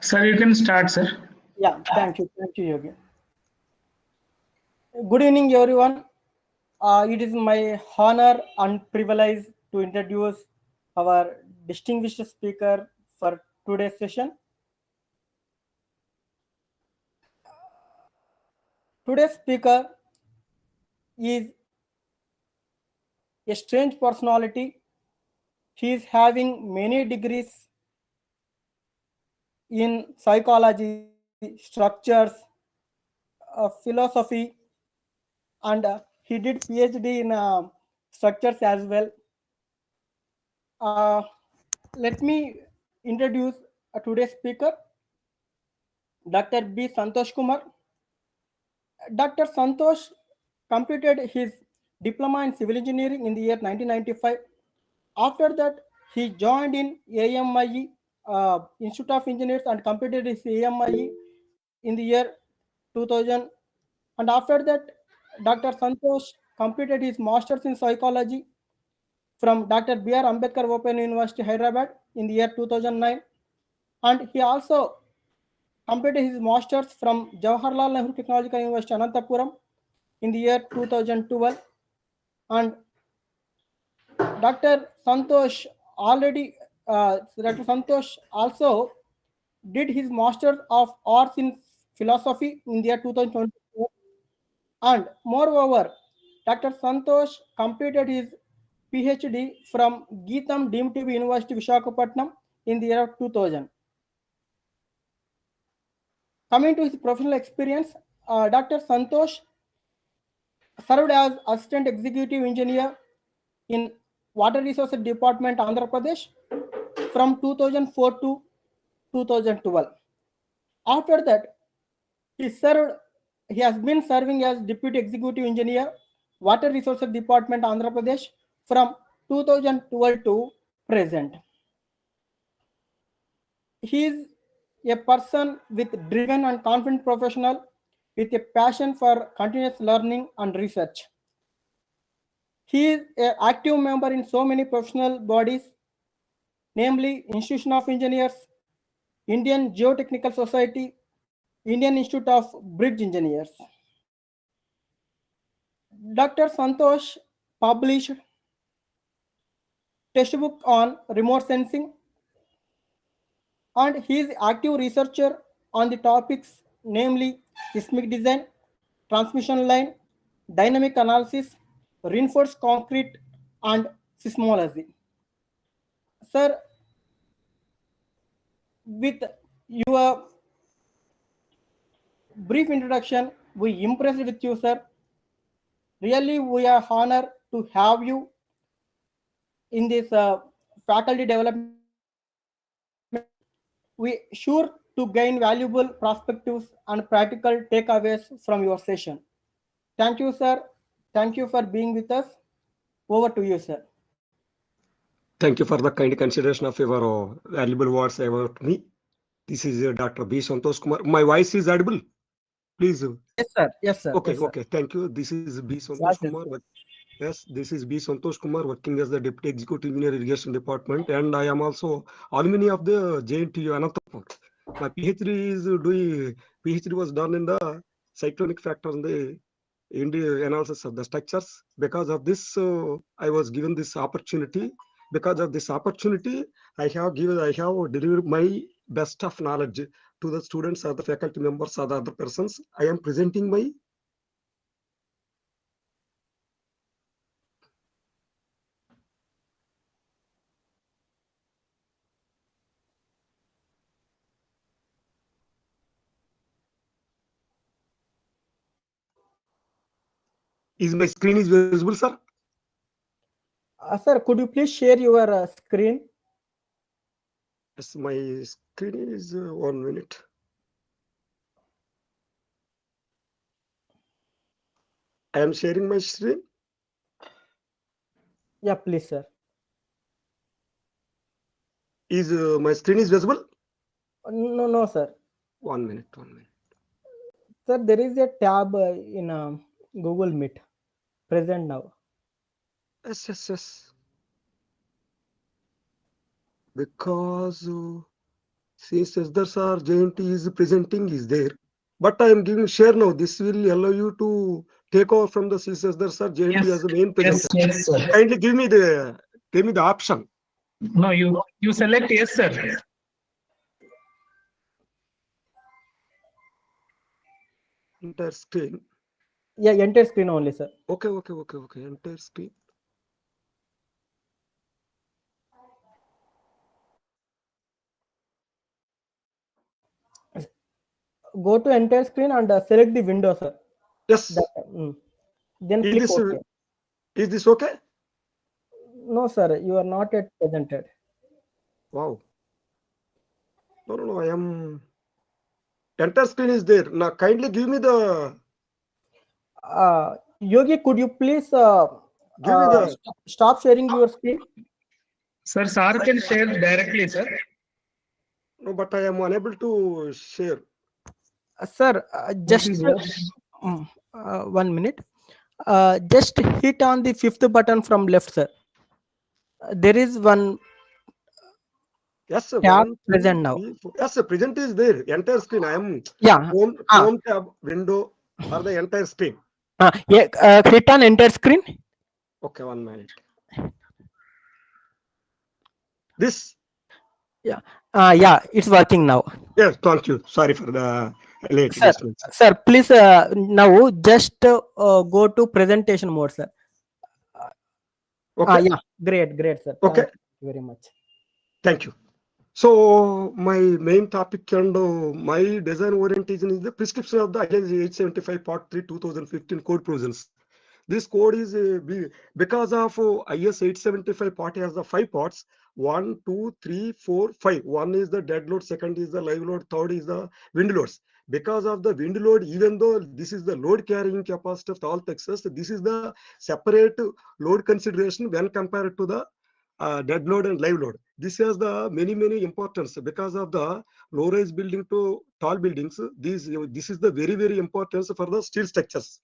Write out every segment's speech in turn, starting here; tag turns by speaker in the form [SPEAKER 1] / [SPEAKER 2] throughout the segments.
[SPEAKER 1] Sir, you can start, sir.
[SPEAKER 2] Yeah, thank you, Yogi. Good evening, everyone. It is my honor and privilege to introduce our distinguished speaker for today's session. Today's speaker is a strange personality. He is having many degrees in psychology, structures, philosophy, and he did PhD in structures as well. Uh, Let me introduce today's speaker, Dr. B. Santosh Kumar. Dr. Santosh completed his diploma in civil engineering in the year 1995. After that, he joined in AMIE, Institute of Engineers, and completed his AMIE in the year 2000. And after that, Dr. Santosh completed his master's in psychology from Dr. B.R. Ambedkar Open University, Hyderabad in the year 2009. And he also completed his master's from Jawaharlal Nehru Technological University, Anantapuram in the year 2012. And Dr. Santosh Dr. Santosh also did his Master of Arts in Philosophy in the year 2024. And moreover, Dr. Santosh completed his PhD from Geetham deemed to be University, Visakhapatnam in the year 2000. Coming to his professional experience, Dr. Santosh served as Assistant Executive Engineer in Water Resources Department, Andhra Pradesh from 2004 to 2012. After that, he has been serving as Deputy Executive Engineer, Water Resources Department, Andhra Pradesh from 2012 to present. He is a person with driven and confident professional with a passion for continuous learning and research. He is an active member in so many professional bodies, namely Institution of Engineers, Indian Geotechnical Society, Indian Institute of Bridge Engineers. Dr. Santosh published textbook on remote sensing, and he is active researcher on the topics namely seismic design, transmission line, dynamic analysis, reinforced concrete, and seismology. Sir, with your brief introduction, we impressed with you, sir. Really, we are honored to have you in this faculty development. We sure to gain valuable perspectives and practical takeaways from your session. Thank you, sir. Thank you for being with us. Over to you, sir.
[SPEAKER 3] Thank you for the kind consideration of your valuable words about me. This is Dr. B. Santosh Kumar. My voice is audible? Please.
[SPEAKER 2] Yes, sir. Yes, sir.
[SPEAKER 3] Okay,
[SPEAKER 2] yes, sir.
[SPEAKER 3] okay. Thank you. This is B. Santosh Kumar. Yes, this is B. Santosh Kumar working as the Deputy Executive Engineer Irrigation Department, and I am also alumni of the JNTU Anantapur. My PhD was done in the cyclonic factor in the analysis of the structures. Because of this, I was given this opportunity. Because of this opportunity, I have delivered my best of knowledge to the students or the faculty members or the other persons. I am presenting my Is my screen is visible, sir?
[SPEAKER 2] Sir, could you please share your screen?
[SPEAKER 3] Yes, my screen is 1 minute. I am sharing my screen.
[SPEAKER 2] Yeah, please, sir.
[SPEAKER 3] Is my screen is visible?
[SPEAKER 2] No, sir.
[SPEAKER 3] 1 minute.
[SPEAKER 2] Sir, there is a tab in Google Meet present now.
[SPEAKER 3] Yes. Because Since SDR sir JNT is presenting is there, but I am giving share now. This will allow you to take over from the SDR sir JNT
[SPEAKER 1] Yes,
[SPEAKER 3] as the main
[SPEAKER 1] yes,
[SPEAKER 3] presenter.
[SPEAKER 1] yes, sir.
[SPEAKER 3] Kindly give me the option.
[SPEAKER 1] No, you select yes, sir.
[SPEAKER 3] Entire screen.
[SPEAKER 2] Yeah, entire screen only, sir.
[SPEAKER 3] Okay. Entire screen.
[SPEAKER 2] Go to entire screen and select the window, sir. That,
[SPEAKER 3] Yes.
[SPEAKER 2] then
[SPEAKER 3] Is
[SPEAKER 2] click
[SPEAKER 3] this
[SPEAKER 2] OK.
[SPEAKER 3] is this okay?
[SPEAKER 2] No, sir, you are not yet presented.
[SPEAKER 3] Wow. No. I am. Entire screen is there. Now kindly give me the
[SPEAKER 2] Yogi, could you please
[SPEAKER 3] give me the
[SPEAKER 2] stop sharing your screen?
[SPEAKER 1] Sir, sir can share directly, sir.
[SPEAKER 3] no, but I am unable to share.
[SPEAKER 2] Sir,
[SPEAKER 1] What
[SPEAKER 2] just
[SPEAKER 1] is what?
[SPEAKER 2] 1 minute. Just hit on the fifth button from left, sir. There is one
[SPEAKER 3] Yes, sir.
[SPEAKER 2] tab
[SPEAKER 3] 1, 2,
[SPEAKER 2] present now.
[SPEAKER 3] 3, 4. Yes, sir. Present is there. Entire screen. I am
[SPEAKER 2] Yeah.
[SPEAKER 3] home tab window or the entire screen.
[SPEAKER 2] Yeah. Hit on enter screen.
[SPEAKER 3] Okay, 1 minute. This.
[SPEAKER 2] Yeah. Yeah, it's working now.
[SPEAKER 3] Yes, thank you. Sorry for the late
[SPEAKER 2] Sir,
[SPEAKER 3] distance.
[SPEAKER 2] sir, please now just go to presentation mode, sir.
[SPEAKER 3] Okay.
[SPEAKER 2] Yeah, great, sir.
[SPEAKER 3] Okay.
[SPEAKER 2] Thank you very much.
[SPEAKER 3] Thank you. So my main topic and my design orientation is the prescription of the IS 875 Part 3 2015 code provisions. This code is because of IS 875 part has the 5 parts: 1, 2, 3, 4, 5. One is the dead load, second is the live load, third is the wind loads. Because of the wind load, even though this is the load carrying capacity of all Texas, this is the separate load consideration when compared to the dead load and live load. This has the many importance because of the low-rise building to tall buildings. This is the very importance for the steel structures.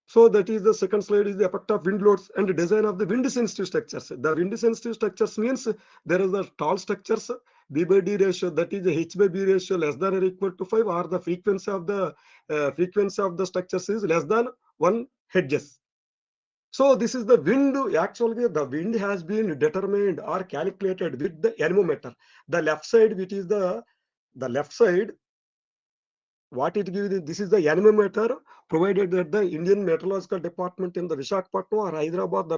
[SPEAKER 3] So that is the second slide is the effect of wind loads and design of the wind sensitive structures. The wind sensitive structures means there is the tall structures, B by D ratio, that is the H by B ratio less than or equal to 5, or the frequency of the structures is less than 1 hertz. So this is the wind. Actually, the wind has been determined or calculated with the anemometer. The left side, which is the left side, what it gives, this is the anemometer provided that the Indian Meteorological Department in the Visakhapatnam or Hyderabad, the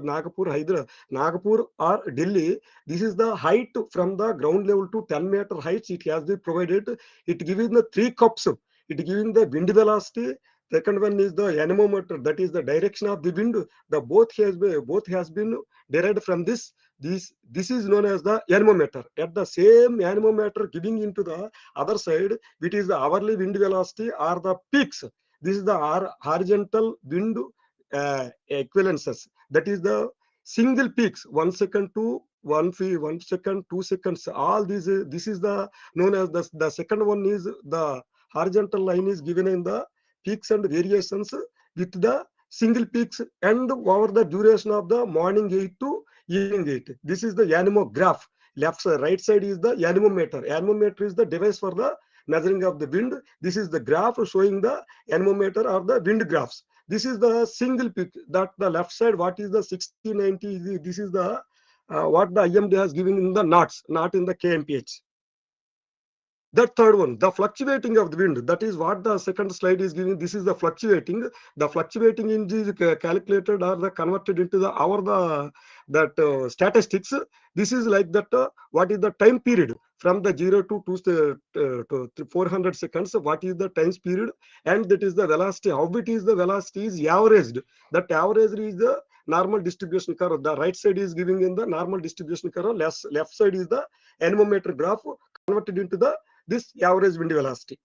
[SPEAKER 3] Nagpur or Delhi. This is the height from the ground level to 10-meter heights. It has been provided. It giving the 3 cups. It giving the wind velocity. Second one is the anemometer, that is the direction of the wind. The both has been derived from this. This is known as the anemometer. At the same anemometer giving into the other side, which is the hourly wind velocity or the peaks. This is the horizontal wind equivalences. That is the single peaks, 1 second to 1 second, 2 seconds. All these, this is the known as the second one is the horizontal line is given in the peaks and variations with the single peaks and over the duration of the morning 8 to evening 8. This is the anemograph. Right side is the anemometer. Anemometer is the device for the measuring of the wind. This is the graph showing the anemometer or the wind graphs. This is the single peak. That the left side, what is the 60, 90? This is the what the IMD has given in the knots, not in the kmph. The third one, the fluctuating of the wind. That is what the second slide is giving. This is the fluctuating. The fluctuating is calculated or the converted into the statistics. This is like that. What is the time period from the 0 to 400 seconds? What is the time period? And that is the velocity. How it is the velocity is averaged. That average is the normal distribution curve. The right side is giving in the normal distribution curve. Left side is the anemometer graph converted into the this average wind velocity.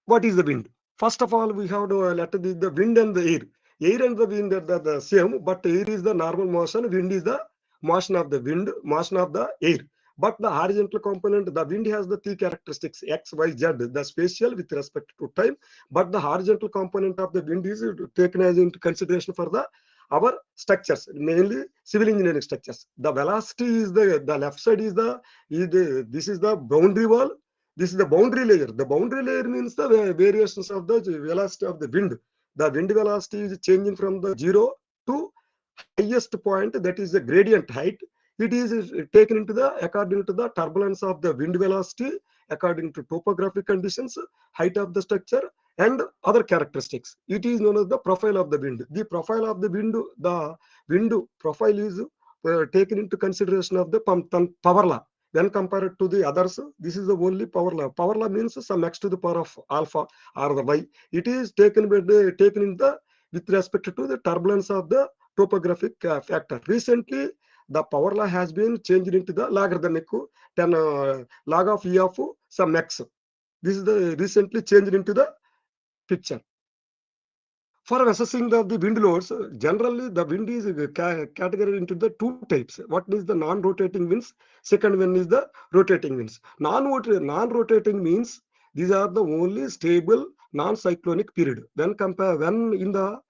[SPEAKER 3] What is the wind? First of all, we have to let the wind and the air. Air and the wind are the same, but air is the normal motion, wind is the motion of the wind, motion of the air. But the horizontal component, the wind has the 3 characteristics, X, Y, Z, the spatial with respect to time. But the horizontal component of the wind is taken as into consideration for the our structures, mainly civil engineering structures. The velocity is the left side is this is the boundary wall. This is the boundary layer. The boundary layer means the variations of the velocity of the wind. The wind velocity is changing from the zero to highest point, that is the gradient height. It is taken into the according to the turbulence of the wind velocity, according to topographic conditions, height of the structure, and other characteristics. It is known as the profile of the wind. The profile of the wind profile is taken into consideration of the power law. When compared to the others, this is the only power law. Power law means some x to the power of alpha or the y. It is taken in the with respect to the turbulence of the topographic factor. Recently, the power law has been changed into the logarithmic, then log of E of some x. This is the recently changed into the picture. For assessing the wind loads, generally the wind is categorized into the two types. What is the non-rotating winds? Second one is the rotating winds. Non-rotating means these are the only stable non-cyclonic period. When in the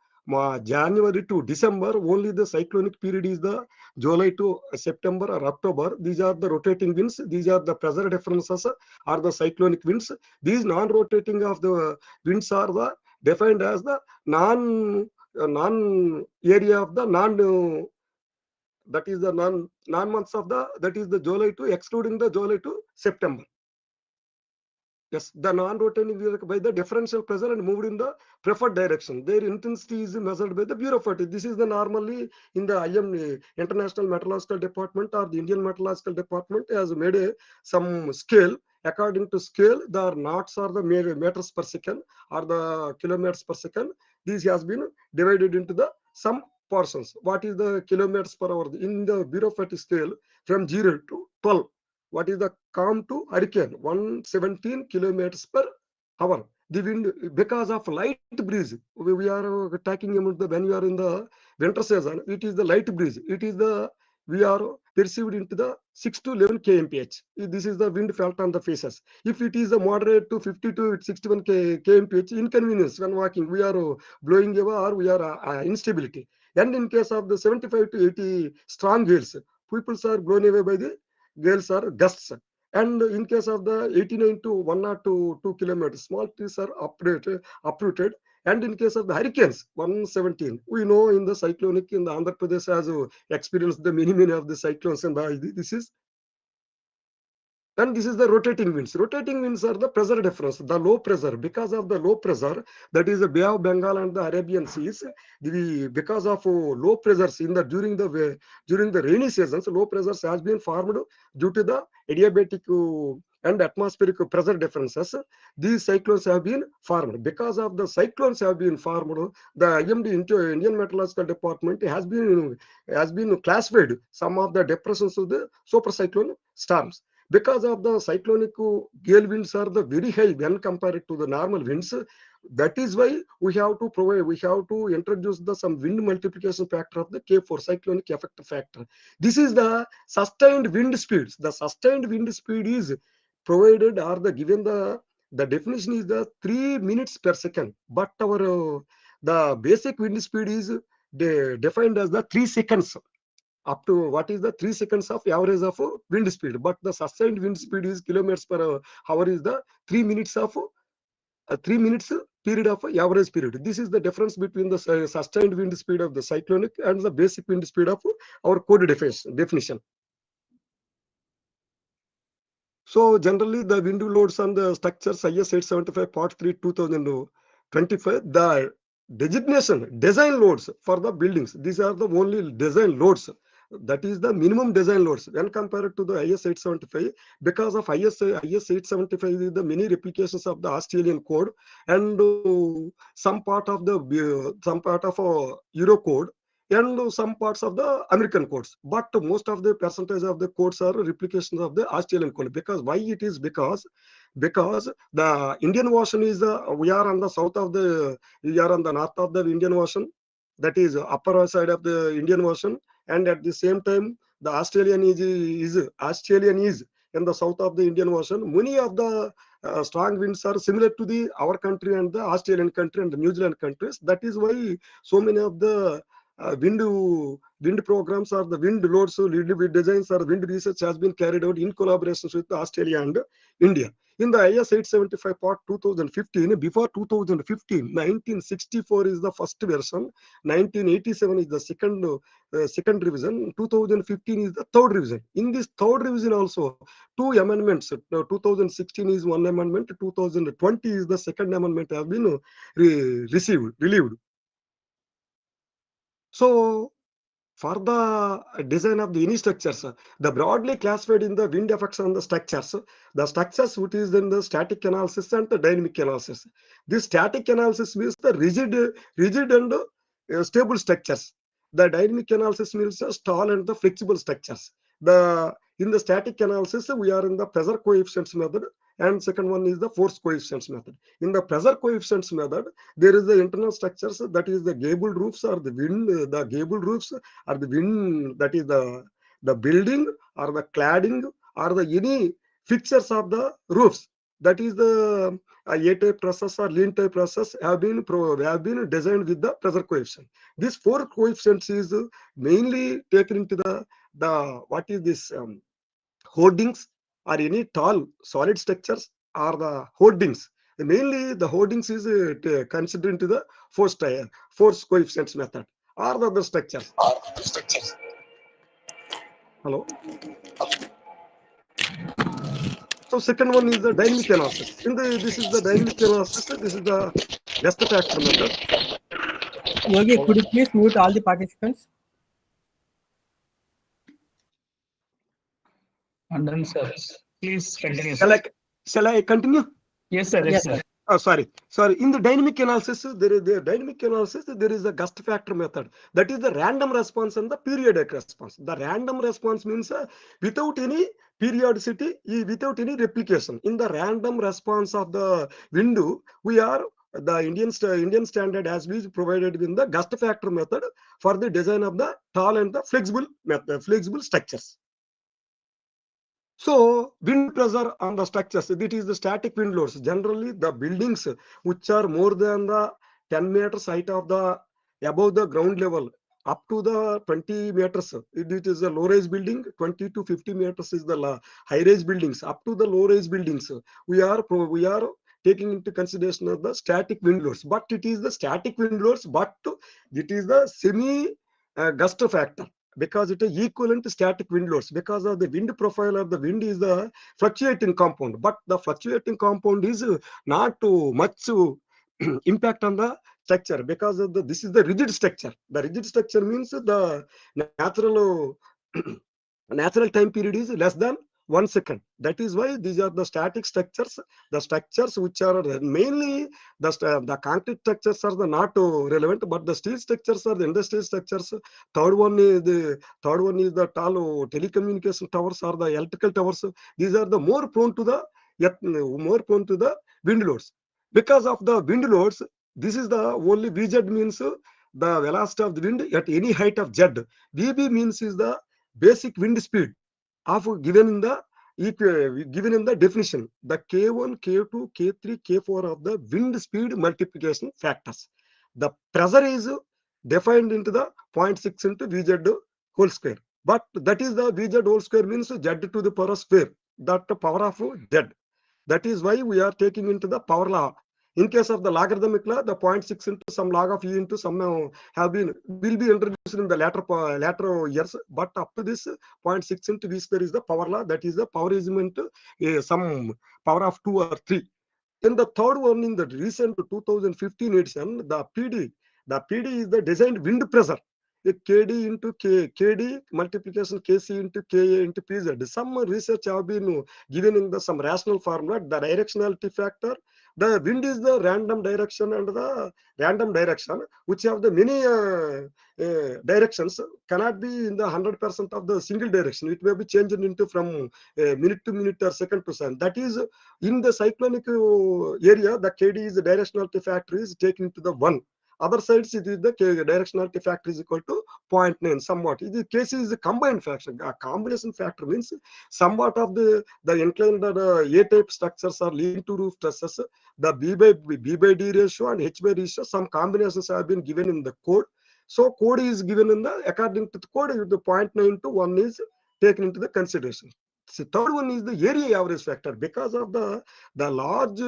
[SPEAKER 3] January to December, only the cyclonic period is the July to September or October. These are the rotating winds. These are the pressure differences are the cyclonic winds. These non-rotating of the winds are the defined as the non area of the that is the non months of the, that is the July to, excluding the July to September. Yes, the non-rotating by the differential pressure and moved in the preferred direction. Their intensity is measured by the bureaucracy. This is the normally in the International Meteorological Department or the Indian Meteorological Department has made some scale. According to scale, the knots are the meters per second or the kilometers per second. This has been divided into the some portions. What is the kilometers per hour in the bureaucratic scale from 0 to 12? What is the calm to hurricane? 117 kilometers per hour. The wind, because of light breeze, we are talking about the when you are in the winter season, it is the light breeze. It is the, we are perceived into the 6 to 11 kmph. This is the wind felt on the faces. If it is a moderate to 50 to 61 kmph, inconvenience when walking, we are blowing away or we are instability. And in case of the 75 to 80 strong gales, people are blown away by the gales or gusts. And in case of the 89 to 102 kilometers, small trees are uprooted. And in case of the hurricanes, 117, we know in the cyclonic in the Andhra Pradesh has experienced the many of the cyclones, and this is. And this is the rotating winds. Rotating winds are the pressure difference, the low pressure. Because of the low pressure, that is the Bay of Bengal and the Arabian Seas, because of low pressures in the during the rainy seasons, low pressures has been formed due to the adiabatic and atmospheric pressure differences. These cyclones have been formed. Because of the cyclones have been formed, the IMD Indian Meteorological Department has been classified some of the depressions of the super cyclone storms. Because of the cyclonic gale winds are the very high when compared to the normal winds. That is why we have to introduce some wind multiplication factor of the K4, cyclonic effect factor. This is the sustained wind speeds. The sustained wind speed is provided or the given the definition is the 3 minutes per second. But our the basic wind speed is defined as the 3 seconds. Up to what is the 3 seconds of average of wind speed, but the sustained wind speed is kilometers per hour is the 3 minutes of 3 minutes period of average period. This is the difference between the sustained wind speed of the cyclonic and the basic wind speed of our code definition. So generally the wind loads on the structures IS 875 part 3 2025, the design loads for the buildings, these are the only design loads. That is the minimum design loads when compared to the IS 875. Because of IS 875 is the many replications of the Australian code and some part of Euro code and some parts of the American codes. But most of the percentage of the codes are replications of the Australian code. Because why it is? Because the Indian Ocean is we are on the north of the Indian Ocean, that is upper side of the Indian Ocean, and at the same time the Australian is in the south of the Indian Ocean. Many of the strong winds are similar to our country and the Australian country and the New Zealand countries. That is why so many of the wind programs or the wind loads, lead designs or wind research has been carried out in collaboration with Australia and India. In the IS 875 part 2015, before 2015, 1964 is the first version, 1987 is the second revision, 2015 is the third revision. In this third revision also, two amendments. 2016 is one amendment, 2020 is the second amendment have been relieved. So for the design of the any structures, the broadly classified in the wind effects on the structures which is in the static analysis and the dynamic analysis. This static analysis means the rigid and stable structures. The dynamic analysis means the tall and the flexible structures. In the static analysis, we are in the pressure coefficients method, and second one is the force coefficients method. In the pressure coefficients method, there is the internal structures, that is the gable roofs or the wind, the gable roofs or the wind, that is the building or the cladding or the any fixtures of the roofs. That is the A-type process or lean type process have been designed with the pressure coefficient. This four coefficients is mainly taken into the what is this hoardings or any tall solid structures or the hoardings. Mainly the hoardings is considered into the force coefficients method or the other structures. Hello. So second one is the dynamic analysis. This is the dynamic analysis. This is the best factor method.
[SPEAKER 2] Yogi, could you please mute all the participants?
[SPEAKER 1] And then, sir, please continue, sir.
[SPEAKER 3] Shall I continue?
[SPEAKER 1] Yes, sir. Yes, sir.
[SPEAKER 3] Oh, sorry. In the dynamic analysis, there is a gust factor method. That is the random response and the periodic response. The random response means without any periodicity, without any replication. In the random response of the window, we are the Indian standard has been provided in the gust factor method for the design of the tall and the flexible structures. So wind pressure on the structures, it is the static wind loads. Generally, the buildings which are more than the 10 meters height of the above the ground level up to the 20 meters, it is a low-rise building. 20 to 50 meters is the high-rise buildings. Up to the low-rise buildings, we are taking into consideration of the static wind loads. But it is the static wind loads, but it is the semi gust factor, because it is equivalent to static wind loads, because of the wind profile of the wind is the fluctuating compound, but the fluctuating compound is not too much impact on the structure, because of this is the rigid structure. The rigid structure means the natural time period is less than 1 second. That is why these are the static structures. The structures which are mainly the concrete structures are the not relevant, but the steel structures are the industrial structures. Third one is the tall telecommunication towers or the electrical towers. These are the more prone to the wind loads. Because of the wind loads, this is the only VZ means the velocity of the wind at any height of Z. VB means is the basic wind speed of given in the definition, the K1, K2, K3, K4 of the wind speed multiplication factors. The pressure is defined into the 0.6 into Vz whole square. But that is the Vz whole square means Z to the power square, that the power of Z. That is why we are taking into the power law. In case of the logarithmic law, the 0.6 into some log of E into some will be introduced in the later years. But up to this 0.6 into V square is the power law. That is the power is into some power of 2 or 3. In the third one, in the recent 2015 edition, the PD is the designed wind pressure. KD into KD multiplication KC into KA into PZ. Some research have been given in some rational formula. The directionality factor, the wind is the random direction, and the random direction which have the many directions cannot be in the 100% of the single direction. It may be changed into from minute to minute or second to second. That is in the cyclonic area, the KD is the directionality factor is taken to the 1. Other sides, it is the directionality factor is equal to 0.9 somewhat. The case is a combined factor. A combination factor means somewhat of the inclined A-type structures are leading to roof stresses. The B by D ratio and H by ratio, some combinations have been given in the code. So code is given in the, according to the code, the 0.9 to 1 is taken into the consideration. So third one is the area average factor. Because of the large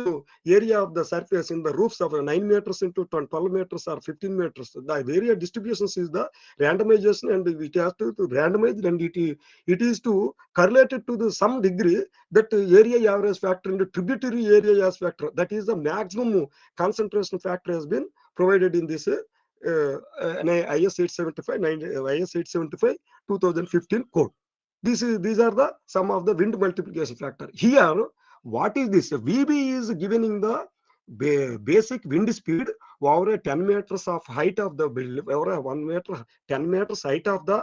[SPEAKER 3] area of the surface in the roofs of 9 meters into 12 meters or 15 meters, the area distributions is the randomization, and it has to randomize, and it is to correlated to the some degree that area average factor and the tributary area average factor, that is the maximum concentration factor, has been provided in this IS 875 IS 875 2015 code. These are the some of the wind multiplication factor. Here, what is this? VB is given in the basic wind speed over 10 meters of height of the building, over 1 meter, 10 meters height of the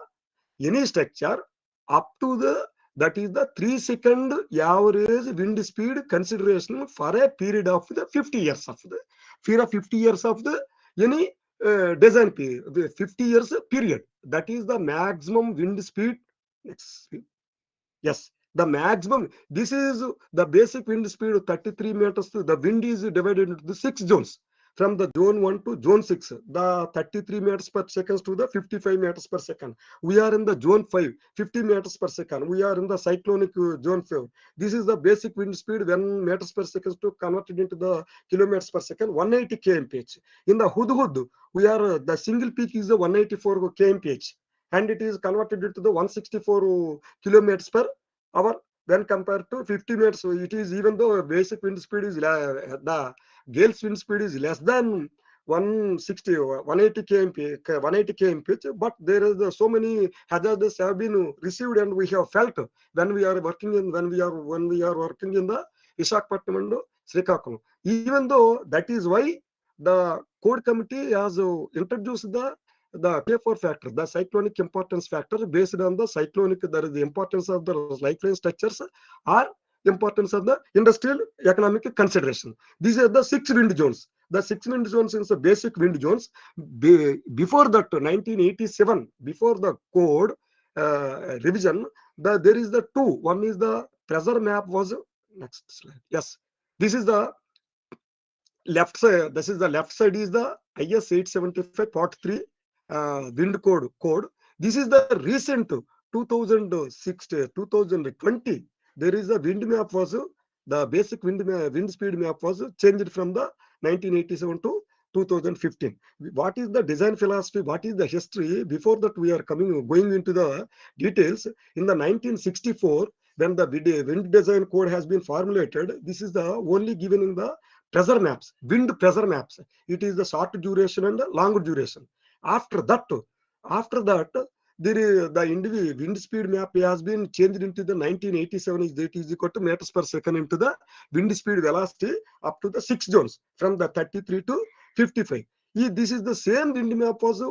[SPEAKER 3] any structure, up to the, that is the 3-second average wind speed consideration for a period of the 50 years of the, for 50 years of the any design period, the 50 years period. That is the maximum wind speed. Next. Yes, the maximum. This is the basic wind speed of 33 meters. The wind is divided into the 6 zones. From the zone 1 to zone 6, the 33 meters per second to the 55 meters per second. We are in the zone 5, 50 meters per second. We are in the cyclonic zone 5. This is the basic wind speed 1 meters per second to converted into the kilometers per second, 180 kmph. In the Hudhud, we are the single peak is the 184 kmph, and it is converted into the 164 kilometers per hour. When compared to 50 meters, so it is, even though basic wind speed is the gale's wind speed is less than 160 or 180 kmph, but there is so many hazards have been received, and we have felt when we are working in working in the Visakhapatnam and Srikakulam. Even though that is why the code committee has introduced the K4 factor, the cyclonic importance factor, based on the cyclonic, there is the importance of the lifeline structures or importance of the industrial economic consideration. These are the 6 wind zones. The 6 wind zones is the basic wind zones. Before that, 1987, before the code revision, there is the 2. One is the pressure map was, next slide. Yes, this is the left side. This is the left side is the IS 875 part 3 wind code. This is the recent 2006 2020. There is a wind map was the basic wind speed map was changed from the 1987 to 2015. What is the design philosophy? What is the history? Before that, we are going into the details. In the 1964, when the wind design code has been formulated, this is the only given in the pressure maps, wind pressure maps. It is the short duration and long duration. After that, the wind speed map has been changed into the 1987. That is equal to meters per second into the wind speed velocity up to the 6 zones from the 33 to 55. This is the same wind map was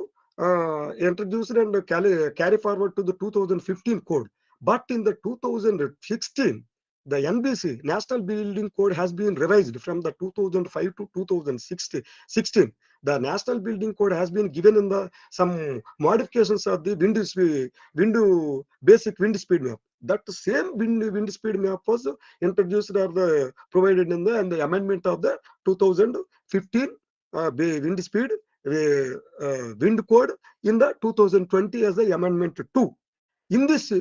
[SPEAKER 3] introduced and carry forward to the 2015 code. But in the 2016, the NBC, National Building Code, has been revised from the 2005 to 2016. The National Building Code has been given in the some modifications of the basic wind speed map. That same wind speed map was introduced or provided in the amendment of the 2015 wind speed wind code in the 2020 as the amendment 2. In this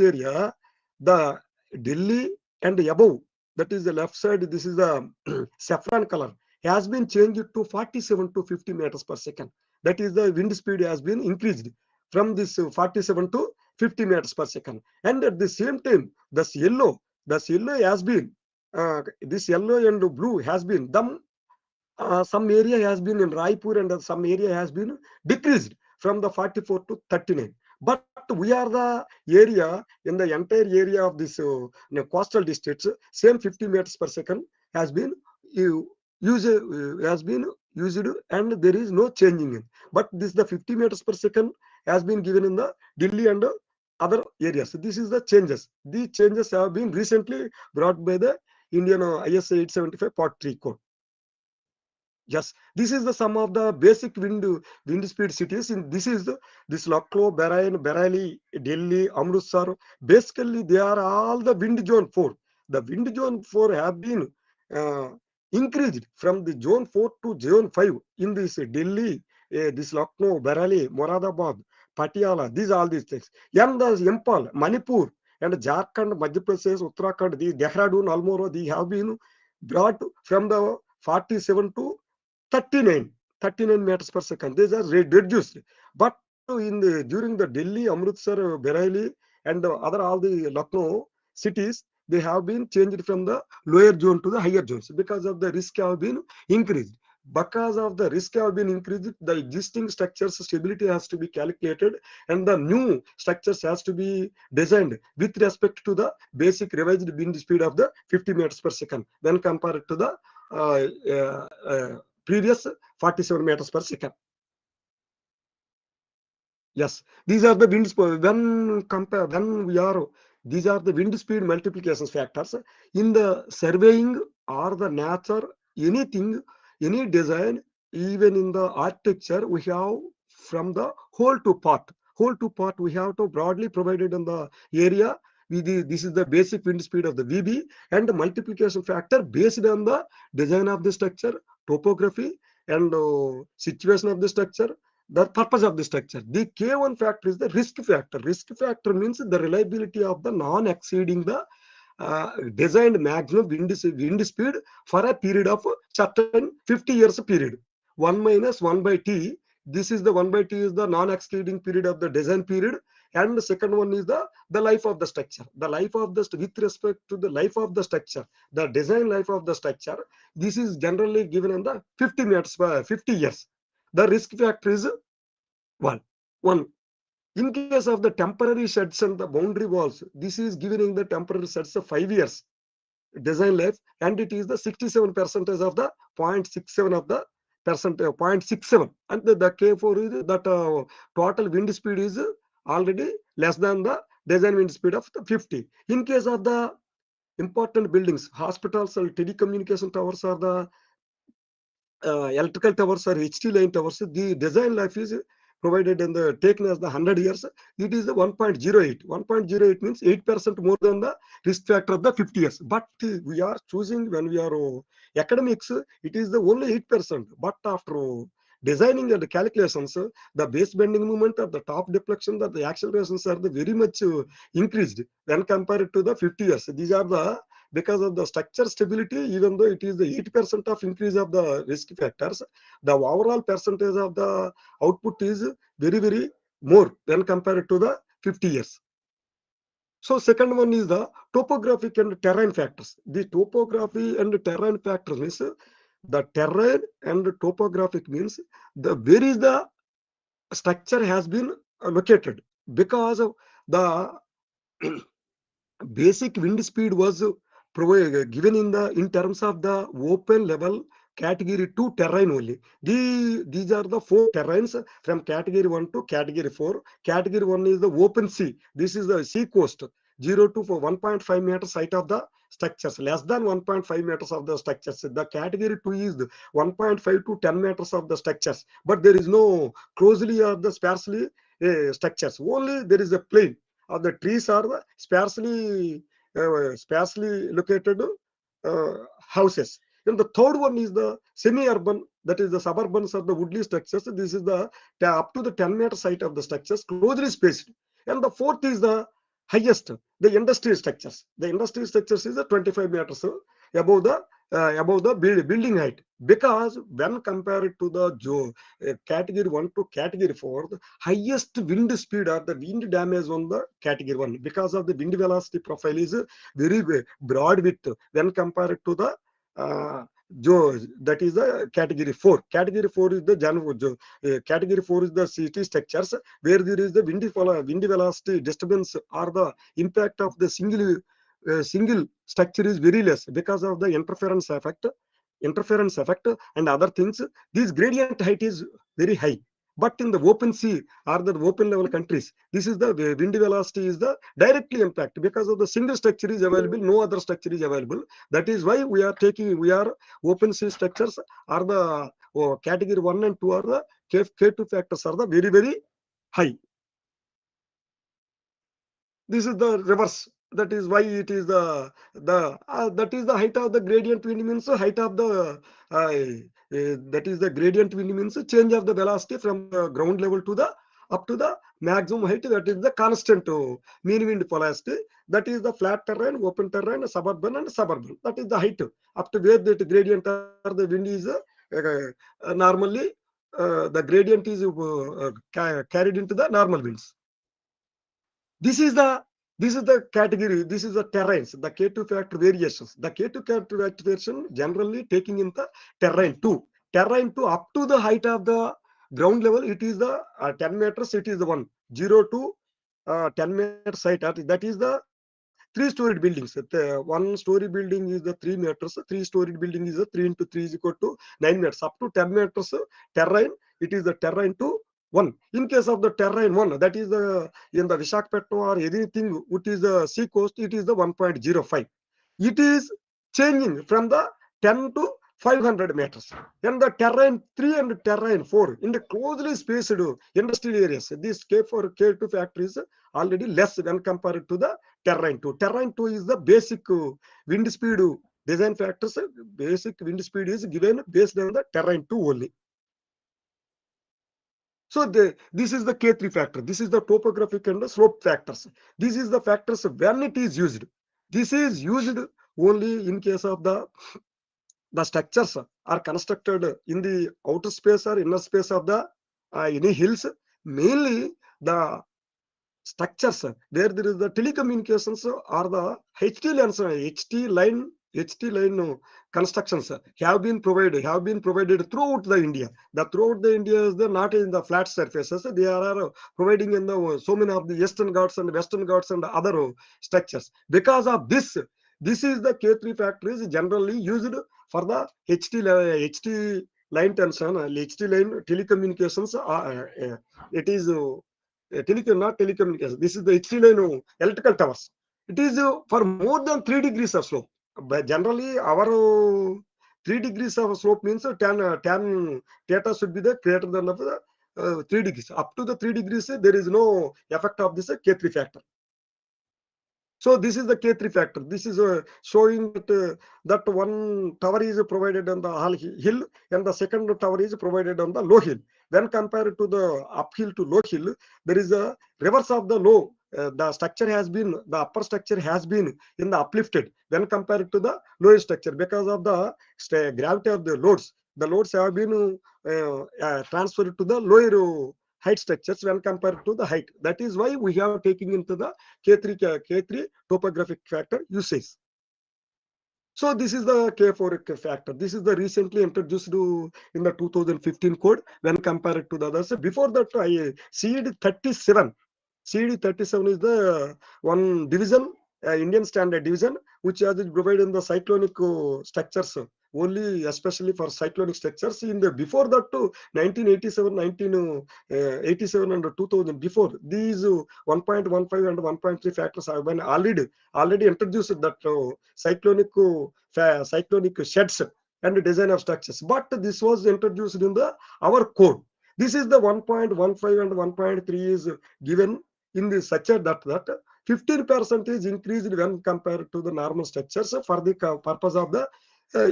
[SPEAKER 3] area, the Delhi and above, that is the left side, this is the saffron color, has been changed to 47 to 50 meters per second. That is the wind speed has been increased from this 47 to 50 meters per second. And at the same time, this yellow has been, this yellow and blue has been, some area has been in Raipur and some area has been decreased from the 44 to 39. But we are the area in the entire area of this coastal districts, same 50 meters per second has been used, and there is no changing in. But this the 50 meters per second has been given in the Delhi and other areas. This is the changes. These changes have been recently brought by the Indian IS 875 Part 3 code. Yes, this is the sum of the basic wind speed cities. This Lucknow, Bareilly, Delhi, Amritsar. Basically, they are all the wind zone 4. The wind zone 4 have been increased from the zone 4 to zone 5 in this Delhi, this Lucknow, Bareilly, Moradabad, Patiala, all these things. And the Impal, Manipur, and Jharkhand, Madhya Pradesh, Uttarakhand, the Dehradun, Almora, they have been brought from the 47 to 39 meters per second. These are reduced. But during the Delhi, Amritsar, Bareilly, and the other all the Lucknow cities, they have been changed from the lower zone to the higher zones because of the risk have been increased. Because of the risk have been increased, the existing structures stability has to be calculated, and the new structures has to be designed with respect to the basic revised wind speed of the 50 meters per second when compared to the previous 47 meters per second. Yes, these are the wind speed. These are the wind speed multiplication factors in the surveying or the nature, anything, any design, even in the architecture, we have from the whole to part. Whole to part, we have to broadly provided in the area. This is the basic wind speed of the VB, and the multiplication factor based on the design of the structure, topography, and situation of the structure, the purpose of the structure. The K1 factor is the risk factor. Risk factor means the reliability of the non-exceeding the designed maximum wind speed for a period of certain 50 years period. 1 minus 1 by T. This is the 1 by T is the non-exceeding period of the design period. And the second one is the life of the structure. The life of the, with respect to the life of the structure, the design life of the structure, this is generally given in the 50 meters per 50 years. The risk factor is 1. In case of the temporary sheds and the boundary walls, this is given in the temporary sheds of 5 years design life, and it is the 67% of the 0.67 of the percent 0.67, and the K4 is that total wind speed is already less than the design wind speed of the 50. In case of the important buildings, hospitals or telecommunication towers or the electrical towers or HT line towers, the design life is provided in the taken as the 100 years. It is the 1.08. 1.08 means 8% more than the risk factor of the 50 years. But we are choosing when we are academics, it is the only 8%. But after designing and the calculations, the base bending moment of the top deflection, that the accelerations are the very much increased when compared to the 50 years. These are the because of the structure stability, even though it is the 8% of increase of the risk factors, the overall percentage of the output is very more when compared to the 50 years. So second one is the topographic and terrain factors. The topography and terrain factors means the terrain and topographic means the where is the structure has been located, because of the basic wind speed was given in terms of the open level category 2 terrain only. These are the 4 terrains from category 1 to category 4. Category 1 is the open sea. This is the sea coast, 0 to 1.5 meters height of the structures, less than 1.5 meters of the structures. The category 2 is 1.5 to 10 meters of the structures, but there is no closely or the sparsely structures. Only there is a plain. The trees are the sparsely located houses. And the third one is the semi-urban, that is the suburbans or the woodly structures. This is the up to the 10 meter height of the structures, closely spaced. And the fourth is the highest, the industrial structures. The industrial structures is the 25 meters above the building height, because when compared to the category 1 to category 4, the highest wind speed or the wind damage on the category 1, because of the wind velocity profile is very broad width when compared to the that is the category 4. Category 4 is the category 4 is the city structures where there is the wind velocity disturbance or the impact of the single structure is very less because of the interference effect and other things. This gradient height is very high. But in the open sea or the open level countries, this is the wind velocity is the directly impact because of the single structure is available, no other structure is available. That is why we are open sea structures are the category 1 and 2 are the K2 factors are the very high. This is the reverse. That is why it is that is the height of the gradient wind means the height of the that is the gradient wind means change of the velocity from the ground level to the up to the maximum height. That is the constant mean wind velocity. That is the flat terrain, open terrain, suburban and suburban. That is the height up to where that gradient or the wind is normally the gradient is carried into the normal winds. This is the category. This is the terrains, the K2 factor variations. The K2 factor variation generally taking in the terrain 2. Terrain 2 up to the height of the ground level, it is the 10 meters. It is the 0 to 10 meters height. That is the 3-storied buildings. The 1-story building is the 3 meters. 3-storied building is the 3 into 3 is equal to 9 meters. Up to 10 meters terrain, it is the terrain to 1. In case of the terrain 1, that is the in the Visakhapatnam or anything which is the sea coast, it is the 1.05. It is changing from the 10 to 500 meters. And the terrain 3 and terrain 4 in the closely spaced industrial areas, this K4, K2 factor is already less when compared to the terrain 2. Terrain 2 is the basic wind speed design factors. Basic wind speed is given based on the terrain 2 only. So this is the K3 factor. This is the topographic and the slope factors. This is the factors when it is used. This is used only in case of the structures are constructed in the outer space or inner space of the any hills. Mainly the structures where there is the telecommunications or the HT lines, HT line constructions have been provided throughout the India. Throughout the India is not in the flat surfaces. They are providing in the so many of the Eastern Ghats and Western Ghats and other structures. Because of this is the K3 factor is generally used for the HT line tension, HT line telecommunications. It is not telecommunications. This is the HT line electrical towers. It is for more than 3 degrees of slope. But generally, our 3 degrees of slope means tan theta should be the greater than of the 3 degrees. Up to the 3 degrees, there is no effect of this K3 factor. So this is the K3 factor. This is showing that one tower is provided on the high hill and the second tower is provided on the low hill. When compared to the uphill to low hill, there is a reverse of the low. The upper structure has been in the uplifted when compared to the lower structure because of the gravity of the loads. The loads have been transferred to the lower height structures when compared to the height. That is why we have taken into the K3 topographic factor usage. So this is the K4 factor. This is the recently introduced in the 2015 code when compared to the others. Before that, CD37 is the one division, Indian standard division, which has provided in the cyclonic structures only, especially for cyclonic structures. In the before that, 1987, 1987 and 2000, before these 1.15 and 1.3 factors have been already introduced that cyclonic sheds and design of structures. But this was introduced in our code. This is the 1.15 and 1.3 is given in the structure that 15% is increased when compared to the normal structures for the purpose of the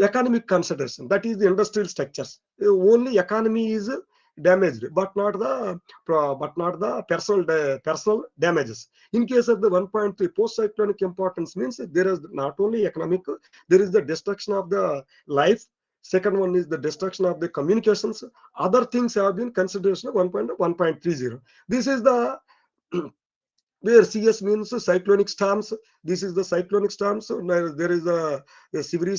[SPEAKER 3] economic consideration. That is the industrial structures. Only economy is damaged, but not the personal damages. In case of the 1.3 post-cyclonic importance means there is not only economic, there is the destruction of the life. Second one is the destruction of the communications. Other things have been consideration of 1.30. This is the where CS means cyclonic storms. This is the cyclonic storms. There is a severe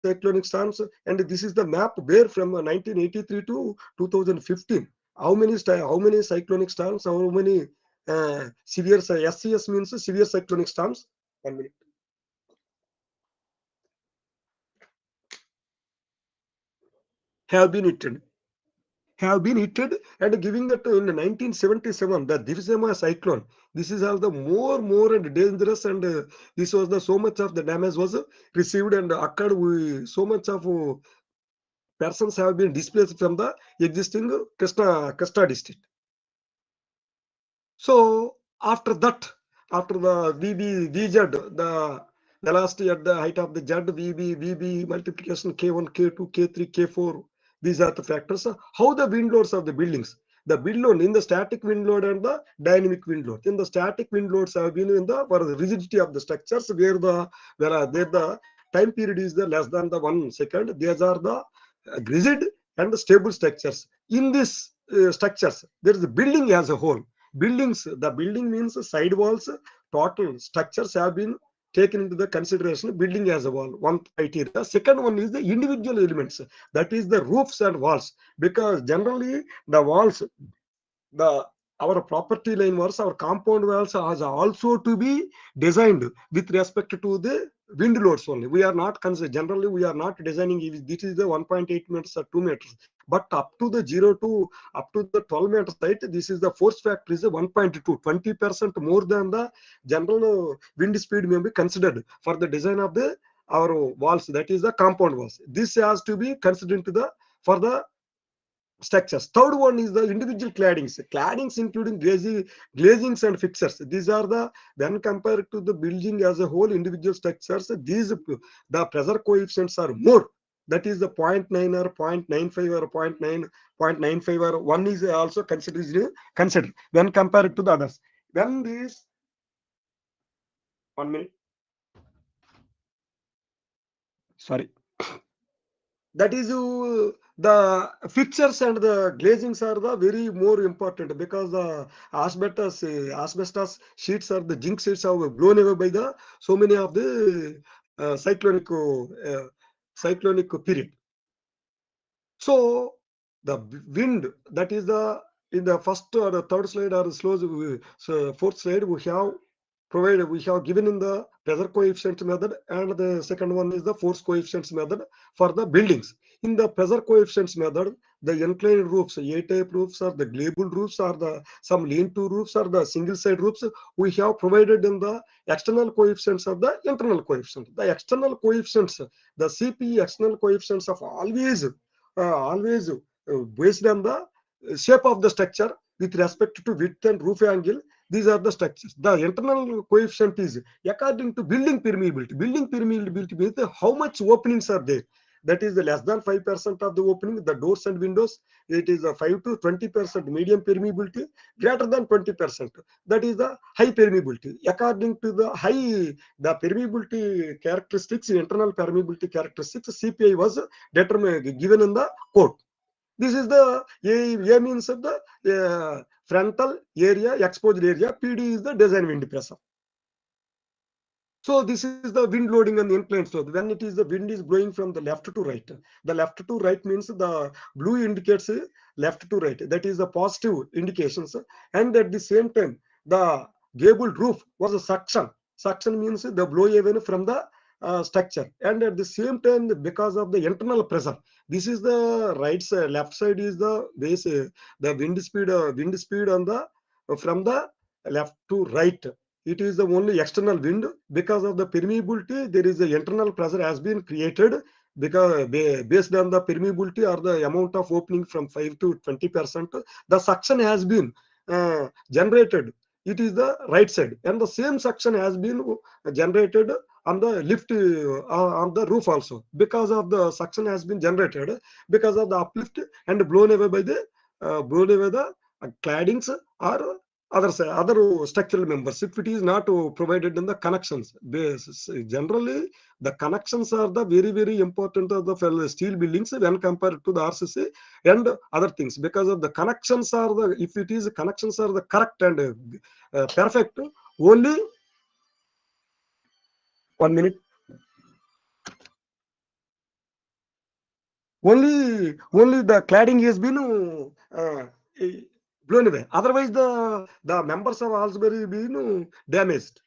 [SPEAKER 3] cyclonic storms, and this is the map where from 1983 to 2015. How many cyclonic storms? How many severe SCS means severe cyclonic storms? 1 minute. Have been hit and giving that in 1977 the Deshmukh cyclone. This is all the more and dangerous, and this was the so much of the damage was received and occurred. So much of persons have been displaced from the existing Krishna district. So after that, after the VZ, the velocity at the height of the Z, VB multiplication K1, K2, K3, K4. These are the factors. How the wind loads of the buildings. The wind load in the static wind load and the dynamic wind load. In the static wind loads have been in the for the rigidity of the structures where the time period is the less than the 1 second. These are the rigid and the stable structures. In this structures, there is a building as a whole. Buildings, the building means side walls, total structures have been taken into the consideration. Building as a wall, one criteria. Second one is the individual elements, that is the roofs and walls, because generally the walls, the our property line walls, our compound walls has also to be designed with respect to the wind loads only. We are not generally we are not designing if this is the 1.8 meters or 2 meters, but up to the 0 to up to the 12 meters height, this is the force factor is 1.2, 20% more than the general wind speed may be considered for the design of the our walls, that is the compound walls. This has to be considered into the for the structures. Third one is the individual claddings. Claddings including glazings and fixtures. These are the, when compared to the building as a whole, individual structures, these the pressure coefficients are more. That is the 0.9 or 0.95 or 0.95 or 1 is also considered when compared to the others. When these 1 minute, sorry, that is the fixtures and the glazings are the very more important, because the asbestos sheets or the zinc sheets are blown away by the so many of the cyclonic period. So the wind, that is the in the first or the third slide or fourth slide, we have given in the pressure coefficient method, and the second one is the force coefficients method for the buildings. In the pressure coefficients method, the inclined roofs, A-type roofs, or the glabled roofs, or the some lean-to roofs, or the single side roofs, we have provided in the external coefficients of the internal coefficient. The external coefficients, the CP external coefficients of always based on the shape of the structure with respect to width and roof angle. These are the structures. The internal coefficient is according to building permeability. Building permeability means how much openings are there. That is less than 5% of the opening, the doors and windows. It is a 5 to 20% medium permeability. Greater than 20%, that is the high permeability. According to the the permeability characteristics, internal permeability characteristics, CPI was determined given in the code. This is the A means of the frontal area, exposed area. PD is the design wind pressure. So this is the wind loading on the inclined slope. When it is the wind is blowing from the left to right. The left to right means the blue indicates left to right. That is the positive indications. And at the same time, the gabled roof was a suction. Suction means the blow away from the structure. And at the same time, because of the internal pressure, this is the right side. Left side is the base. The wind speed on the from the left to right. It is the only external wind. Because of the permeability, there is the internal pressure has been created, because based on the permeability or the amount of opening from 5 to 20%, the suction has been generated. It is the right side, and the same suction has been generated on the lift on the roof also, because of the suction has been generated because of the uplift and blown away by the claddings or other structural members. If it is not provided in the connections basis, generally the connections are the very important of the steel buildings when compared to the RCC and other things, because of the connections are the, if it is connections are the correct and perfect, only 1 minute, only the cladding has been blown away. Otherwise, the members have also been damaged.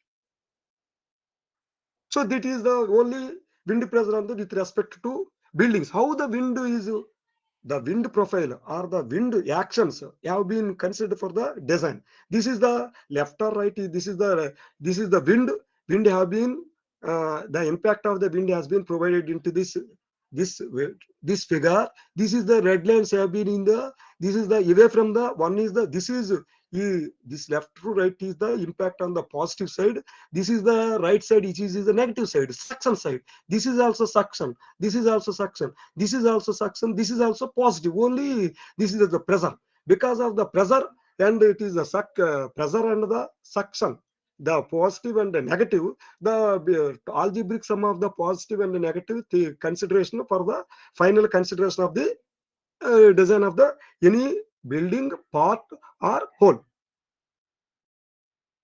[SPEAKER 3] So that is the only wind pressure on the with respect to buildings. How the wind is, the wind profile or the wind actions have been considered for the design. This is the left or right. This is the wind. Wind have been the impact of the wind has been provided into this this figure, this is the red lines have been in the, this is the away from the one is the, this is this left to right is the impact on the positive side. This is the right side, which is the negative side, suction side. This is also suction. This is also suction. This is also suction. This is also positive. Only this is the pressure. Because of the pressure, and it is the pressure and the suction, the positive and the negative, the algebraic sum of the positive and the negative, the consideration for the final consideration of the design of the any building part or whole.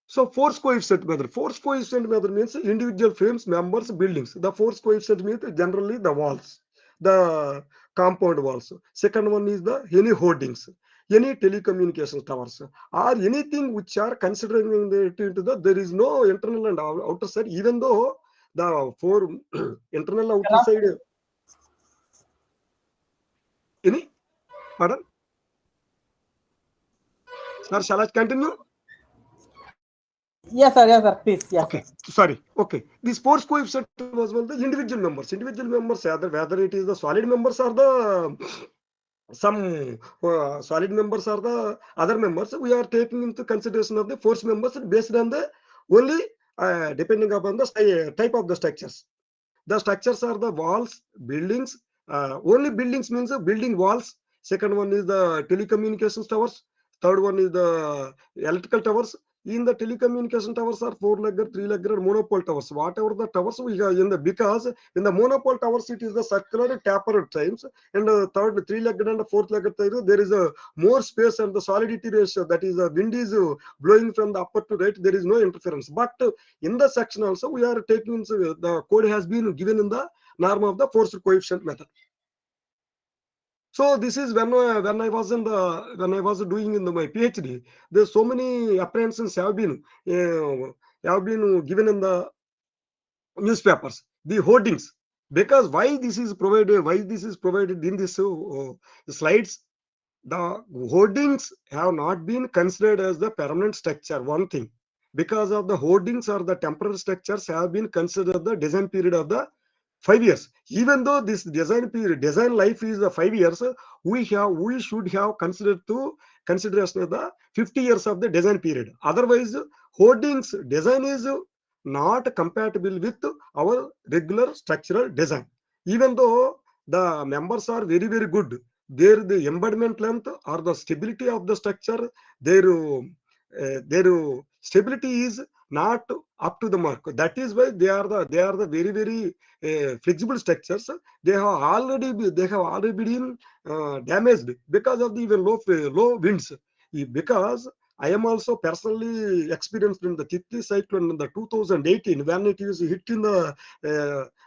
[SPEAKER 3] So force coefficient method. Force coefficient method means individual frames, members, buildings. The force coefficient means generally the walls, the compound walls. Second one is the any hoardings, any telecommunication towers, or anything which are considering into the, there is no internal and outer side, even though the four internal outer side. Any? Pardon? Sir, shall I continue?
[SPEAKER 2] Yes, sir, please. Yes,
[SPEAKER 3] okay, sorry. Okay, this force coefficient was well the individual members. Individual members, whether it is the solid members or the some solid members or the other members, we are taking into consideration of the force members based on the only depending upon the type of the structures. The structures are the walls, buildings. Only buildings means the building walls. Second one is the telecommunications towers. Third one is the electrical towers. In the telecommunication towers are four-legged, three-legged, monopole towers. Whatever the towers we have in the, because in the monopole towers it is the circular tapered times, and third, three-legged and fourth-legged tower there is a more space and the solidity ratio, that is the wind is blowing from the upper to right. There is no interference. But in the section also we are taking the code has been given in the norm of the force coefficient method. So this is when I was in the, when I was doing in my PhD, there's so many apprehensions have been given in the newspapers, the hoardings. Because why this is provided in this slides, the hoardings have not been considered as the permanent structure. One thing, because of the hoardings or the temporary structures have been considered the design period of the 5 years. Even though this design period, design life is the 5 years, we should have considered to consideration of the 50 years of the design period. Otherwise, hoardings design is not compatible with our regular structural design. Even though the members are very, very good, the embodiment length or the stability of the structure, their stability is not up to the mark. That is why they are the very, very flexible structures. They have already been damaged because of the even low winds. Because I am also personally experienced in the Titli cyclone in the 2018 when it was hit in the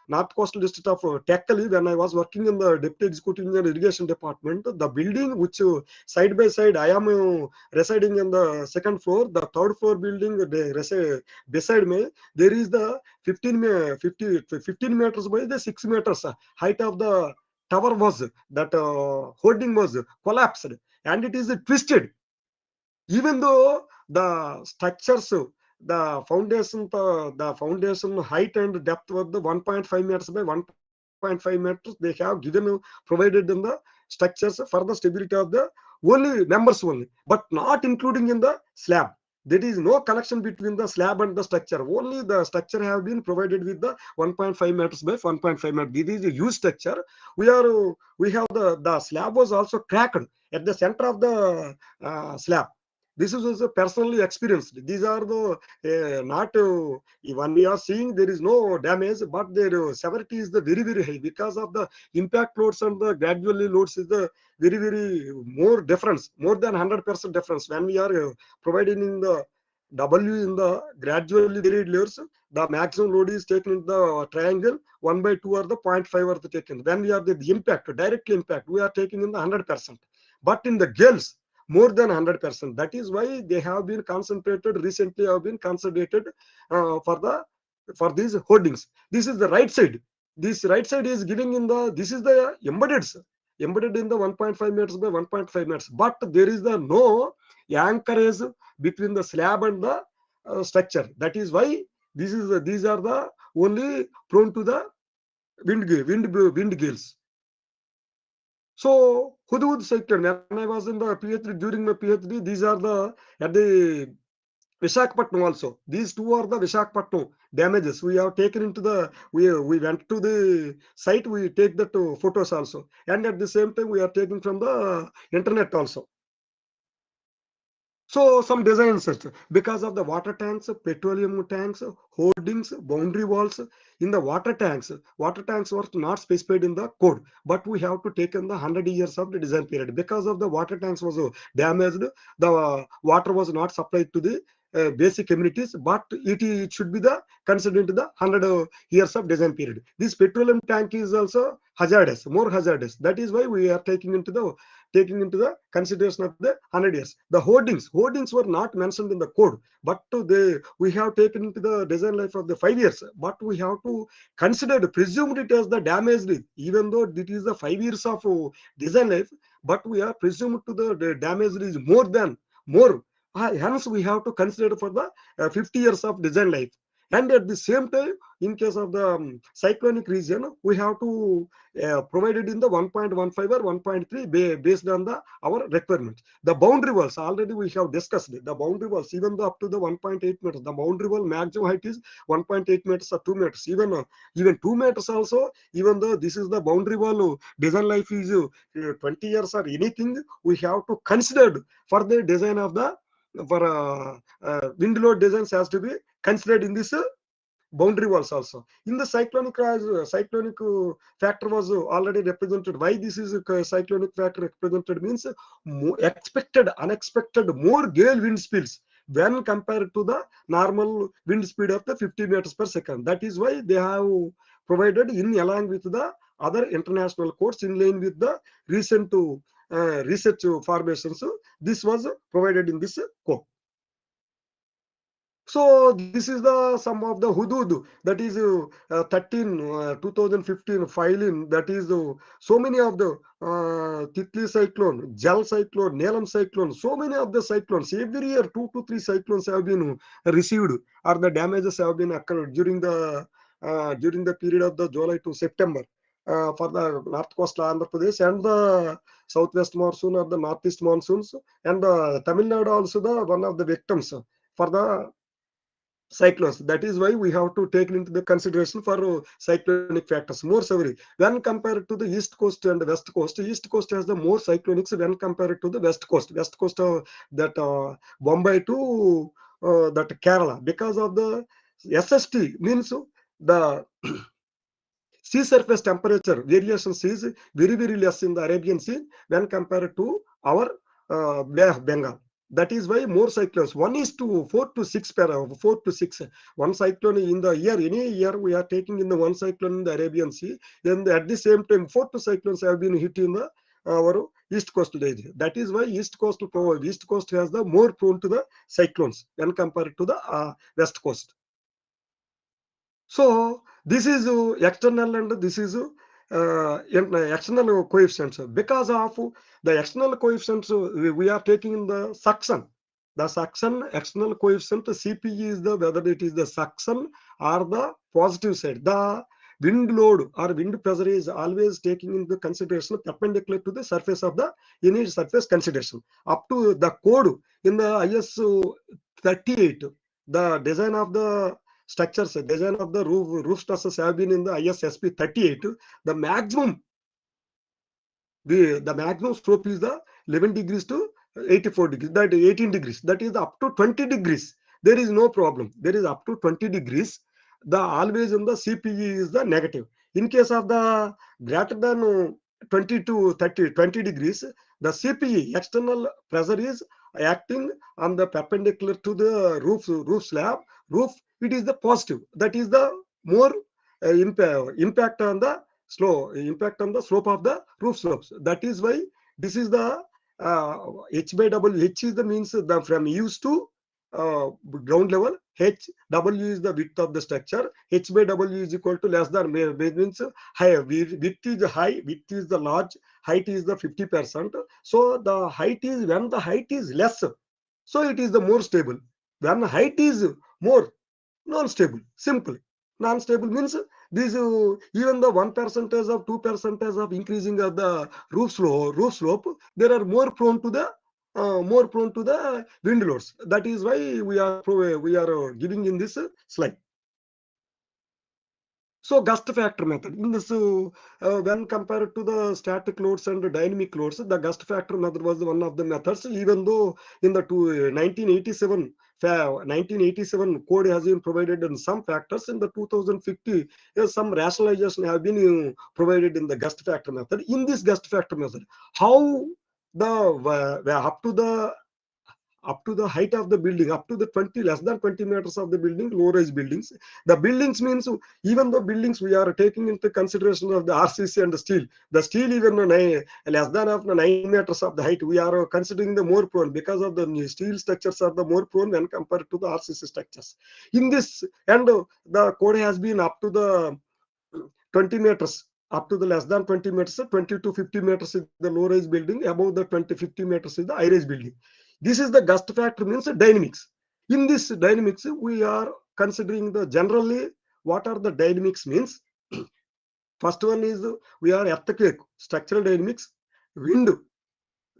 [SPEAKER 3] north coastal district of Tekkali. When I was working in the Deputy Executive Engineer Irrigation Department, the building which side by side I am residing in the second floor, the third floor building beside me, there is the 15 meters by the 6 meters height of the tower was, that hoarding was collapsed and it is twisted. Even though the structures, the foundation height and depth was the 1.5 meters by 1.5 meters, they have given provided in the structures for the stability of the only members only, but not including in the slab. There is no connection between the slab and the structure. Only the structure have been provided with the 1.5 meters by 1.5 meters. This is a huge structure. We have the slab was also cracked at the center of the slab. This is also personally experienced. These are the not when we are seeing there is no damage, but their severity is the very, very high because of the impact loads and the gradually loads is the very, very more difference, more than 100% difference. When we are providing in the W in the gradually varied layers, the maximum load is taken in the triangle 1/2 or the 0.5 are the taken. When we are the impact, direct impact, we are taking in the 100%. But in the gales, more than 100%. That is why they have been concentrated, recently have been concentrated for these hoardings. This is the right side. This right side is giving in the, this is the embedded in the 1.5 meters by 1.5 meters. But there is the no anchorage between the slab and the structure. That is why these are the only prone to the wind gales. So Hudhud cyclone, when I was in the PhD, during my PhD, these are the at the Visakhapatnam also. These two are the Visakhapatnam damages. We have taken into the we went to the site. We take the photos also, and at the same time we are taking from the internet also. So some designs because of the water tanks, petroleum tanks, hoardings, boundary walls in the water tanks. Water tanks were not specified in the code, but we have to take in the 100 years of the design period because of the water tanks was damaged. The water was not supplied to the basic communities, but it should be the considered the 100 years of design period. This petroleum tank is also hazardous, more hazardous. That is why we are taking into the consideration of the 100 years. The hoardings were not mentioned in the code, but we have taken into the design life of the 5 years. But we have to consider presumed it as the damaged, even though it is the 5 years of design life, but we are presumed to the damaged is more. Hence, we have to consider for the 50 years of design life. And at the same time, in case of the cyclonic region, we have to provided in the 1.15 or 1.3 based on the our requirements. The boundary walls already we have discussed it. The boundary walls even though up to the 1.8 meters, the boundary wall maximum height is 1.8 meters or 2 meters. Even 2 meters also. Even though this is the boundary wall design life is 20 years or anything, we have to consider for the design of the for wind load designs has to be considered in this boundary walls also. In the cyclonic factor was already represented. Why this is a cyclonic factor represented means expected, unexpected, more gale wind speeds when compared to the normal wind speed of the 50 meters per second. That is why they have provided in along with the other international codes in line with the recent research formations. This was provided in this code. So this is the sum of the hudud, that is 2015 filing, that is so many of the Titli cyclone, Jal cyclone, Nelam cyclone, so many of the cyclones. Every year 2 to 3 cyclones have been received or the damages have been occurred during the period of the July to September for the north coastal Andhra Pradesh and the southwest monsoon or the northeast monsoons, and Tamil Nadu also the one of the victims for the cyclones. That is why we have to take into the consideration for cyclonic factors more severely when compared to the east coast and the west coast. East coast has the more cyclonics when compared to the west coast. West coast that Bombay to that Kerala, because of the SST means the sea surface temperature variations is very less in the Arabian Sea when compared to our Bay of Bengal. That is why more cyclones. 1:4 to 6 4 to 6. One cyclone in the year, any year we are taking in the one cyclone in the Arabian Sea. Then at the same time, 4 to cyclones have been hit in the our east coast area. That is why east coast has the more prone to the cyclones when compared to the west coast. So this is external and this is external coefficients. Because of the external coefficients, we are taking in the suction. The suction external coefficient CPE is the whether it is the suction or the positive side. The wind load or wind pressure is always taking into consideration perpendicular to the surface of the any surface consideration. Up to the code in the IS 38, the design of the structures, design of the roof trusses have been in the ISSP 38. The maximum slope is the 11 degrees to 84 degrees, that 18 degrees, that is up to 20 degrees. There is no problem. There is up to 20 degrees. The always in the CPE is the negative. In case of the greater than 20 to 20 degrees, the CPE external pressure is acting on the perpendicular to the roof slab. It is the positive. That is the more impact on the slope of the roof slopes. That is why this is the H by W. H is the means the from eaves to ground level. W is the width of the structure. H by W is equal to less than means higher. Width is high. Width is the large. Height is the 50%. So the height is when the height is less, so it is the more stable. When height is more, non-stable. Simple. Non-stable means This even the 1% of 2% of increasing of the roof slope, there are more prone to the wind loads. That is why we are giving in this slide. So gust factor method in this, when compared to the static loads and dynamic loads, the gust factor method was one of the methods. Even though in the 1987 code has been provided in some factors, in the 2050 some rationalization have been provided in the gust factor method. In this gust factor method, how the up to the height of the building, up to the less than 20 meters of the building, low-rise buildings. The buildings means even the buildings we are taking into consideration of the RCC and the steel. The steel even less than of 9 meters of the height, we are considering the more prone because of the steel structures are the more prone when compared to the RCC structures. In this, and the code has been up to the 20 meters. Up to the less than 20 meters, 20 to 50 meters is the low-rise building. Above the 50 meters is the high-rise building. This is the gust factor means dynamics. In this dynamics, we are considering the generally what are the dynamics means. First one is we are earthquake, structural dynamics, wind,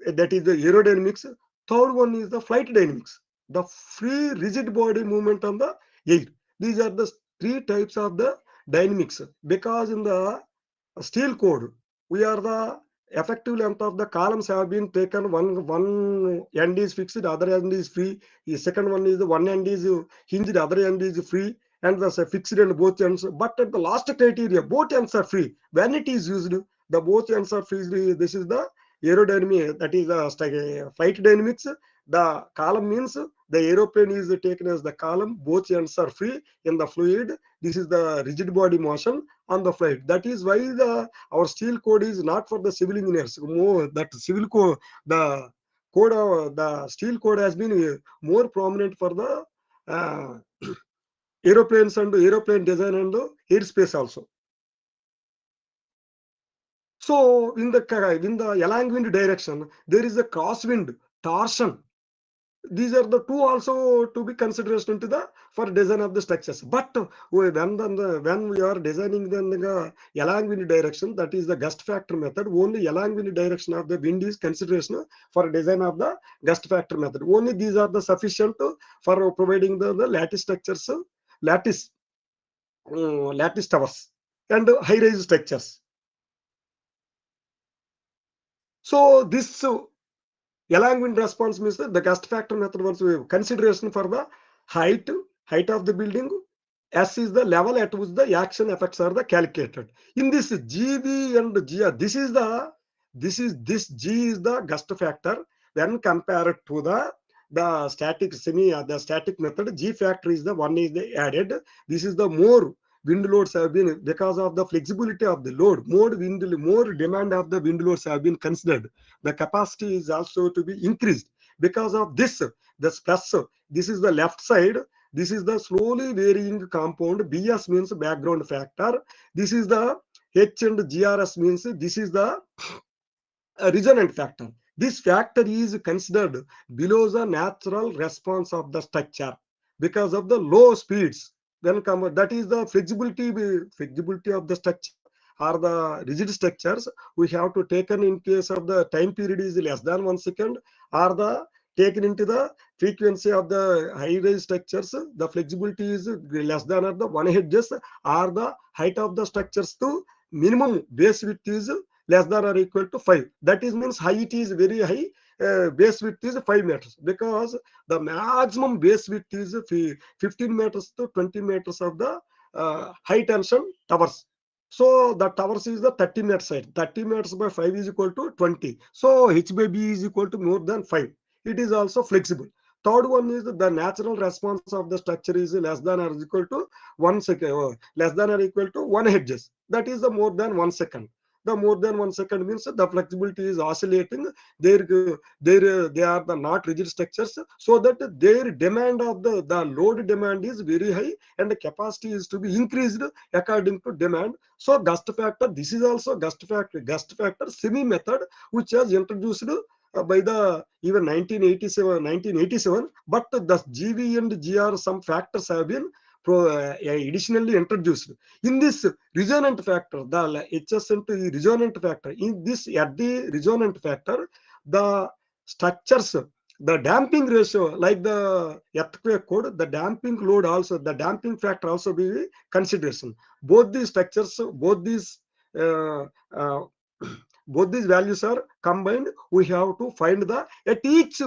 [SPEAKER 3] that is the aerodynamics. Third one is the flight dynamics, the free rigid body movement on the air. These are the three types of the dynamics. Because in the steel code, we are the effective length of the columns have been taken. One end is fixed, the other end is free. The second one is the one end is hinged, the other end is free, and the fixed and both ends. But at the last criteria, both ends are free. When it is used, the both ends are free. This is the aerodynamic, that is the flight dynamics. The column means the aeroplane is taken as the column, both ends are free in the fluid. This is the rigid body motion on the flight. That is why our steel code is not for the civil engineers. More that civil code, the steel code has been more prominent for the aeroplanes and aeroplane design and airspace also. So in the along wind direction, there is a crosswind torsion. These are the two also to be consideration to the for design of the structures. But when we are designing the along wind direction, that is the gust factor method. Only along wind direction of the wind is consideration for design of the gust factor method. Only these are the sufficient for providing the lattice structures, lattice towers and high-rise structures. So this along wind response means the gust factor method was consideration for the height of the building. S is the level at which the action effects are the calculated. In this GB and GR, this G is the gust factor when compared to the static method. G factor is the one is the added. This is the more wind loads have been because of the flexibility of the load. More demand of the wind loads have been considered. The capacity is also to be increased because of this. The plus, this is the left side. This is the slowly varying compound. BS means background factor. This is the H and GRS means this is the resonant factor. This factor is considered below the natural response of the structure because of the low speeds. That is the flexibility of the structure or the rigid structures. We have to taken in case of the time period is less than 1 second, or the taken into the frequency of the high-rise structures, the flexibility is less than or the 1 Hz, or the height of the structures to minimum base width is less than or equal to 5. That is means height is very high, base width is 5 meters, because the maximum base width is 15 meters to 20 meters of the high tension towers. So the towers is the 30 meters side. 30 meters by 5 is equal to 20. So H by B is equal to more than 5. It is also flexible. Third one is the natural response of the structure is less than or equal to 1 second, less than or equal to 1 Hz. That is the more than 1 second. The more than 1 second means the flexibility is oscillating. They are the not rigid structures, so that their demand of the load demand is very high, and the capacity is to be increased according to demand. So gust factor, this is also gust factor semi method, which was introduced by the even 1987. But the GV and GR some factors have been additionally introduced. In this resonant factor, the HS into the resonant factor, in this at the resonant factor, the structures, the damping ratio, like the earthquake code, the damping load also, the damping factor also be consideration. Both these structures, both these uh, uh, both these values are combined. We have to find the at each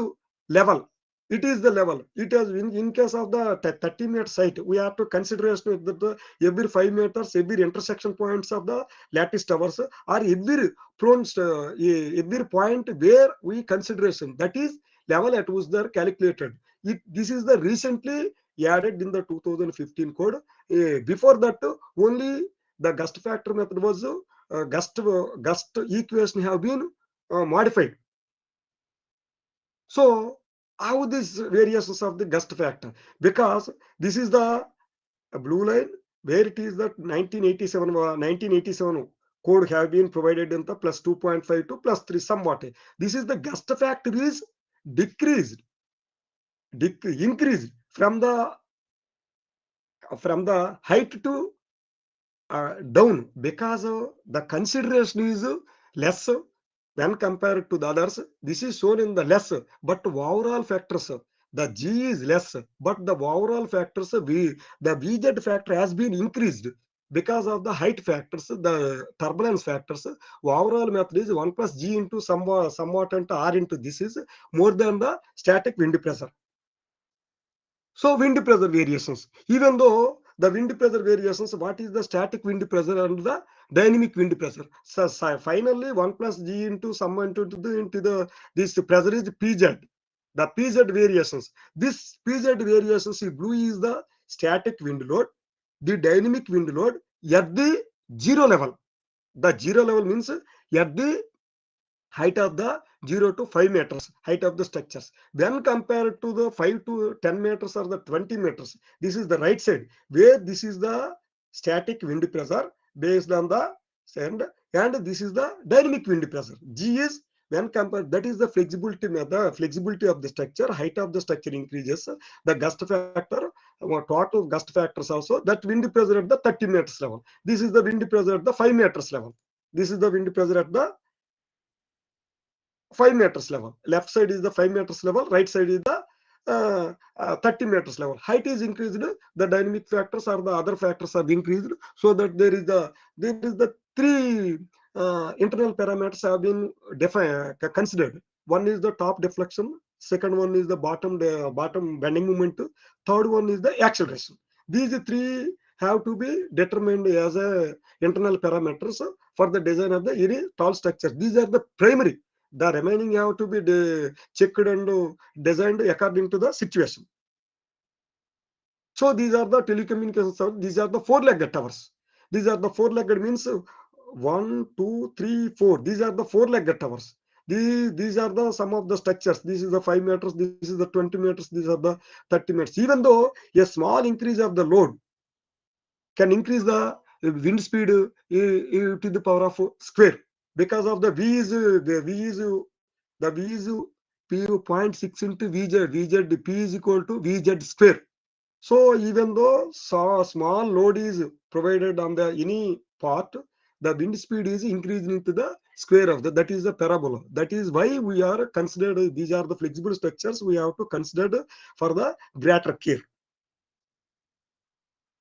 [SPEAKER 3] level. It is the level. It has in case of the 30-meter site, we have to consider as to the every 5 meters, every intersection points of the lattice towers, or every every point where we consideration, that is level at which they are calculated. This is the recently added in the 2015 code. Before that, only the gust factor method was gust equation have been modified. So how these variations of the gust factor? Because this is the blue line where it is that 1987 code have been provided in the plus 2.5 to plus 3 somewhat. This is the gust factor is decreased, increased from the height to down, because the consideration is less when compared to the others. This is shown in the less, but overall factors, the G is less, but the overall factors, the VZ factor has been increased because of the height factors, the turbulence factors. Overall method is 1 plus G into somewhat into R into this is more than the static wind pressure. So wind pressure variations, even though the wind pressure variations, what is the static wind pressure and the dynamic wind pressure? So finally 1 plus G into some into the this pressure is PZ. The PZ variations. This PZ variations in blue is the static wind load, the dynamic wind load at the zero level. The zero level means at the height of the 0 to 5 meters height of the structures. When compared to the 5 to 10 meters or the 20 meters, this is the right side where this is the static wind pressure based on the sand, and this is the dynamic wind pressure. G is when compared, that is the flexibility method, flexibility of the structure, height of the structure increases, the gust factor, total gust factors also, that wind pressure at the 30 meters level. This is the wind pressure at the 5 meters level. This is the wind pressure at the 5 meters level. Left side is the 5 meters level, right side is the 30 meters level. Height is increased, the dynamic factors or the other factors are increased, so that there is the three internal parameters have been considered. One is the top deflection, second one is the bottom bending moment, third one is the acceleration. These three have to be determined as a internal parameters for the design of the any tall structure. These are the primary. The remaining have to be checked and designed according to the situation. So these are the telecommunications towers. These are the four-legged towers. These are the four-legged means 1, 2, 3, 4. These are the four-legged towers. These are the some of the structures. This is the 5 meters. This is the 20 meters. These are the 30 meters. Even though a small increase of the load can increase the wind speed to the power of square, because of the V is P 0.6 into VZ P is equal to VZ square. So even though small load is provided on the any part, the wind speed is increasing into the square of that is the parabola. That is why we are considered, these are the flexible structures we have to consider for the greater care.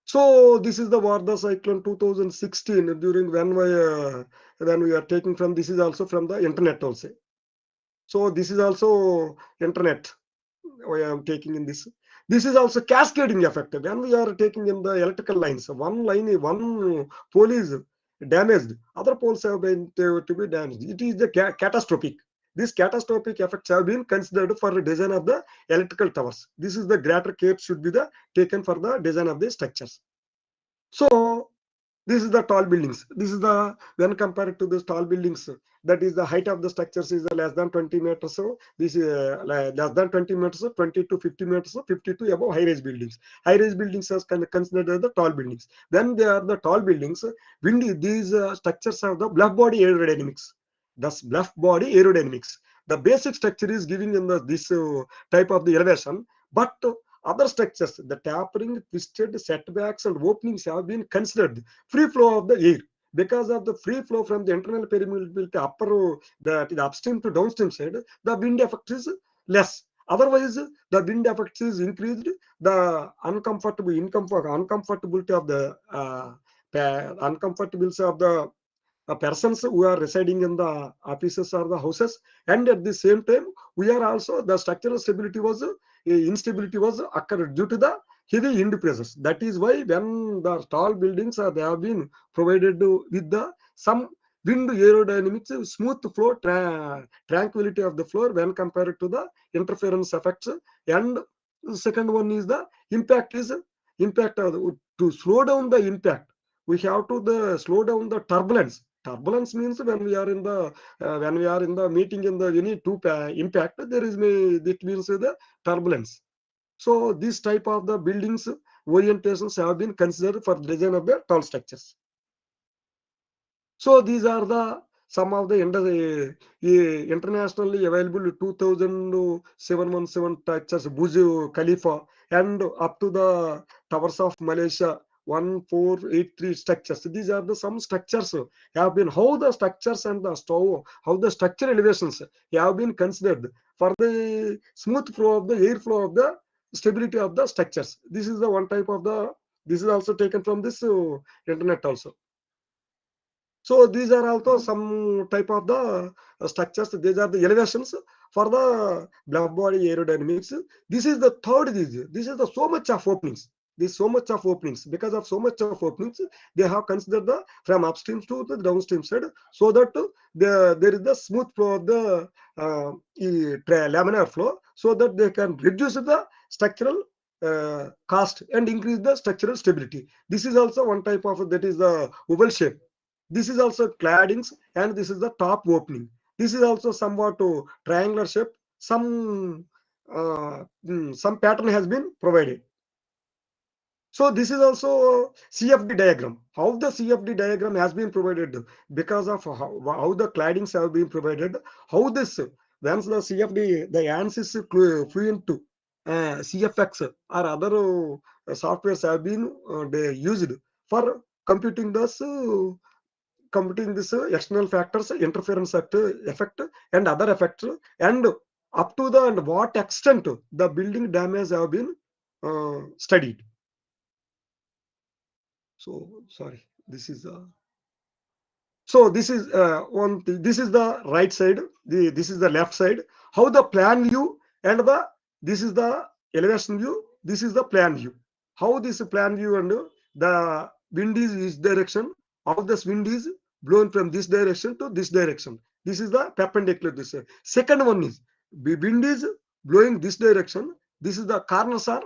[SPEAKER 3] So this is the Varda cyclone 2016, during when we are taking from, this is also from the internet also. So this is also internet I am taking in this. This is also cascading effect. When we are taking in the electrical lines, one pole is damaged, other poles have been to be damaged. It is the catastrophic. These catastrophic effects have been considered for the design of the electrical towers. This is the greater care should be taken for the design of the structures. So this is the tall buildings. This is the, when compared to the tall buildings, that is the height of the structures is less than 20 meters. So this is less than 20 meters, 20 to 50 meters, 50 to above high-rise buildings. High-rise buildings are considered as the tall buildings. When they are the tall buildings, these structures have the bluff body aerodynamics. Thus, bluff body aerodynamics. The basic structure is giving in this type of the elevation, but other structures, the tapering, twisted, setbacks, and openings have been considered. Free flow of the air. Because of the free flow from the internal permeability upper, the upstream to downstream side, the wind effect is less. Otherwise, the wind effect is increased. The uncomfortability of the uncomfortability of the persons who are residing in the offices or the houses, and at the same time we are also the structural stability was instability was occurred due to the heavy wind pressures. That is why when the tall buildings they have been provided with the some wind aerodynamics smooth flow tranquility of the floor when compared to the interference effects. And second one is the impact of to slow down the impact, we have to the slow down the turbulence. Turbulence means when we are in the meeting in the any two impact, there is it means the turbulence. So this type of the buildings orientations have been considered for design of the tall structures. So these are the some of the internationally available 2717 structures, Burj Khalifa, and up to the towers of Malaysia, 1483 structures. These are the some structures have been how the structures and the stove, how the structure elevations have been considered for the smooth flow of the airflow of the stability of the structures. This is the one type of the. This is also taken from this internet also. So these are also some type of the structures. These are the elevations for the black body aerodynamics. This is the third. This is the so much of openings. This so much of openings. Because of so much of openings, they have considered the from upstream to the downstream side, so that there is the smooth flow of the laminar flow, so that they can reduce the structural cost and increase the structural stability. This is also one type of, that is the oval shape. This is also claddings, and this is the top opening. This is also somewhat triangular shape. Some pattern has been provided. So this is also CFD diagram. How the CFD diagram has been provided because of how the claddings have been provided. How this once the CFD the ANSYS fluent to CFX or other softwares have been they used for computing this. Computing this external factors, interference effect, and other effects, and up to the and what extent the building damage have been studied. So sorry, this is so this is one thing. This is the right side. This is the left side. How the plan view and the this is the elevation view. This is the plan view. How this plan view and the wind is this direction. How this wind is blown from this direction to this direction. This is the perpendicular. This second one is the wind is blowing this direction. This is the corners are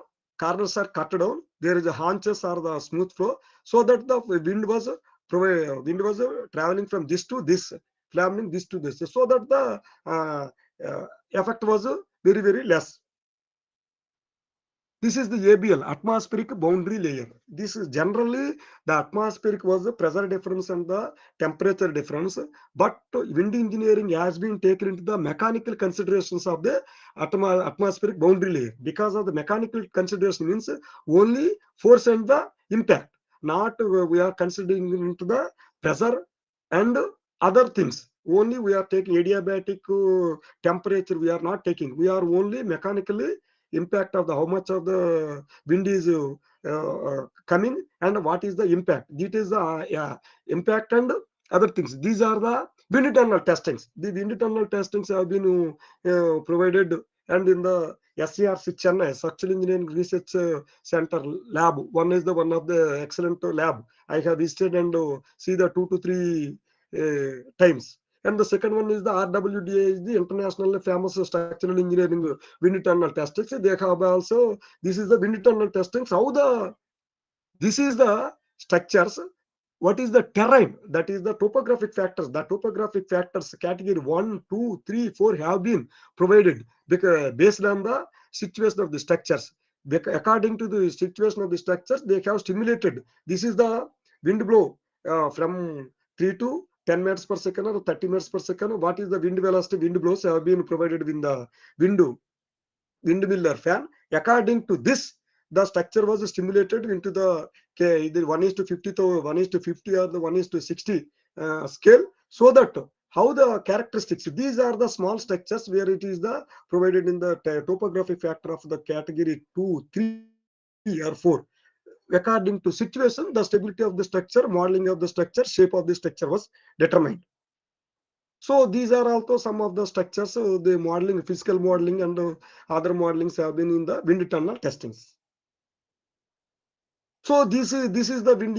[SPEAKER 3] cut down. There is a haunches or the smooth flow, so that the wind was traveling from this to this, traveling this to this, so that the effect was very, very less. This is the ABL, atmospheric boundary layer. This is generally the atmospheric was the pressure difference and the temperature difference, but wind engineering has been taken into the mechanical considerations of the atmospheric boundary layer. Because of the mechanical consideration means only force and the impact, not we are considering into the pressure and other things. Only we are taking adiabatic temperature, we are not taking. We are only mechanically impact of the how much of the wind is coming and what is the impact. It is the impact and other things. These are the wind tunnel testings. The wind tunnel testings have been provided, and in the SCRC Chennai Structural Engineering Research Center lab, one is the one of the excellent lab. I have visited and see the 2 to 3 times. And the second one is the RWDA, is the internationally famous structural engineering wind tunnel testings. They have also, this is the wind tunnel testings. How this is the structures. What is the terrain? That is the topographic factors. The topographic factors category 1, 2, 3, 4 have been provided because based on the situation of the structures. According to the situation of the structures, they have stimulated. This is the wind blow from 3 to 10 meters per second or 30 meters per second. What is the wind velocity? Wind blows have been provided in the window. windmill or fan. According to this, the structure was stimulated into the either 1:50 to 1:50 or the 1:60 scale, so that how the characteristics, these are the small structures where it is the provided in the topography factor of the category 2, 3 or 4. According to situation, the stability of the structure, modeling of the structure, shape of the structure was determined. So these are also some of the structures, the modeling, physical modeling and other modelings have been in the wind tunnel testings. So this is the wind,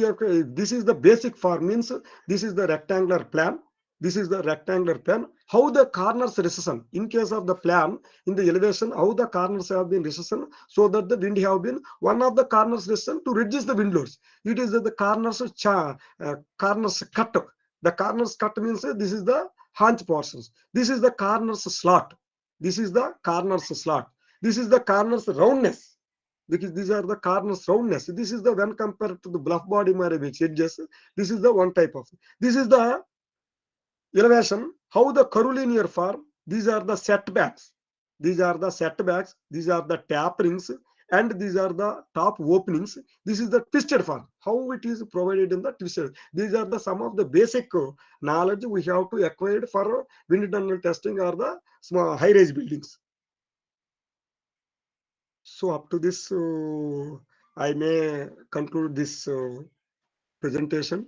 [SPEAKER 3] this is the basic form, means this is the rectangular plan. This is the rectangular plan. How the corners recession, in case of the plan, in the elevation, how the corners have been recession, so that the wind have been one of the corners recession to reduce the wind loads. It is the corners corners cut. The corners cut means this is the haunch portions. This is the corners slot. This is the corners slot. This is the corners roundness. Because these are the corners roundness. This is the, when compared to the bluff body which edges, this is the one type of. This is the elevation, how the curvilinear form, these are the setbacks. These are the setbacks, these are the taperings, and these are the top openings. This is the twisted form, how it is provided in the twisted. These are the some of the basic knowledge we have to acquire for wind tunnel testing or the small high-rise buildings. So up to this, I may conclude this presentation.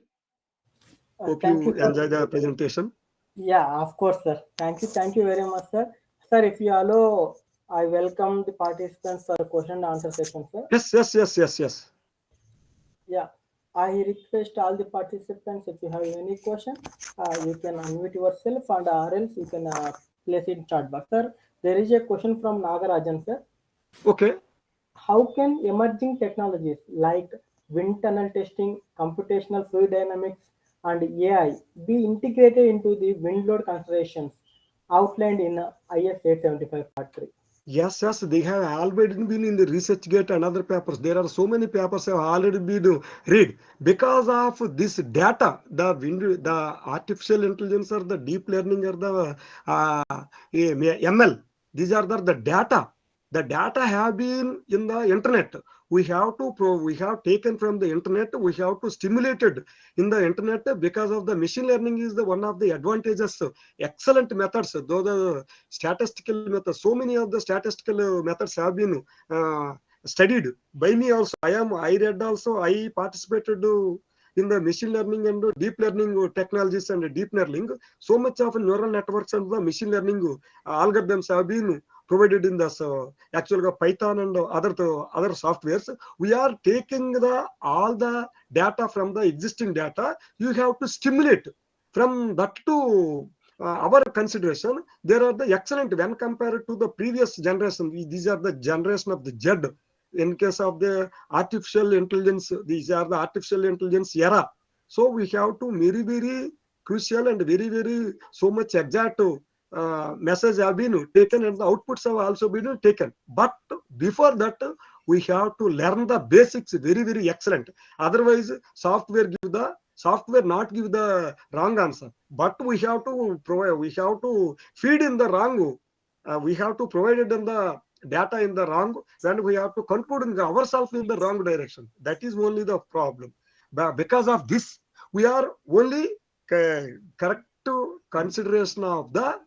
[SPEAKER 3] Hope
[SPEAKER 2] Thank
[SPEAKER 3] you
[SPEAKER 2] you, sir.
[SPEAKER 3] enjoy the presentation.
[SPEAKER 2] Yeah, of course, sir. Thank you very much, sir. Sir, if you allow, I welcome the participants for question and answer session, sir.
[SPEAKER 3] Yes.
[SPEAKER 2] Yeah, I request all the participants, if you have any question, you can unmute yourself, and or else you can place it in chat box. Sir, there is a question from Nagarajan, sir.
[SPEAKER 3] Okay.
[SPEAKER 2] How can emerging technologies like wind tunnel testing, computational fluid dynamics, and AI be integrated into the wind load considerations outlined in IS 875 Part 3?
[SPEAKER 3] Yes, they have already been in the research gate and other papers. There are so many papers have already been read. Because of this data, the artificial intelligence or the deep learning or the ML, these are the data. The data have been in the internet. We have taken from the internet. We have to stimulate it in the internet, because of the machine learning is the one of the advantages. Excellent methods, though the statistical methods, so many of the statistical methods have been studied by me also. I read also, I participated in the machine learning and deep learning technologies and deep learning. So much of neural networks and the machine learning algorithms have been provided in this actual Python and other softwares. We are taking all the data from the existing data. You have to stimulate from that to our consideration. There are the excellent when compared to the previous generation. These are the generation of the Z. In case of the artificial intelligence, these are the artificial intelligence era. So we have to very crucial and very so much exact message have been taken, and the outputs have also been taken. But before that, we have to learn the basics very excellent. Otherwise, software not give the wrong answer. But we have to provide, we have to feed in the wrong. We have to provide it in the data in the wrong, when we have to conclude ourselves in the wrong direction. That is only the problem. But because of this, we are only correct to consideration of the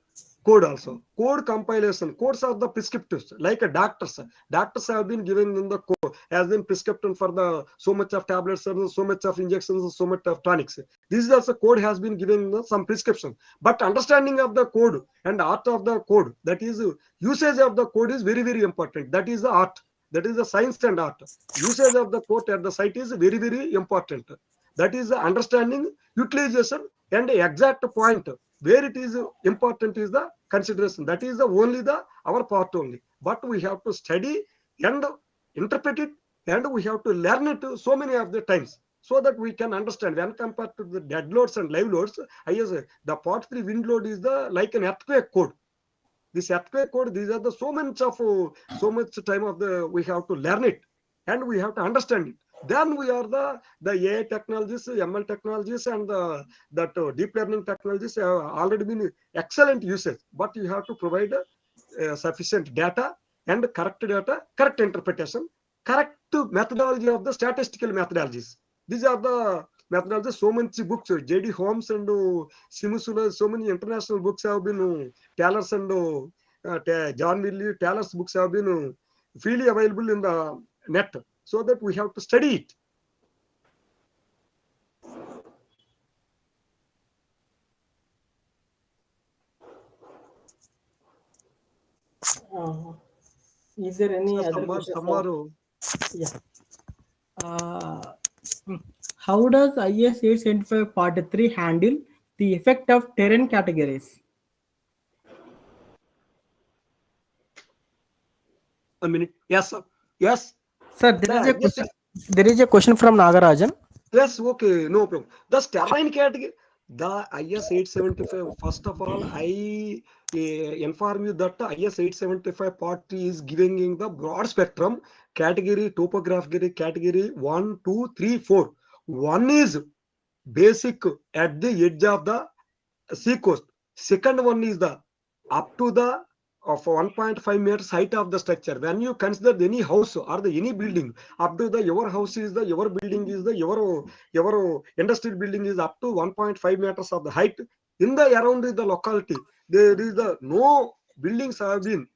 [SPEAKER 3] code also. Code compilation. Codes are the prescriptives, like a doctors. Doctors have been given in the code, has been prescripted for the so much of tablets, so much of injections, so much of tonics. This is also code has been given some prescription. But understanding of the code and art of the code, that is usage of the code, is very important. That is the art. That is the science and art. Usage of the code at the site is very important. That is the understanding, utilization, and exact point where it is important is the consideration. That is the only our part only. But we have to study and interpret it, and we have to learn it so many of the times, so that we can understand. When compared to the dead loads and live loads, the part 3 wind load is like an earthquake code. This earthquake code, these are the so much time of we have to learn it, and we have to understand it. Then we are the AI technologies, ML technologies, and that deep learning technologies have already been excellent usage. But you have to provide sufficient data and correct data, correct interpretation, correct methodology of the statistical methodologies. These are the methodologies. So many books, J.D. Holmes and Simusula, so many international books have been, Taylor's and John Willie Taylor's books have been freely available in the net, so that we have to study it.
[SPEAKER 2] Is there any
[SPEAKER 3] So
[SPEAKER 2] other question? Yeah. How does IS 875 Part 3 handle the effect of terrain categories?
[SPEAKER 3] A minute. Yes, sir. Yes.
[SPEAKER 2] Sir, there is a question from Nagarajan.
[SPEAKER 3] Yes, okay, no problem. The terrain category, the IS 875, first of all, I inform you that IS 875 Part 3 is giving the broad spectrum category, topographic category 1, 2, 3, 4. One is basic at the edge of the sea coast. Second one is the up to the of 1.5 meters height of the structure. When you consider any house or the any building, up to the your house is the your building is the your industrial building is up to 1.5 meters of the height. In the around the locality, there is the no buildings have been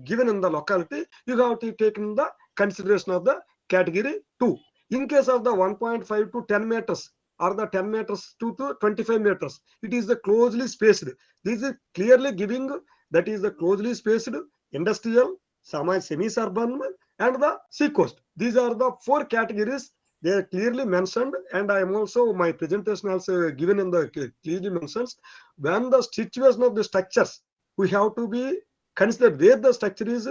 [SPEAKER 3] given in the locality. You have to take in the consideration of the category 2. In case of the 1.5 to 10 meters or the 10 meters to 25 meters, it is the closely spaced. This is clearly giving that is the closely spaced industrial, semi-urban, and the sea coast. These are the 4 categories. They are clearly mentioned, and I am also my presentation also given in the clearly mentions. When the situation of the structures, we have to be considered where the structure is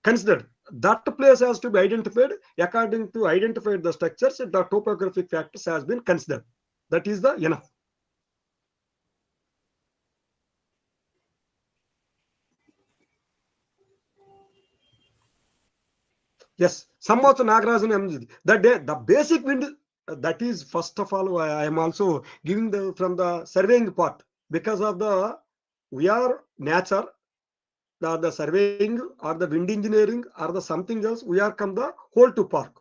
[SPEAKER 3] considered. That place has to be identified. According to identified the structures, the topographic factors has been considered. That is the enough. Yes, some also Nagarajan MG. The basic wind, that is first of all I am also giving the from the surveying part, because of the we are nature, the surveying or the wind engineering or the something else, we are come the whole to part.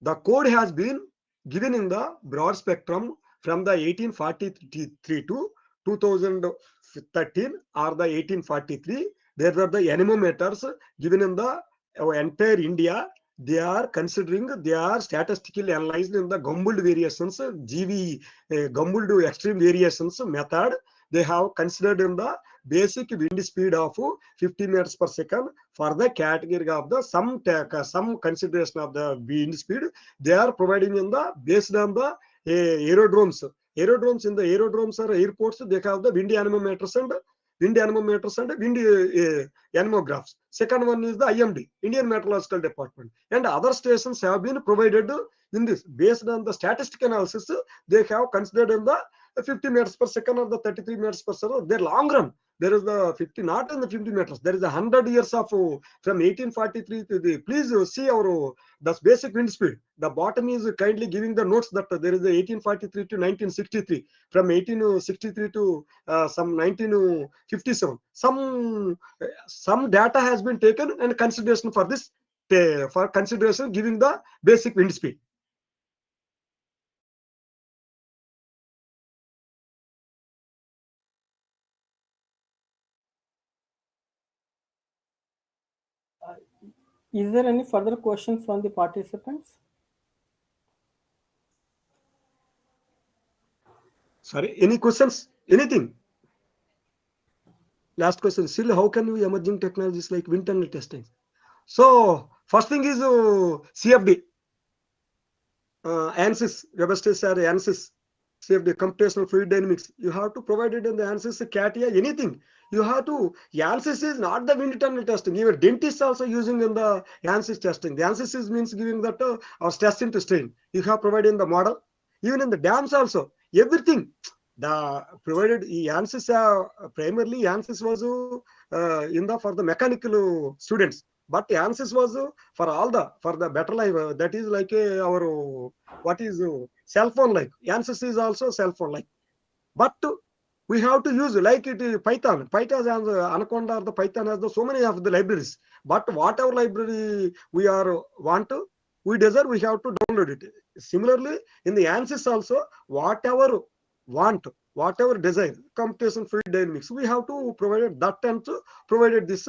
[SPEAKER 3] The code has been given in the broad spectrum from the 1843 to 2013 or the 1843. There were the anemometers given in the entire India. They are considering, they are statistically analyzed in the Gumbel variations, GV, Gumbel extreme variations method. They have considered in the basic wind speed of 50 meters per second for the category of the some consideration of the wind speed. They are providing in the based on the aerodromes. In the aerodromes or airports, they have the wind anemometers and wind anemographs. Second one is the IMD, Indian Meteorological Department, and other stations have been provided in this based on the statistical analysis. They have considered in the 50 meters per second or the 33 meters per second. Their long run, there is the 50, not in the 50 meters. There is 100 years of from 1843 to the. Please see our the basic wind speed. The bottom is kindly giving the notes that there is the 1843 to 1963. From 1863 to some 1957. Some data has been taken and consideration for this for consideration giving the basic wind speed.
[SPEAKER 2] Is there any further questions from the participants?
[SPEAKER 3] Sorry, any questions? Anything? Last question. Still, how can we emerging technologies like wind tunnel testing? So first thing is CFD. ANSYS, Webster's or ANSYS, CFD, computational fluid dynamics. You have to provide it in the ANSYS, CATIA, anything. You have to. ANSYS is not the wind tunnel testing. Even dentists also using in the ANSYS testing. The ANSYS means giving that our stress into strain. You have provided in the model. Even in the dams also, everything. The provided ANSYS primarily ANSYS was in the for the mechanical students. But ANSYS was for all for the better life. That is like our what is cell phone like. ANSYS is also cell phone like. But we have to use like it Python. Python has Anaconda or the Python has the so many of the libraries. But whatever library we are want to, we desire, we have to download it. Similarly, in the ANSYS also, whatever want, whatever desire, computation fluid dynamics, we have to provide that and to provided this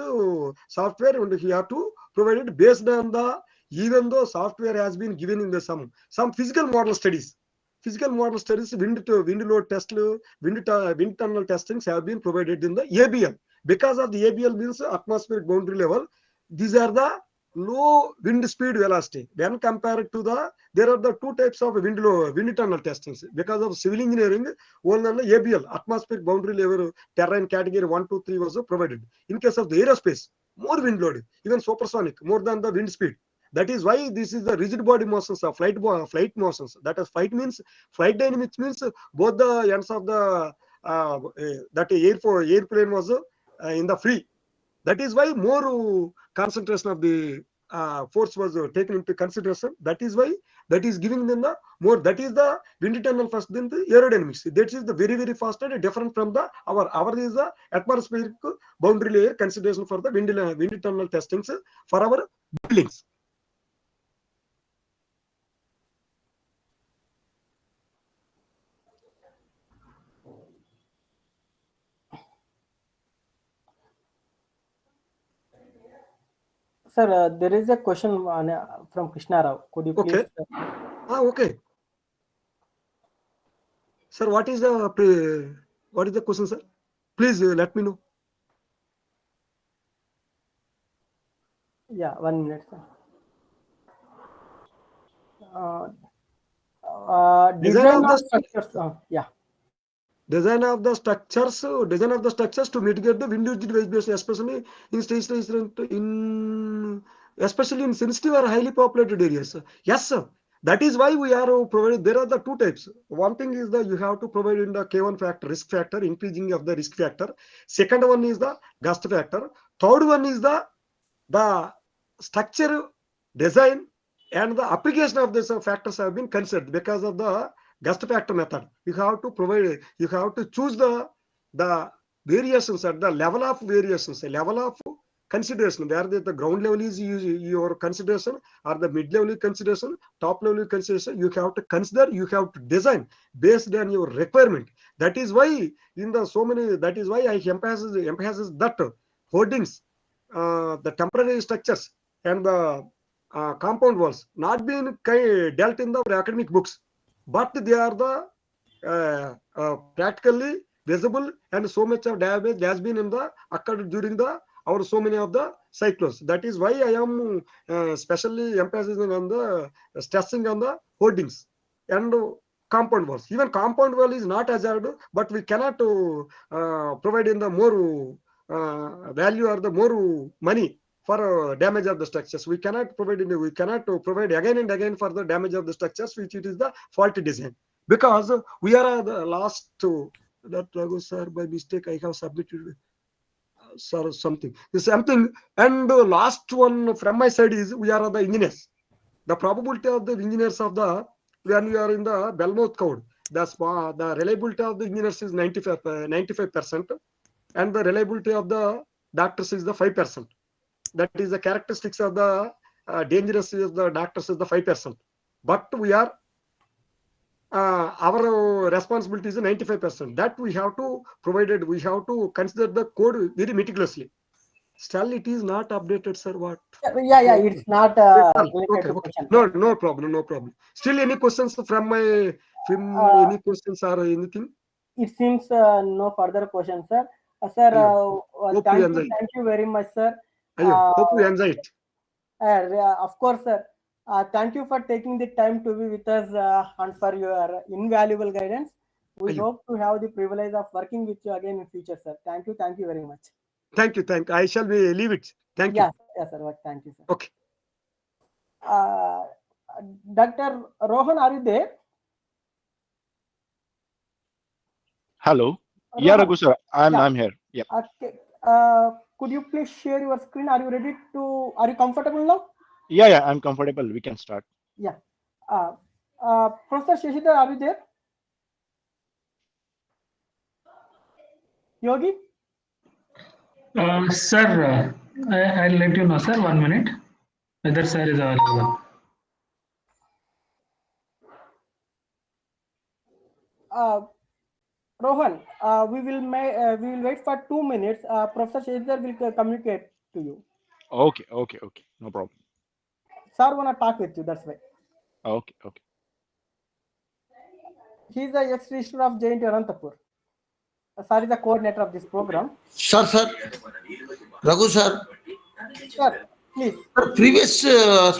[SPEAKER 3] software, and we have to provide it based on the, even though software has been given in the some physical model studies. Physical model studies, wind load test, wind tunnel testings have been provided in the ABL. Because of the ABL means atmospheric boundary level, these are the low wind speed velocity. When compared to the, there are the two types of wind tunnel testings. Because of civil engineering, one on the ABL, atmospheric boundary level terrain category 1, 2, 3 was provided. In case of the aerospace, more wind load, even supersonic, more than the wind speed. That is why this is the rigid body motions of flight motions. That is flight dynamics means both the ends of the that airplane was in the free. That is why more concentration of the force was taken into consideration. That is why that is giving them the more. That is the wind tunnel first, then the aerodynamics. That is the very fast and different from the our is the atmospheric boundary layer consideration for the wind tunnel testings for our buildings.
[SPEAKER 2] Sir, there is a question from Krishna Rao. Could you please?
[SPEAKER 3] Okay. Okay. Sir, what is the question, sir? Please let me know.
[SPEAKER 2] Yeah, 1 minute, sir. Design of structures. Yeah.
[SPEAKER 3] Design of the structures to mitigate the wind-induced vibration, especially especially in sensitive or highly populated areas. Yes, sir. That is why we are providing. There are the two types. One thing is that you have to provide in the K1 factor, risk factor, increasing of the risk factor. Second one is the gust factor. Third one is the structure design and the application of these factors have been considered. Because of the gust factor method, you have to provide, you have to choose the variations at the level of variations, a level of consideration, where the ground level is your consideration, or the mid level consideration, top level consideration. You have to consider, you have to design based on your requirement. That is why in the so many, that is why I emphasize that hoardings, the temporary structures and the compound walls not being dealt in the academic books, but they are the practically visible, and so much of damage has been in the occurred during the our so many of the cyclones. That is why I am specially emphasizing on the stressing on the hoardings and compound walls. Even compound wall is not hazard, but we cannot provide in the more value or the more money for damage of the structures. We cannot provide again and again for the damage of the structures, which it is the faulty design. Because we are the last that sir, by mistake I have submitted something. And the last one from my side is we are the engineers. The probability of the engineers of the, when we are in the Belmouth code, the reliability of the engineers is 95%, and the reliability of the doctors is the 5%. That is the characteristics of the dangerous is the doctors is the 5%. But we are our responsibility is 95%. That we have to provided. We have to consider the code very meticulously. Still, it is not updated, sir. What?
[SPEAKER 2] Yeah. It's not
[SPEAKER 3] okay. No problem. Still, any questions from my any questions or anything?
[SPEAKER 2] It seems no further questions, sir. Sir, thank you very much, sir.
[SPEAKER 3] Hope you enjoy it.
[SPEAKER 2] Of course, sir. Thank you for taking the time to be with us and for your invaluable guidance. We hope to have the privilege of working with you again in future, sir. Thank you very much.
[SPEAKER 3] Thank you. I shall leave it. Thank you.
[SPEAKER 2] Yes, sir. Thank you, sir.
[SPEAKER 3] Okay.
[SPEAKER 2] Dr. Rohan, are you there?
[SPEAKER 4] Hello. Rohan. Yeah, Raghu sir. I'm here. Yeah.
[SPEAKER 2] Okay. Could you please share your screen? Are you comfortable now?
[SPEAKER 4] Yeah, I'm comfortable. We can start.
[SPEAKER 2] Yeah. Professor Shashidhar, are you there? Yogi?
[SPEAKER 1] Sir, I'll let you know, sir. 1 minute. Whether sir is available.
[SPEAKER 2] Rohan, we will wait for 2 minutes. Professor Shezar will communicate to you.
[SPEAKER 4] Okay. No problem.
[SPEAKER 2] Sir wanna talk with you. That's why.
[SPEAKER 4] Okay.
[SPEAKER 2] He is the ex-registrar of JNT Anantapur. Sir is the coordinator of this program.
[SPEAKER 5] Sir. Raghu, sir.
[SPEAKER 2] Sir, please.
[SPEAKER 5] Sir, previous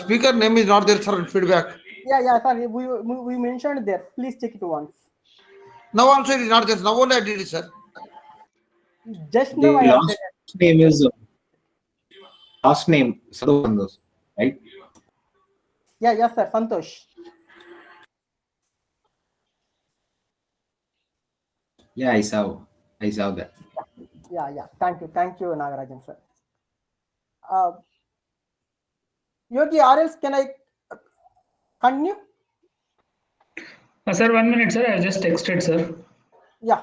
[SPEAKER 5] speaker name is not there, sir, feedback.
[SPEAKER 2] Yeah, sir. We mentioned there. Please check it once.
[SPEAKER 5] Now also it is not there. Now only I did it, sir.
[SPEAKER 2] Just
[SPEAKER 6] The
[SPEAKER 2] now I
[SPEAKER 6] last
[SPEAKER 2] updated.
[SPEAKER 6] name is last name Santosh, right?
[SPEAKER 2] Yeah, yes, sir. Santosh.
[SPEAKER 6] Yeah, I saw that.
[SPEAKER 2] Yeah. Thank you, Nagarajan, sir. Yogi, or else can I continue?
[SPEAKER 1] Sir, 1 minute, sir. I just texted, sir.
[SPEAKER 2] Yeah.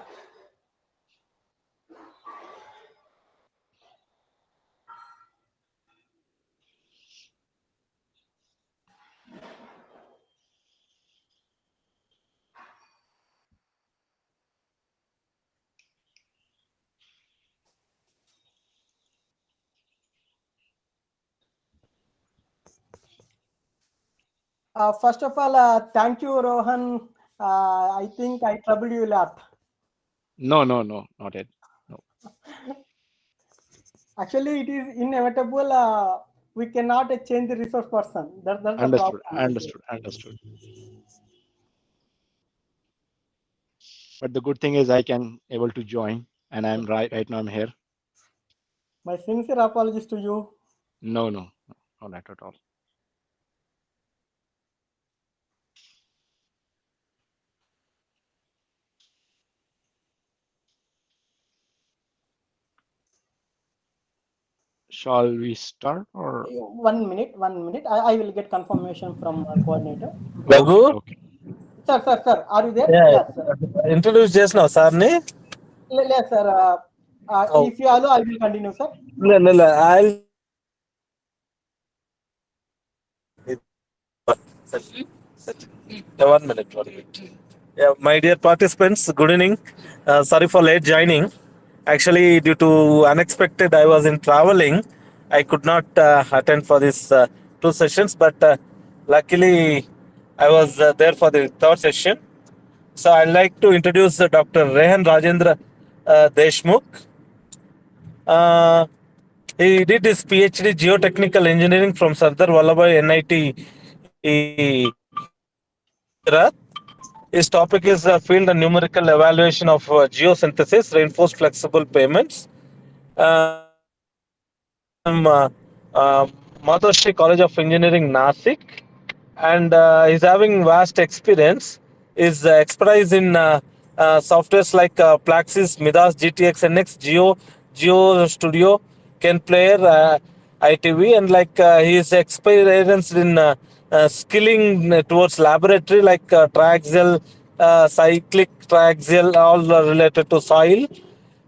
[SPEAKER 2] First of all, thank you, Rohan. I think I troubled you a lot.
[SPEAKER 4] No, not yet. No.
[SPEAKER 2] Actually, it is inevitable. We cannot change the resource person. That's the problem.
[SPEAKER 4] Understood. But the good thing is I can able to join, and I'm right now. I'm here.
[SPEAKER 2] My sincere apologies to you.
[SPEAKER 4] No, not at all. Shall we start or?
[SPEAKER 2] 1 minute. I will get confirmation from coordinator.
[SPEAKER 7] Raghu?
[SPEAKER 4] Okay.
[SPEAKER 2] Sir. Are you there?
[SPEAKER 7] Yeah,
[SPEAKER 2] Yes, sir.
[SPEAKER 7] introduce just now, sir.
[SPEAKER 2] Yes, sir.
[SPEAKER 7] Oh.
[SPEAKER 2] If you allow, I will continue, sir.
[SPEAKER 7] No, I'll. Yeah, 1 minute. Yeah, my dear participants, good evening. Sorry for late joining. Actually, due to unexpected, I was in traveling. I could not attend for these 2 sessions, but luckily, I was there for the 3rd session. So I'd like to introduce Dr. Rehan Rajendra Deshmukh. He did his PhD Geotechnical Engineering from Sardar Vallabhai NIT Gujarat. His topic is field and numerical evaluation of geosynthesis, reinforced flexible payments. From Madhurshi College of Engineering, Nasik, and he's having vast experience. His expertise in softwares like Plaxis, Midas, GTX NX, Geo Studio, Ken Player, ITV, and like he is experienced in skilling towards laboratory like triaxial, cyclic triaxial, all related to soil,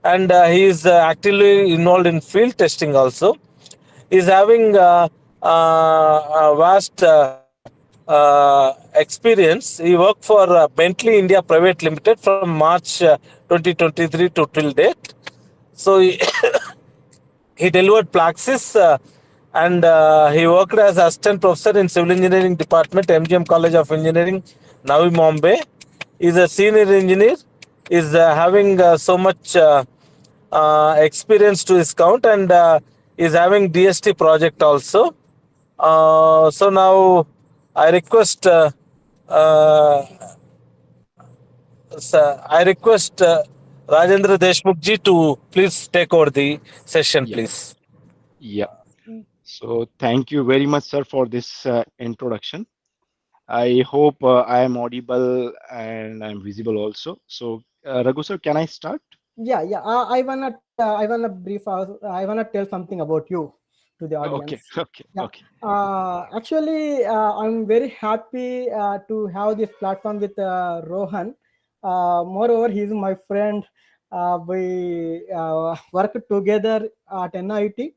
[SPEAKER 7] and he is actively involved in field testing also. Is having a vast experience. He worked for Bentley India Private Limited from March 2023 to till date. So he delivered Plaxis and he worked as assistant professor in civil engineering department, MGM College of Engineering, Navi Mumbai. He's a senior engineer. Is having so much experience to his count, and is having DST project also. So now I request uh, Rajendra Deshmukh ji to please take over the session,
[SPEAKER 4] Yeah.
[SPEAKER 7] please.
[SPEAKER 4] Yeah. So thank you very much, sir, for this introduction. I hope I am audible and I'm visible also. So Raghu sir, can I start?
[SPEAKER 2] Yeah. I wanna brief. I wanna tell something about you to the audience.
[SPEAKER 4] Okay.
[SPEAKER 2] Yeah.
[SPEAKER 4] Okay.
[SPEAKER 2] Actually, I'm very happy to have this platform with Rohan. Moreover, he's my friend. We worked together at NIT.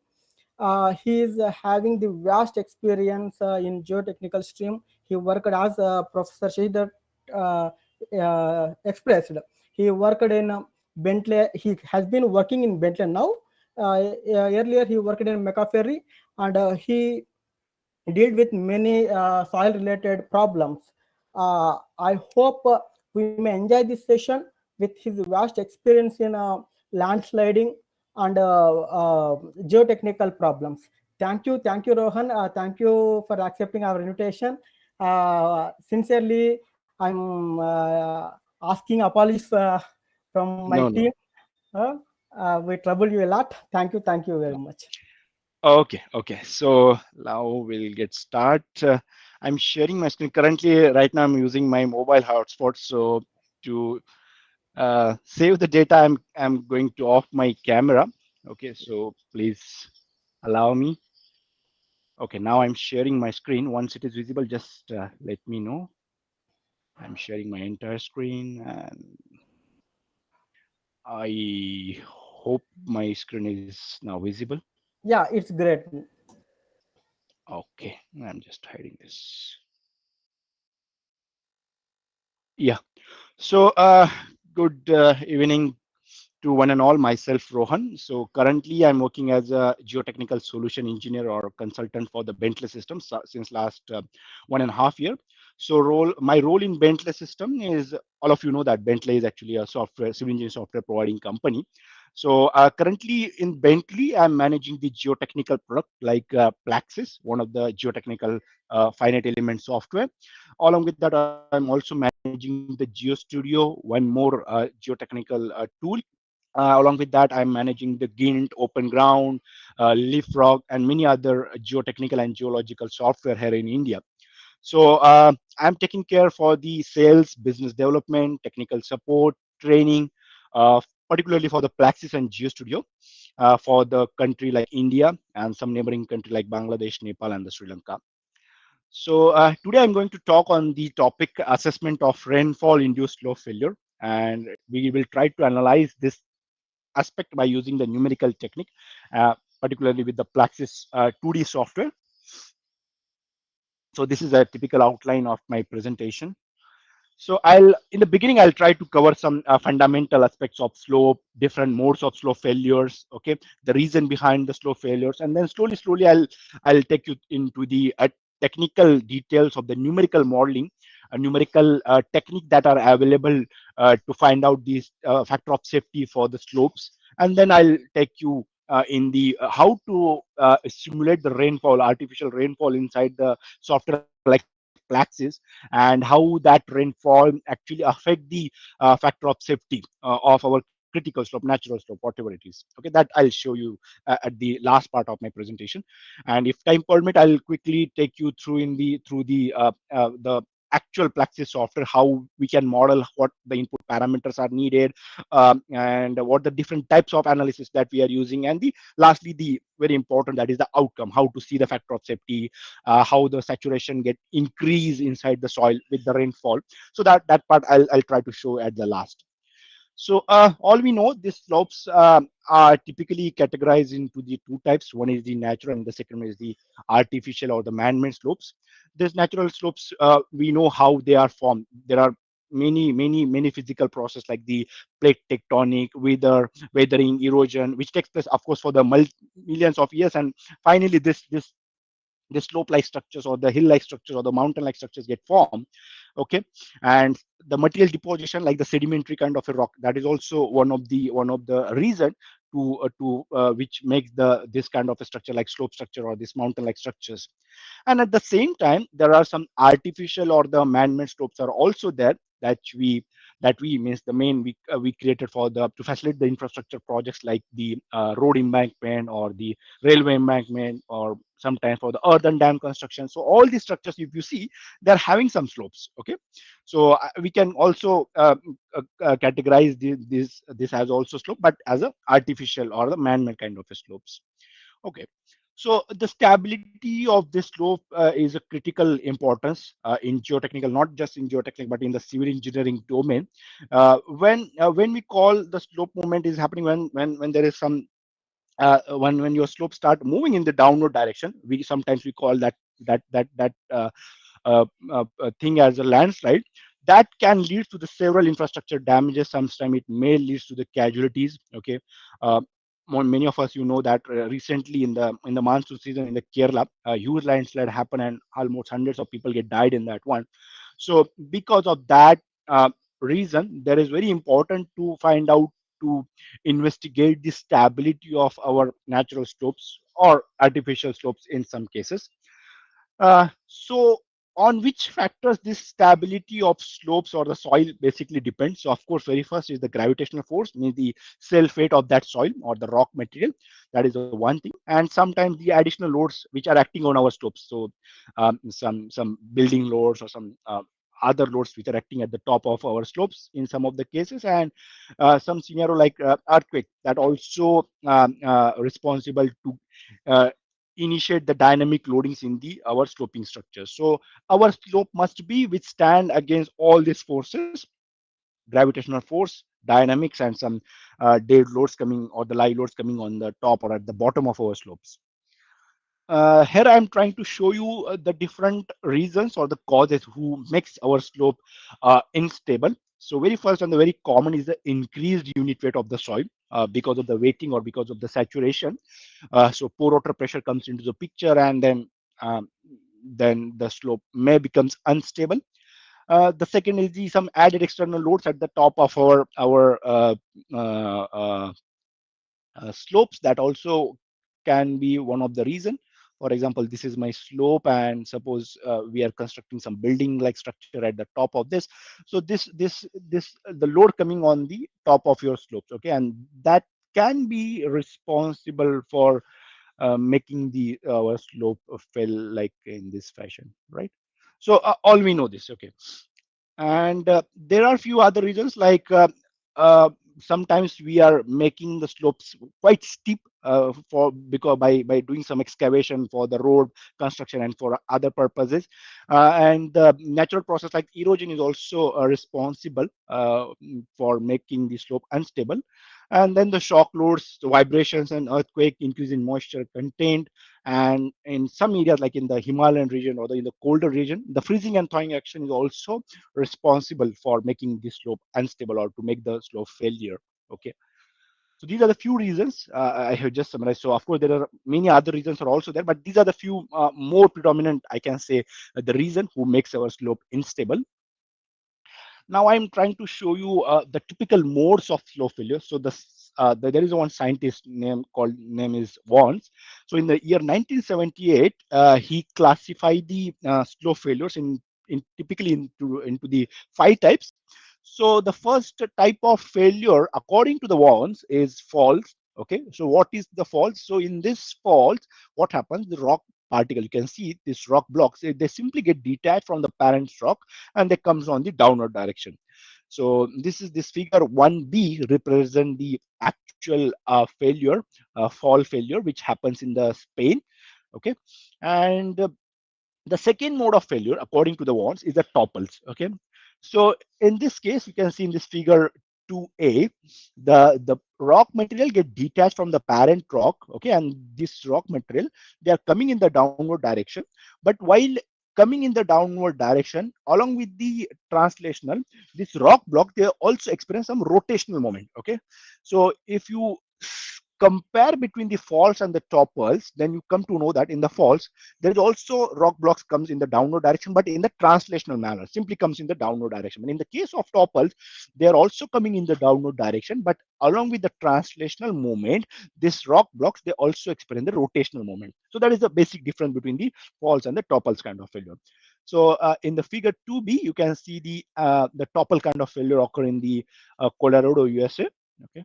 [SPEAKER 2] He is having the vast experience in geotechnical stream. He worked as Professor Shahidar expressed. He worked in Bentley. He has been working in Bentley now. Earlier, he worked in McAfee, and he dealt with many soil related problems. I hope we may enjoy this session with his vast experience in landsliding and geotechnical problems. Thank you, Rohan. Thank you for accepting our invitation. Sincerely, I'm asking apologies from my
[SPEAKER 4] No,
[SPEAKER 2] team.
[SPEAKER 4] no.
[SPEAKER 2] We trouble you a lot. Thank you very much.
[SPEAKER 4] Okay, okay. So now we'll get start. I'm sharing my screen currently. Right now, I'm using my mobile hotspot. So to save the data, I'm going to off my camera. Okay, so please allow me. Okay, now I'm sharing my screen. Once it is visible, just let me know. I'm sharing my entire screen, and I hope my screen is now visible.
[SPEAKER 2] Yeah, it's great.
[SPEAKER 4] Okay, I'm just hiding this. Yeah. So, good evening to one and all. Myself, Rohan. So, currently, I'm working as a geotechnical solution engineer or consultant for the Bentley system since last 1.5 year. So, my role in Bentley system is, all of you know that Bentley is actually a software civil engineering software providing company. So, currently in Bentley, I'm managing the geotechnical product like Plaxis, one of the geotechnical finite element software. Along with that, I'm also managing the GeoStudio, one more geotechnical tool. Along with that, I'm managing the GINT, Open Ground, Leapfrog, and many other geotechnical and geological software here in India. So I'm taking care for the sales, business development, technical support, training, particularly for the Plaxis and GeoStudio for the country like India and some neighboring country like Bangladesh, Nepal, and the Sri Lanka. So today I'm going to talk on the topic assessment of rainfall induced slope failure, and we will try to analyze this aspect by using the numerical technique, particularly with the Plaxis 2D software. So this is a typical outline of my presentation. So in the beginning, I'll try to cover some fundamental aspects of slope, different modes of slope failures, okay, the reason behind the slope failures, and then slowly, I'll take you into the technical details of the numerical modeling, a numerical technique that are available to find out these factor of safety for the slopes, and then I'll take you in the how to simulate the rainfall, artificial rainfall inside the software like Plaxis, and how that rainfall actually affect the factor of safety of our critical slope, natural slope, whatever it is. Okay, that I'll show you at the last part of my presentation. And if time permit, I'll quickly take you through the actual Plaxis software, how we can model what the input parameters are needed, and what the different types of analysis that we are using, and the lastly the very important, that is the outcome, how to see the factor of safety, how the saturation get increase inside the soil with the rainfall. So that part I'll try to show at the last. So all we know, these slopes are typically categorized into the two types. One is the natural, and the second one is the artificial or the man-made slopes. These natural slopes, we know how they are formed. There are many physical process like the plate tectonic, weathering, erosion, which takes place, of course, for the millions of years, and finally the slope-like structures or the hill-like structures or the mountain-like structures get formed. Okay, and the material deposition, like the sedimentary kind of a rock, that is also one of the reason to which makes this kind of a structure like slope structure or this mountain-like structures. And at the same time, there are some artificial or the man-made slopes are also there that we means the main we created for the to facilitate the infrastructure projects like the road embankment or the railway embankment, or sometimes for the earthen dam construction. So all these structures, if you see, they're having some slopes. Okay, so we can also categorize this as also slope, but as a artificial or the man-made kind of a slopes. Okay, So the stability of this slope is a critical importance in geotechnical, not just in geotechnical, but in the civil engineering domain. When we call the slope movement is happening when there is some when your slope start moving in the downward direction, we sometimes we call that thing as a landslide. That can lead to the several infrastructure damages. Sometimes it may lead to the casualties. Okay, uh, many of us know that recently in the monsoon season in the Kerala, a huge landslide happened and almost hundreds of people get died in that one. So because of that reason, there is very important to find out to investigate the stability of our natural slopes or artificial slopes in some cases. So on which factors this stability of slopes or the soil basically depends. So of course, very first is the gravitational force, means the self weight of that soil or the rock material. That is the one thing. And sometimes the additional loads which are acting on our slopes. So some building loads or some other loads which are acting at the top of our slopes in some of the cases, and some scenario like earthquake that also responsible to initiate the dynamic loadings in the our sloping structure. So our slope must be withstand against all these forces, gravitational force, dynamics, and some dead loads coming or the live loads coming on the top or at the bottom of our slopes. Here I'm trying to show you the different reasons or the causes who makes our slope unstable. So very first and the very common is the increased unit weight of the soil because of the weighting or because of the saturation. So pore water pressure comes into the picture, and then the slope may becomes unstable. The second is the some added external loads at the top of our uh, uh, slopes that also can be one of the reason. For example, this is my slope, and suppose we are constructing some building like structure at the top of this. So this the load coming on the top of your slopes, okay, and that can be responsible for making the our slope fell like in this fashion, right? So all we know this, okay. And there are a few other reasons like uh, sometimes we are making the slopes quite steep for because by doing some excavation for the road construction and for other purposes, and the natural process like erosion is also responsible for making the slope unstable. And then the shock loads, the vibrations and earthquake, increase in moisture contained, and in some areas like in the Himalayan region or in the colder region, the freezing and thawing action is also responsible for making the slope unstable or to make the slope failure. Okay. So these are the few reasons I have just summarized. So of course there are many other reasons are also there, but these are the few more predominant, I can say, the reason who makes our slope unstable. Now I'm trying to show you the typical modes of slope failure. So there is one scientist name is Vons. So in the year 1978, he classified the slope failures in typically into the 5 types. So the first type of failure, according to the Vons, is faults. Okay, so what is the fault? So in this fault, what happens? The rock particle, you can see this rock blocks, they simply get detached from the parent rock and they comes on the downward direction. So this figure 1b represent the actual failure, fall failure, which happens in the Spain. Okay, and the second mode of failure, according to the Wands, is the topples. Okay, so in this case, you can see in this figure 2a, the rock material get detached from the parent rock. Okay, and this rock material, they are coming in the downward direction. But while coming in the downward direction, along with the translational, this rock block, they also experience some rotational moment. Okay, so if you compare between the faults and the topples, then you come to know that in the faults there is also rock blocks comes in the downward direction, but in the translational manner, simply comes in the downward direction. And in the case of topples, they are also coming in the downward direction, but along with the translational movement, this rock blocks, they also experience the rotational movement. So that is the basic difference between the faults and the topples kind of failure. So in the figure 2b, you can see the topple kind of failure occur in the Colorado, USA. Okay,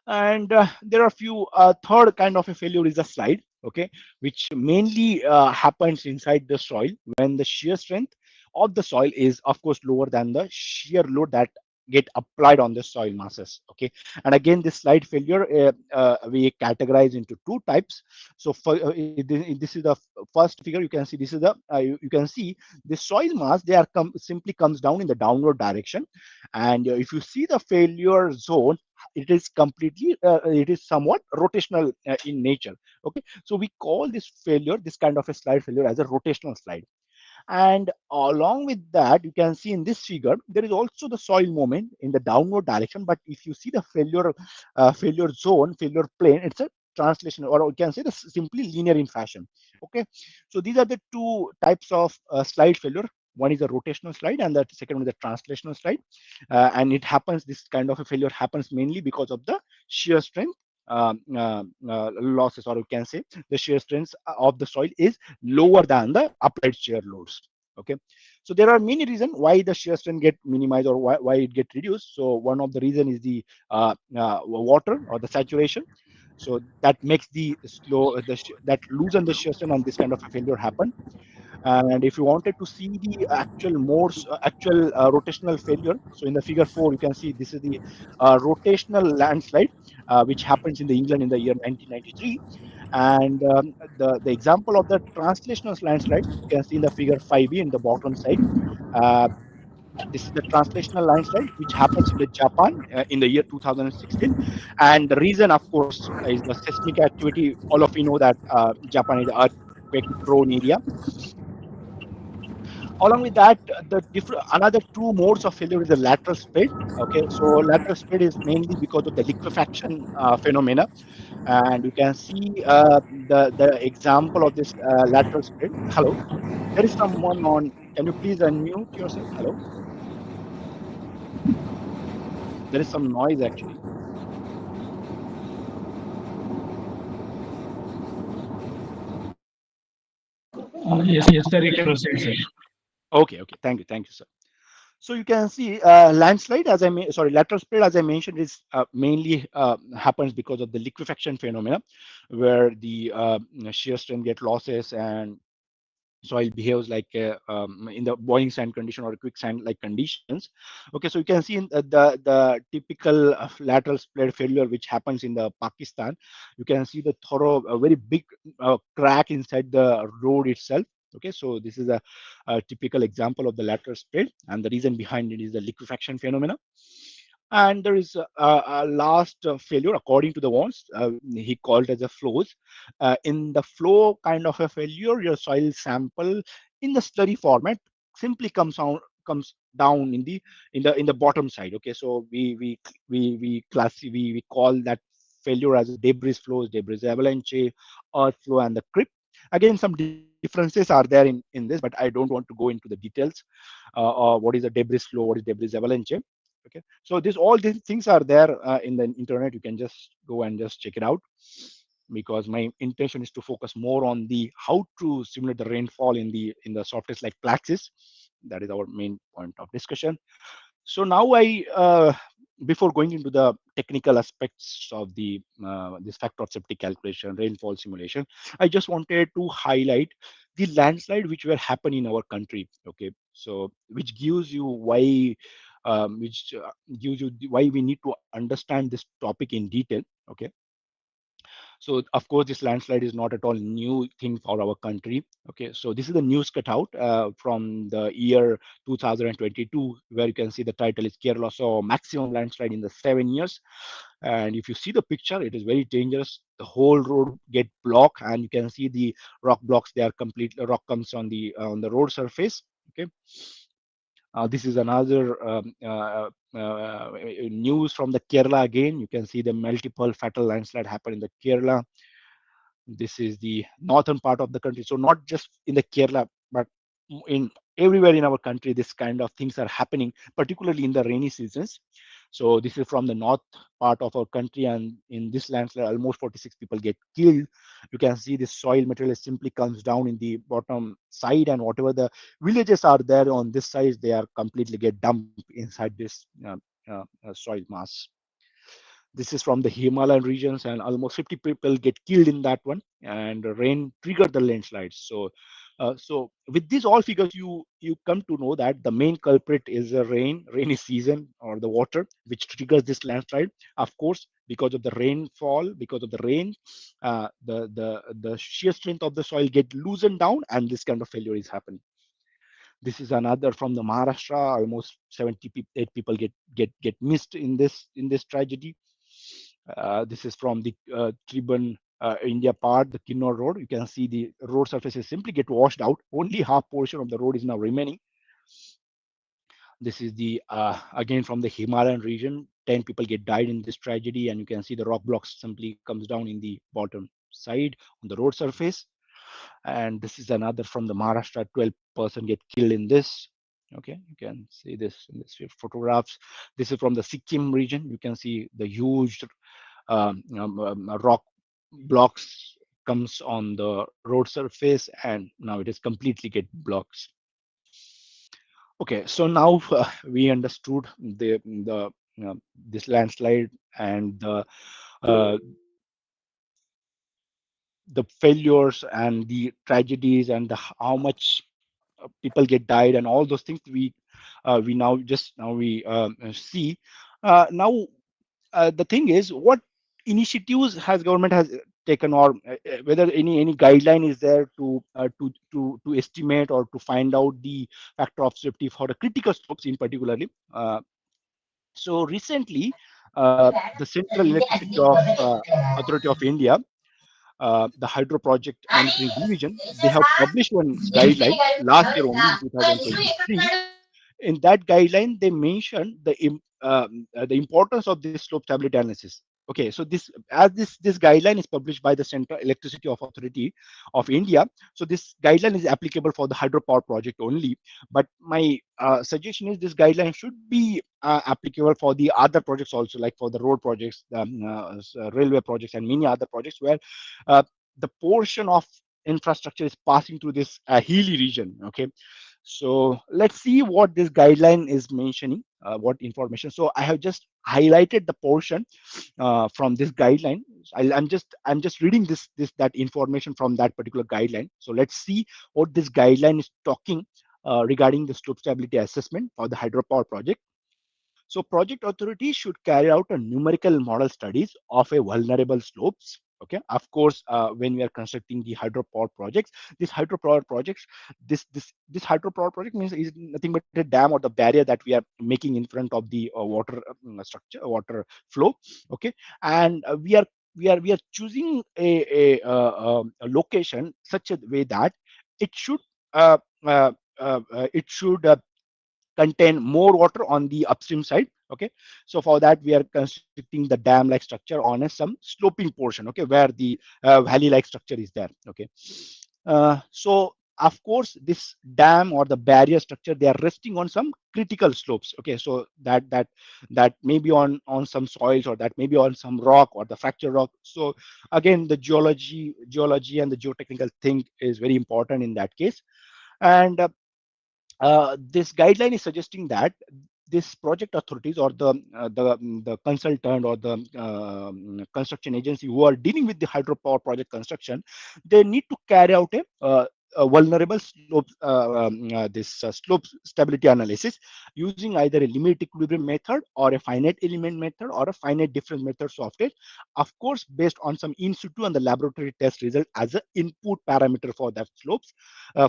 [SPEAKER 4] and there are a few third kind of a failure is a slide. Okay, which mainly happens inside the soil when the shear strength of the soil is of course lower than the shear load that get applied on the soil masses. Okay, and again, this slide failure we categorize into two types. So this is the first figure. You can see this is the you can see the soil mass, they are simply comes down in the downward direction, and if you see the failure zone, it is completely it is somewhat rotational in nature. Okay, so we call this failure, this kind of a slide failure, as a rotational slide. And along with that, you can see in this figure, there is also the soil movement in the downward direction. But if you see the failure zone, failure plane, it's a translation, or we can say this simply linear in fashion. Okay, so these are the two types of slide failure. One is a rotational slide, and the second one is a translational slide. And it happens, this kind of a failure happens mainly because of the shear strength losses, or we can say the shear strength of the soil is lower than the applied shear loads. Okay, so there are many reasons why the shear strength get minimized, or why it get reduced. So one of the reason is the water or the saturation. So that makes the slow that loosen the shear strength, and this kind of a failure happen. And if you wanted to see the actual rotational failure, so in the figure 4, you can see this is the rotational landslide, which happens in the England in the year 1993. And the example of the translational landslide, you can see in the figure 5b in the bottom side. Uh, this is the translational landslide, which happens in the Japan in the year 2016. And the reason, of course, is the seismic activity. All of you know that Japan is an earthquake prone area. Along with that, the different another two modes of failure is the lateral spread. Okay, so lateral spread is mainly because of the liquefaction phenomena, and you can see the example of this lateral spread. Hello, there is someone on. Can you please unmute yourself? Hello, there is some noise actually.
[SPEAKER 1] Yes, sir, you can proceed, sir.
[SPEAKER 4] Okay, thank you, sir. So you can see landslide, as sorry, lateral spread, as I mentioned, is mainly happens because of the liquefaction phenomena, where the shear strength get losses and soil behaves like in the boiling sand condition or quicksand like conditions. Okay, so you can see in the typical lateral spread failure which happens in the Pakistan. You can see the thorough, a very big crack inside the road itself. Okay, so this is a typical example of the lateral spread, and the reason behind it is the liquefaction phenomena. And there is a last failure according to the Wons, he called as a flows. In the flow kind of a failure, your soil sample in the slurry format simply comes down in the bottom side. Okay, so we call that failure as a debris flows, debris avalanche, earth flow, and the creep. Again, some differences are there in this, but I don't want to go into the details. What is a debris flow, what is debris avalanche? Okay, so this all these things are there in the internet. You can just go and just check it out, because my intention is to focus more on the how to simulate the rainfall in the softest like Plaxis. That is our main point of discussion. So now before going into the technical aspects of the this factor of safety calculation, rainfall simulation, I just wanted to highlight the landslide which were happening in our country. Okay, so which gives you why which gives you why we need to understand this topic in detail. Okay, so of course, this landslide is not at all new thing for our country. Okay, so this is the news cutout from the year 2022, where you can see the title is Kerala saw maximum landslide in the 7 years. And if you see the picture, it is very dangerous. The whole road get blocked, and you can see the rock blocks. They are complete. Rock comes on the road surface. Okay. This is another news from the Kerala again. You can see the multiple fatal landslide happen in the Kerala. This is the northern part of the country. So not just in the Kerala, but in everywhere in our country, this kind of things are happening, particularly in the rainy seasons. So this is from the north part of our country, and in this landslide, almost 46 people get killed. You can see the soil material simply comes down in the bottom side, and whatever the villages are there on this side, they are completely get dumped inside this soil mass. This is from the Himalayan regions, and almost 50 people get killed in that one. And rain triggered the landslides. So So with these all figures, you come to know that the main culprit is the rainy season or the water, which triggers this landslide. Of course, because of the rainfall, because of the rain, the sheer strength of the soil get loosened down, and this kind of failure is happening. This is another from the Maharashtra. Almost 78 people get missed in this tragedy. This is from the Tribun India part, the Kinnor Road. You can see the road surfaces simply get washed out. Only half portion of the road is now remaining. This is the again from the Himalayan region. 10 people get died in this tragedy, and you can see the rock blocks simply comes down in the bottom side on the road surface. And this is another from the Maharashtra. 12-person get killed in this. Okay, you can see this in this photographs. This is from the Sikkim region. You can see the huge rock blocks comes on the road surface, and now it is completely get blocked. Okay, so now we understood this landslide and uh, the failures and the tragedies and how much people get died and all those things. We now we see now. The thing is, what initiatives has government has taken, or whether any guideline is there to estimate or to find out the factor of safety for the critical slopes in particularly. So recently, the Central Electricity of Authority of India, the Hydro Project Monitoring Division, they have published one guideline last year only in 2023. In that guideline, they mentioned the importance of this slope stability analysis. Okay, so this guideline is published by the Central Electricity of Authority of India, so this guideline is applicable for the hydropower project only. But my suggestion is this guideline should be applicable for the other projects also, like for the road projects, railway projects, and many other projects where uh, the portion of infrastructure is passing through this hilly region. Okay, so let's see what this guideline is mentioning, what information. So I have just highlighted the portion from this guideline. I'm just reading that information from that particular guideline. So let's see what this guideline is talking regarding the slope stability assessment for the hydropower project. So project authority should carry out a numerical model studies of a vulnerable slopes. Okay, of course, when we are constructing the hydropower projects, this hydropower project means is nothing but a dam or the barrier that we are making in front of the water structure, water flow. Okay, and we are choosing a location such a way that it should uh, uh, it should contain more water on the upstream side. Okay, so for that we are constructing the dam like structure on a some sloping portion, okay, where the valley like structure is there. Okay, so of course this dam or the barrier structure, they are resting on some critical slopes. Okay, so that may be on some soils, or that may be on some rock or the fracture rock. So again, the geology and the geotechnical thing is very important in that case. And this guideline is suggesting that this project authorities or the consultant or the construction agency who are dealing with the hydropower project construction, they need to carry out a vulnerable slope slope stability analysis using either a limit equilibrium method or a finite element method or a finite difference method software, of course based on some in situ and the laboratory test result as an input parameter for that slopes,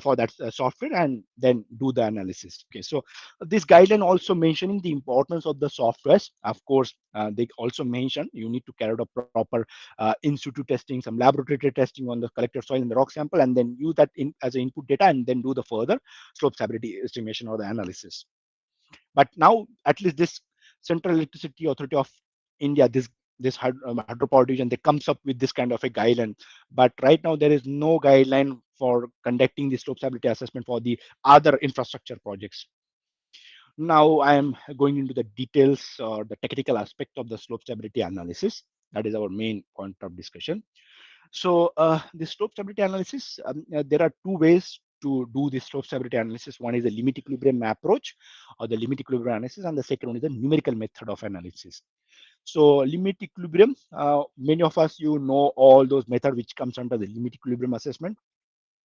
[SPEAKER 4] for that software, and then do the analysis. Okay, so this guideline also mentioning the importance of the softwares. Of course, they also mention you need to carry out a proper in situ testing, some laboratory testing on the collected soil and the rock sample, and then use that as an input data, and then do the further slope stability estimation or the analysis. But now at least this Central Electricity Authority of India, this hydropower division, they comes up with this kind of a guideline. But right now there is no guideline for conducting the slope stability assessment for the other infrastructure projects. Now I am going into the details or the technical aspect of the slope stability analysis. That is our main point of discussion. So the slope stability analysis, there are two ways to do the slope stability analysis. One is the limit equilibrium approach or the limit equilibrium analysis, and the second one is the numerical method of analysis. So limit equilibrium, many of us, you know all those methods which comes under the limit equilibrium assessment.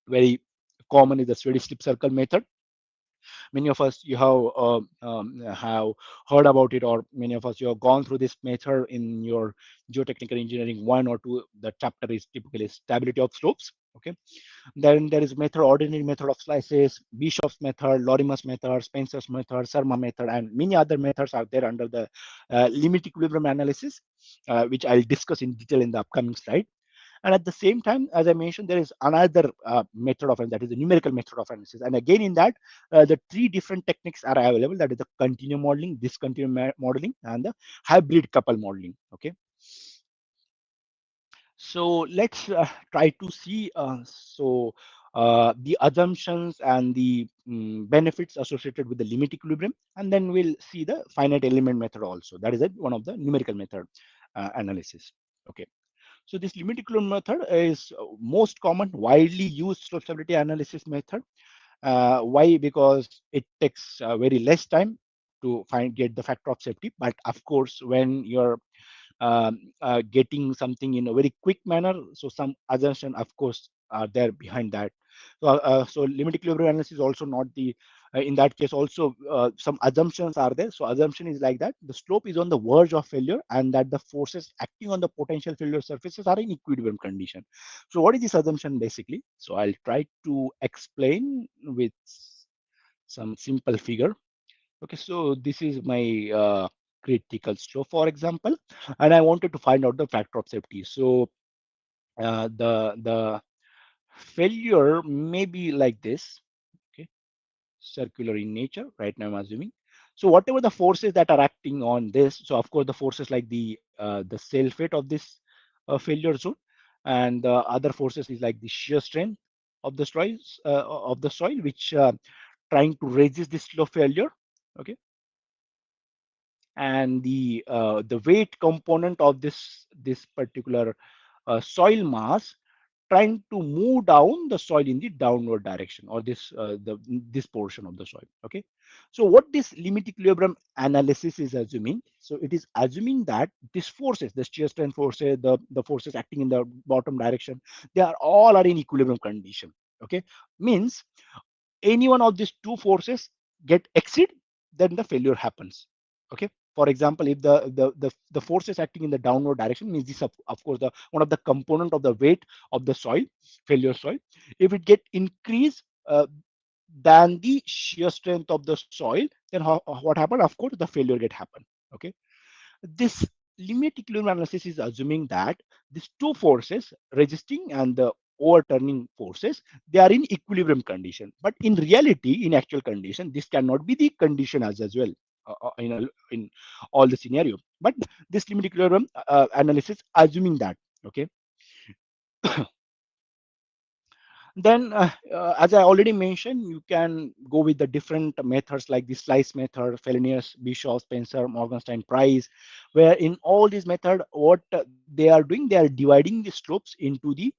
[SPEAKER 4] Very common is the Swedish slip circle method. Many of us you have heard about it, or many of us you have gone through this method in your geotechnical engineering 1 or 2. The chapter is typically stability of slopes. Okay, then there is method, ordinary method of slices, Bishop's method, Lorimer's method, Spencer's method, Sarma method, and many other methods are there under the limit equilibrium analysis, which I'll discuss in detail in the upcoming slide. And at the same time, as I mentioned, there is another method of, and that is the numerical method of analysis. And again, in that, the 3 different techniques are available. That is the continuum modeling, discontinuum modeling, and the hybrid couple modeling. Okay. So let's try to see the assumptions and the benefits associated with the limit equilibrium, and then we'll see the finite element method also. That is one of the numerical method analysis. Okay. So this limit equilibrium method is most common, widely used slope stability analysis method. Why? Because it takes very less time to get the factor of safety. But of course, when you're getting something in a very quick manner, so some assumption, of course, are there behind that. So limit equilibrium analysis is also not the in that case also some assumptions are there. So assumption is like that the slope is on the verge of failure and that the forces acting on the potential failure surfaces are in equilibrium condition. So what is this assumption basically? So I'll try to explain with some simple figure. Okay, so this is my critical slope, for example, and I wanted to find out the factor of safety. So the failure may be like this. Okay, circular in nature. Right now, I'm assuming. So whatever the forces that are acting on this, so of course the forces like the self weight of this failure zone, and the other forces is like the shear strength of the soil, which trying to resist this slope failure. Okay, and the weight component of this particular soil mass trying to move down the soil in the downward direction, or this portion of the soil. Okay, so what this limit equilibrium analysis is assuming, so it is assuming that these forces, the shear strength forces, the forces acting in the bottom direction, they are all in equilibrium condition. Okay, means any one of these 2 forces get exceed, then the failure happens. Okay, for example, if the forces acting in the downward direction means this, of course, the one of the component of the weight of the soil, failure soil, if it get increased than the shear strength of the soil, then what happened? Of course, the failure get happen. Okay, this limit equilibrium analysis is assuming that these 2 forces, resisting and the overturning forces, they are in equilibrium condition. But in reality, in actual condition, this cannot be the condition as well in all the scenario. But this limit equilibrium analysis assuming that. Okay. Then, as I already mentioned, you can go with the different methods like the slice method, Felinius, Bishop, Spencer, Morgenstern, Price, where in all these methods, what they are doing, they are dividing the slopes into the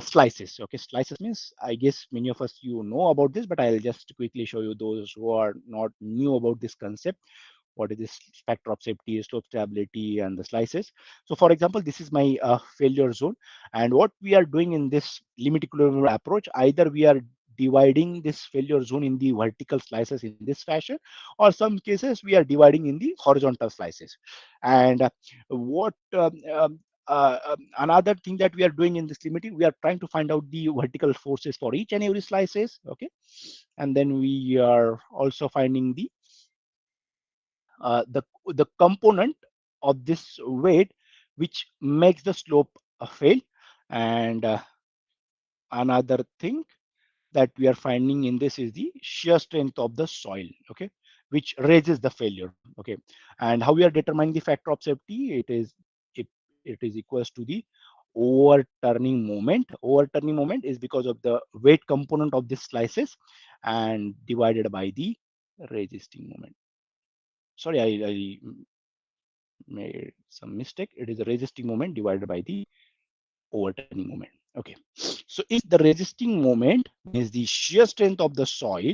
[SPEAKER 4] slices. Okay, slices means, I guess many of us you know about this, but I'll just quickly show you those who are not new about this concept. What is this factor of safety, slope stability, and the slices. So for example, this is my failure zone, and what we are doing in this limit equilibrium approach, either we are dividing this failure zone in the vertical slices in this fashion, or some cases we are dividing in the horizontal slices. And another thing that we are doing in this limiting, we are trying to find out the vertical forces for each and every slices. Okay, and then we are also finding the component of this weight which makes the slope fail. And another thing that we are finding in this is the shear strength of the soil, okay, which raises the failure. Okay, and how we are determining the factor of safety, it is equals to the overturning moment. Overturning moment is because of the weight component of this slices and divided by the resisting moment. Sorry, I made some mistake. It is the resisting moment divided by the overturning moment. Okay, so if the resisting moment is the shear strength of the soil,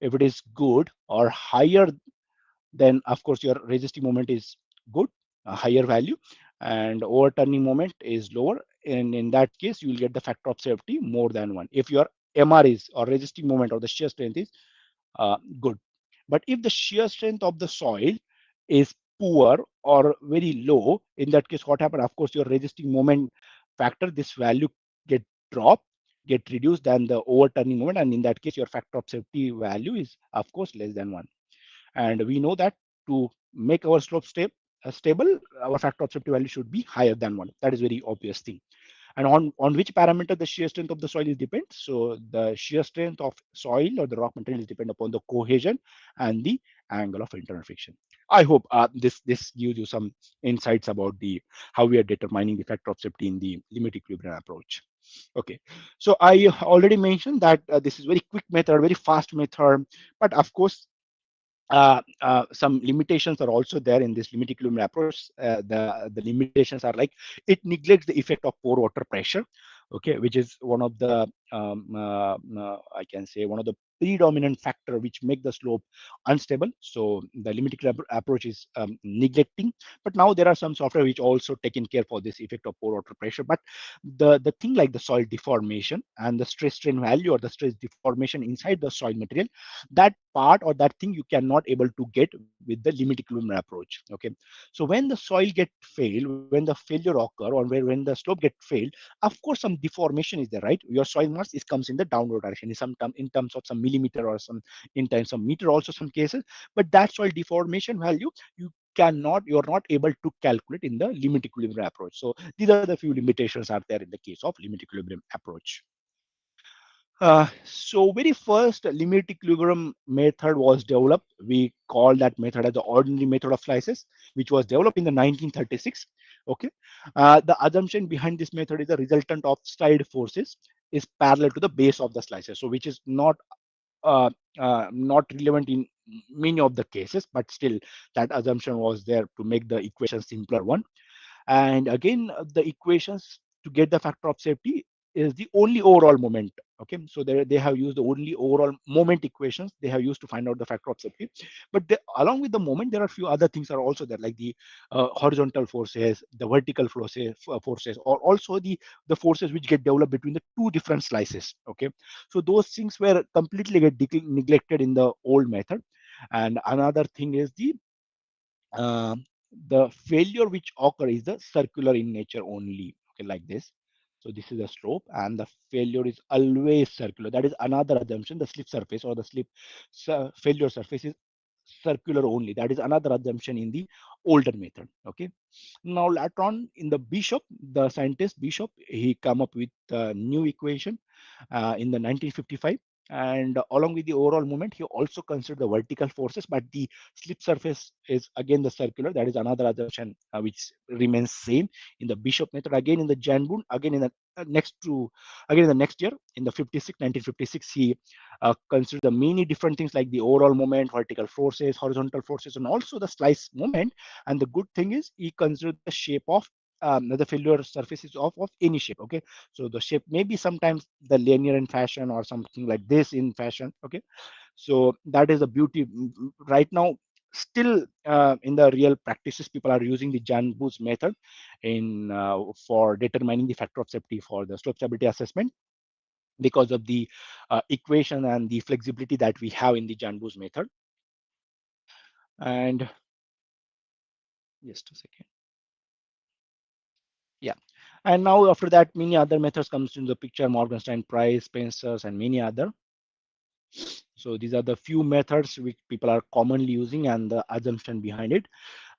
[SPEAKER 4] if it is good or higher, then of course your resisting moment is good, a higher value, and overturning moment is lower, and in that case you will get the factor of safety more than 1. If you are MR is, or resisting moment, or the shear strength is good. But if the shear strength of the soil is poor or very low, in that case, what happens? Of course, your resisting moment factor, this value get dropped, get reduced than the overturning moment, and in that case, your factor of safety value is, of course, less than 1. And we know that to make our slope stable, our factor of safety value should be higher than 1. That is very obvious thing. And on which parameter the shear strength of the soil is depends. So the shear strength of soil or the rock material is depend upon the cohesion and the angle of internal friction. I hope this gives you some insights about the how we are determining the factor of safety in the limit equilibrium approach. Okay, so I already mentioned that this is very quick method, very fast method, but of course some limitations are also there in this limit equilibrium approach. The limitations are like it neglects the effect of pore water pressure, okay, which is one of the I can say one of the predominant factor which make the slope unstable. So the limit equilibrium approach is neglecting. But now there are some software which also taking care for this effect of pore water pressure. But the thing like the soil deformation and the stress strain value or the stress deformation inside the soil material, that part or that thing you cannot able to get with the limit equilibrium approach. Okay, so when the soil get failed, when the failure occur, or when the slope get failed, of course some deformation is there, right? Your soil mass is comes in the downward direction in some in terms of some millimeter or some in terms of meter also some cases. But that soil deformation value you're not able to calculate in the limit equilibrium approach. So these are the few limitations are there in the case of limit equilibrium approach. So very first limit equilibrium method was developed. We call that method as the ordinary method of slices, which was developed in the 1936. Okay, the assumption behind this method is the resultant of slide forces is parallel to the base of the slices. So which is not relevant in many of the cases, but still that assumption was there to make the equation simpler one. And again, the equations to get the factor of safety is the only overall moment. Okay, so they have used the only overall moment equations they have used to find out the factor of safety. But along with the moment, there are a few other things are also there, like the horizontal forces, the vertical forces, or also the forces which get developed between the two different slices. Okay, so those things were completely get neglected in the old method. And another thing is uh, the failure which occur is the circular in nature only. Okay, like this. So this is a slope and the failure is always circular. That is another assumption. The slip surface or the failure surface is circular only. That is another assumption in the older method. Okay, now later on in the Bishop, the scientist Bishop, he come up with a new equation in the 1955. And along with the overall movement, he also considered the vertical forces, but the slip surface is again the circular. That is another assumption which remains same in the Bishop method. Again in the Janboon, again in the again in the next year in the 1956, he considered the many different things like the overall moment, vertical forces, horizontal forces, and also the slice moment. And the good thing is he considered the shape of the failure surfaces of any shape. Okay, so the shape may be sometimes the linear in fashion or something like this in fashion. Okay, so that is the beauty. Right now still in the real practices, people are using the Janboon's method in for determining the factor of safety for the slope stability assessment, because of the equation and the flexibility that we have in the Janboon's method. And just a second. Yeah, and now after that, many other methods comes into the picture: Morgenstern, Price, Spencer's, and many other. So these are the few methods which people are commonly using and the assumption behind it.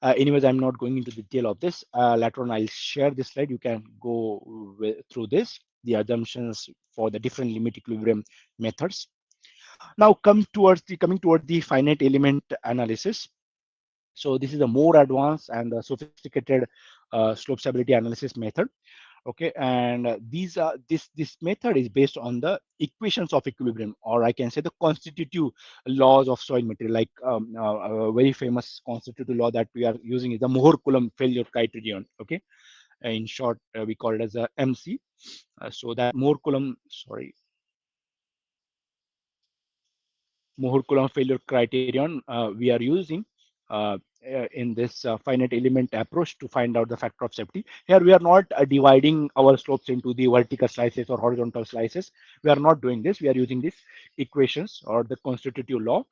[SPEAKER 4] Anyways, I'm not going into detail of this. Later on, I'll share this slide. You can go through this, the assumptions for the different limit equilibrium methods. Now coming towards the finite element analysis. So this is a more advanced and sophisticated slope stability analysis method. Okay, and this method is based on the equations of equilibrium, or I can say the constitutive laws of soil material. Like a very famous constitutive law that we are using is the Mohr-Coulomb failure criterion. Okay, in short, we call it as a MC. So that Mohr-Coulomb failure criterion we are using in this finite element approach to find out the factor of safety. Here we are not dividing our slopes into the vertical slices or horizontal slices. We are not doing this. We are using these equations or the constitutive law.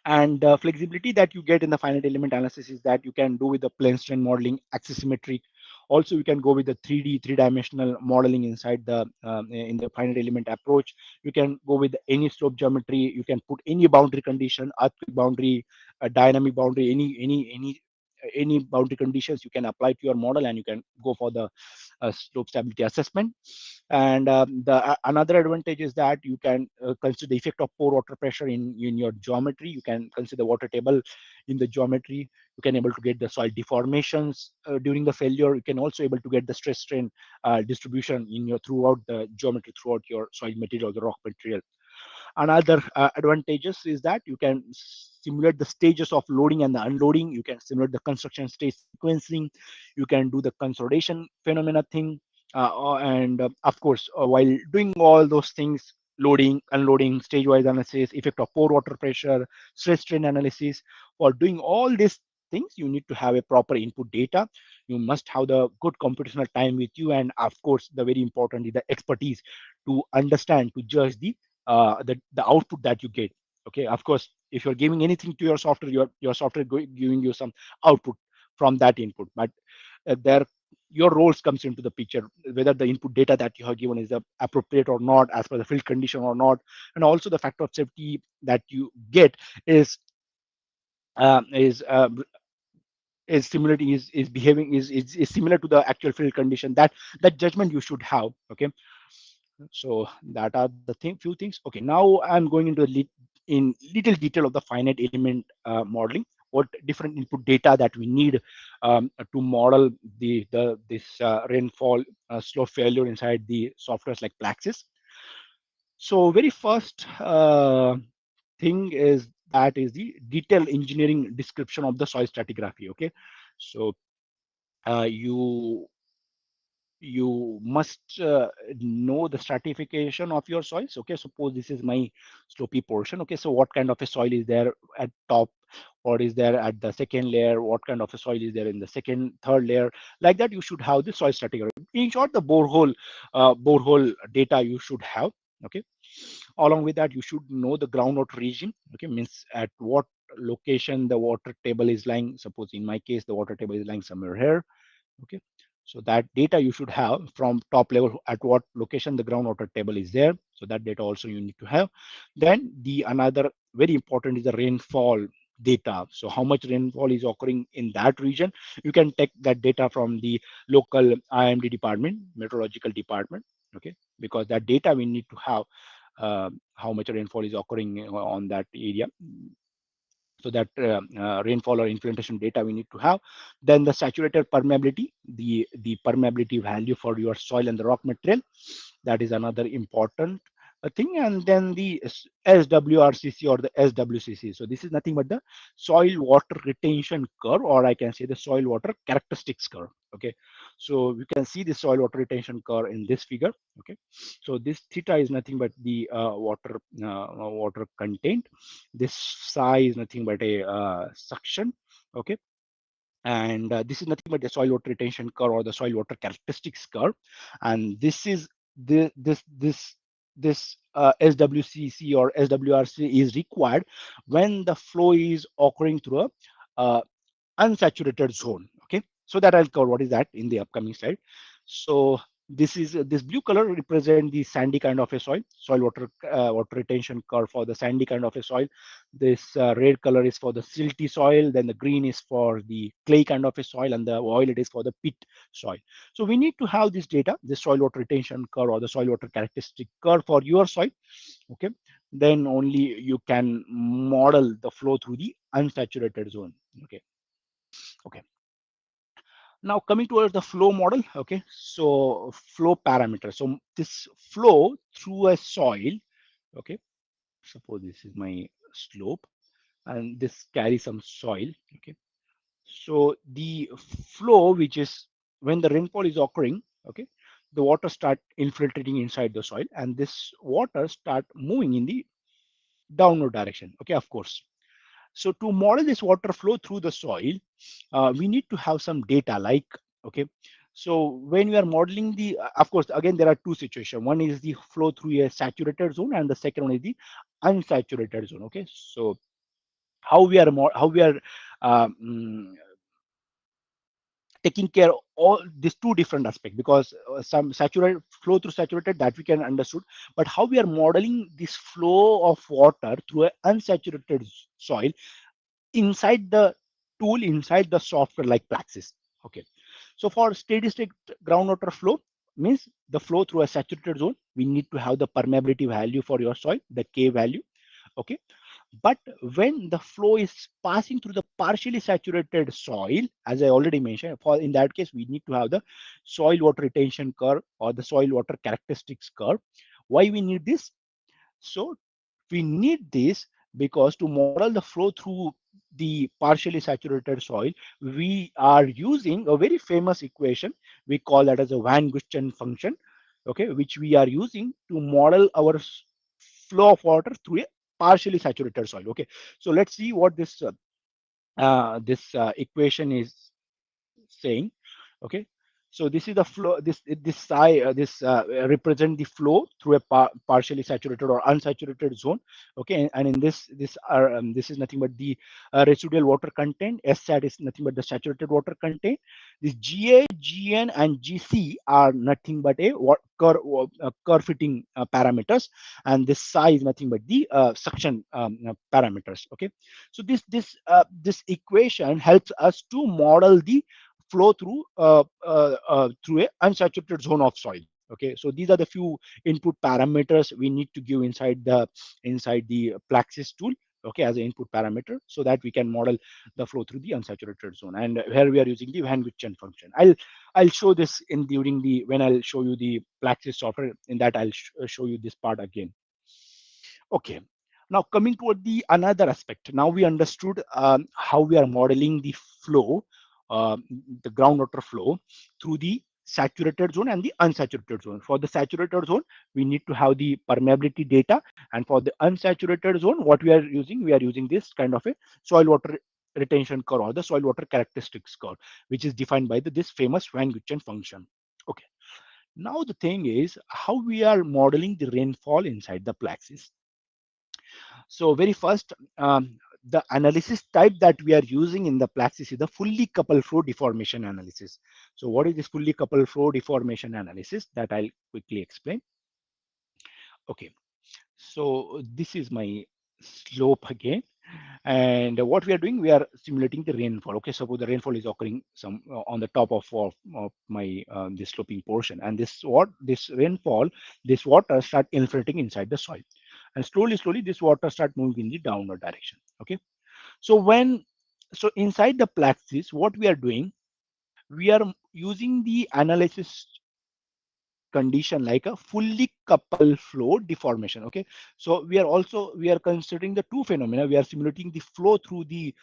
[SPEAKER 4] And flexibility that you get in the finite element analysis is that you can do with the plane strain modeling, axisymmetric. Also, you can go with the 3D, three-dimensional modeling inside the in the finite element approach. You can go with any slope geometry. You can put any boundary condition, earthquake boundary, dynamic boundary, any boundary conditions you can apply to your model, and you can go for the slope stability assessment. And the another advantage is that you can consider the effect of pore water pressure in your geometry. You can consider water table in the geometry. You can able to get the soil deformations during the failure. You can also able to get the stress strain distribution in your throughout the geometry, throughout your soil material, the rock material. Another advantages is that you can simulate the stages of loading and the unloading. You can simulate the construction stage sequencing. You can do the consolidation phenomena thing. And of course, while doing all those things, loading, unloading, stage-wise analysis, effect of pore water pressure, stress strain analysis, for doing all these things, you need to have a proper input data. You must have the good computational time with you, and of course, the very important is the expertise to understand, to judge the output that you get. Okay, of course, if you're giving anything to your software, your software giving you some output from that input, but there your roles comes into the picture, whether the input data that you have given is appropriate or not, as per the field condition or not. And also the factor of safety that you get is uh, is uh, is similar, is behaving, is similar to the actual field condition. That judgment you should have. Okay, so that are the few things. Okay, now I'm going into in little detail of the finite element modeling. What different input data that we need to model this rainfall slope failure inside the softwares like Plaxis. So very first thing is that is the detailed engineering description of the soil stratigraphy. Okay, so you must know the stratification of your soils. Okay, suppose this is my slopy portion. Okay, so what kind of a soil is there at top, what is there at the second layer, what kind of a soil is there in the second, third layer, like that. You should have the soil stratigraphy. In short, the borehole data you should have. Okay, along with that, you should know the groundwater region. Okay, means at what location the water table is lying. Suppose in my case, the water table is lying somewhere here. Okay, so that data you should have from top level, at what location the groundwater table is there. So that data also you need to have. Then the another very important is the rainfall data. So how much rainfall is occurring in that region. You can take that data from the local IMD department, meteorological department. Okay, because that data we need to have how much rainfall is occurring on that area. So that rainfall or infiltration data we need to have. Then the saturated permeability, the permeability value for your soil and the rock material, that is another important thing. And then the SWRCC or the SWCC. So this is nothing but the soil water retention curve, or I can say the soil water characteristics curve. Okay, so you can see the soil water retention curve in this figure. Okay, so this theta is nothing but the water content. This psi is nothing but a suction. Okay, and this is nothing but the soil water retention curve or the soil water characteristics curve. And this is this SWCC or SWRC is required when the flow is occurring through a unsaturated zone. Okay, so that I'll cover what is that in the upcoming slide. So this is this blue color represent the sandy kind of a soil water retention curve for the sandy kind of a soil. This red color is for the silty soil, then the green is for the clay kind of a soil, and the violet is for the pit soil. So we need to have this data, the soil water retention curve or the soil water characteristic curve for your soil. Okay, then only you can model the flow through the unsaturated zone. Okay, okay, now coming towards the flow model. Okay, so flow parameter. So this flow through a soil. Okay, suppose this is my slope and this carries some soil. Okay, so the flow, which is when the rainfall is occurring, okay, the water start infiltrating inside the soil, and this water start moving in the downward direction. Okay, of course, So to model this water flow through the soil, we need to have some data like, okay, so when we are modeling the, of course, again, there are two situations. One is the flow through a saturated zone, and the second one is the unsaturated zone. Okay, so how we are um, taking care of all these two different aspects, because some saturated flow through saturated, that we can understood, but how we are modeling this flow of water through an unsaturated soil inside the tool, inside the software like Praxis. Okay, so for steady state groundwater flow means the flow through a saturated zone, we need to have the permeability value for your soil, the K value. Okay, but when the flow is passing through the partially saturated soil, as I already mentioned, for in that case, we need to have the soil water retention curve or the soil water characteristics curve. Why we need this? So we need this because to model the flow through the partially saturated soil, we are using a very famous equation. We call that as a Van Guchten function, okay, which we are using to model our flow of water through a partially saturated soil. Okay, so let's see what this equation is saying. Okay, so this is the flow, this represent the flow through a partially saturated or unsaturated zone. Okay, and in this is nothing but the residual water content. SSAT is nothing but the saturated water content. This GA, GN, and GC are nothing but a curve fitting parameters, and this psi is nothing but the suction parameters. Okay, so this equation helps us to model the flow through a unsaturated zone of soil. Okay, so these are the few input parameters we need to give inside the Praxis tool. Okay, as an input parameter, so that we can model the flow through the unsaturated zone. And here we are using the Van Guchten function. I'll show this in during the when I'll show you the Praxis software. In that, I'll show you this part again. Okay, now coming toward the another aspect. Now we understood how we are modeling the flow, the groundwater flow through the saturated zone and the unsaturated zone. For the saturated zone, we need to have the permeability data, and for the unsaturated zone, what we are using this kind of a soil water retention curve or the soil water characteristics curve, which is defined by this famous Van Guchten function. Okay, now the thing is how we are modeling the rainfall inside the Praxis. So very first, the analysis type that we are using in the Praxis is the fully coupled flow deformation analysis. So what is this fully coupled flow deformation analysis? That I'll quickly explain. Okay, so this is my slope again. And what we are doing, we are simulating the rainfall. Okay, suppose the rainfall is occurring some on the top of my this sloping portion, and this rainfall, this water start infiltrating inside the soil, and slowly this water start moving in the downward direction. Okay, so inside the Praxis, what we are doing, we are using the analysis condition like a fully coupled flow deformation. Okay, so we are considering the two phenomena. We are simulating the flow through the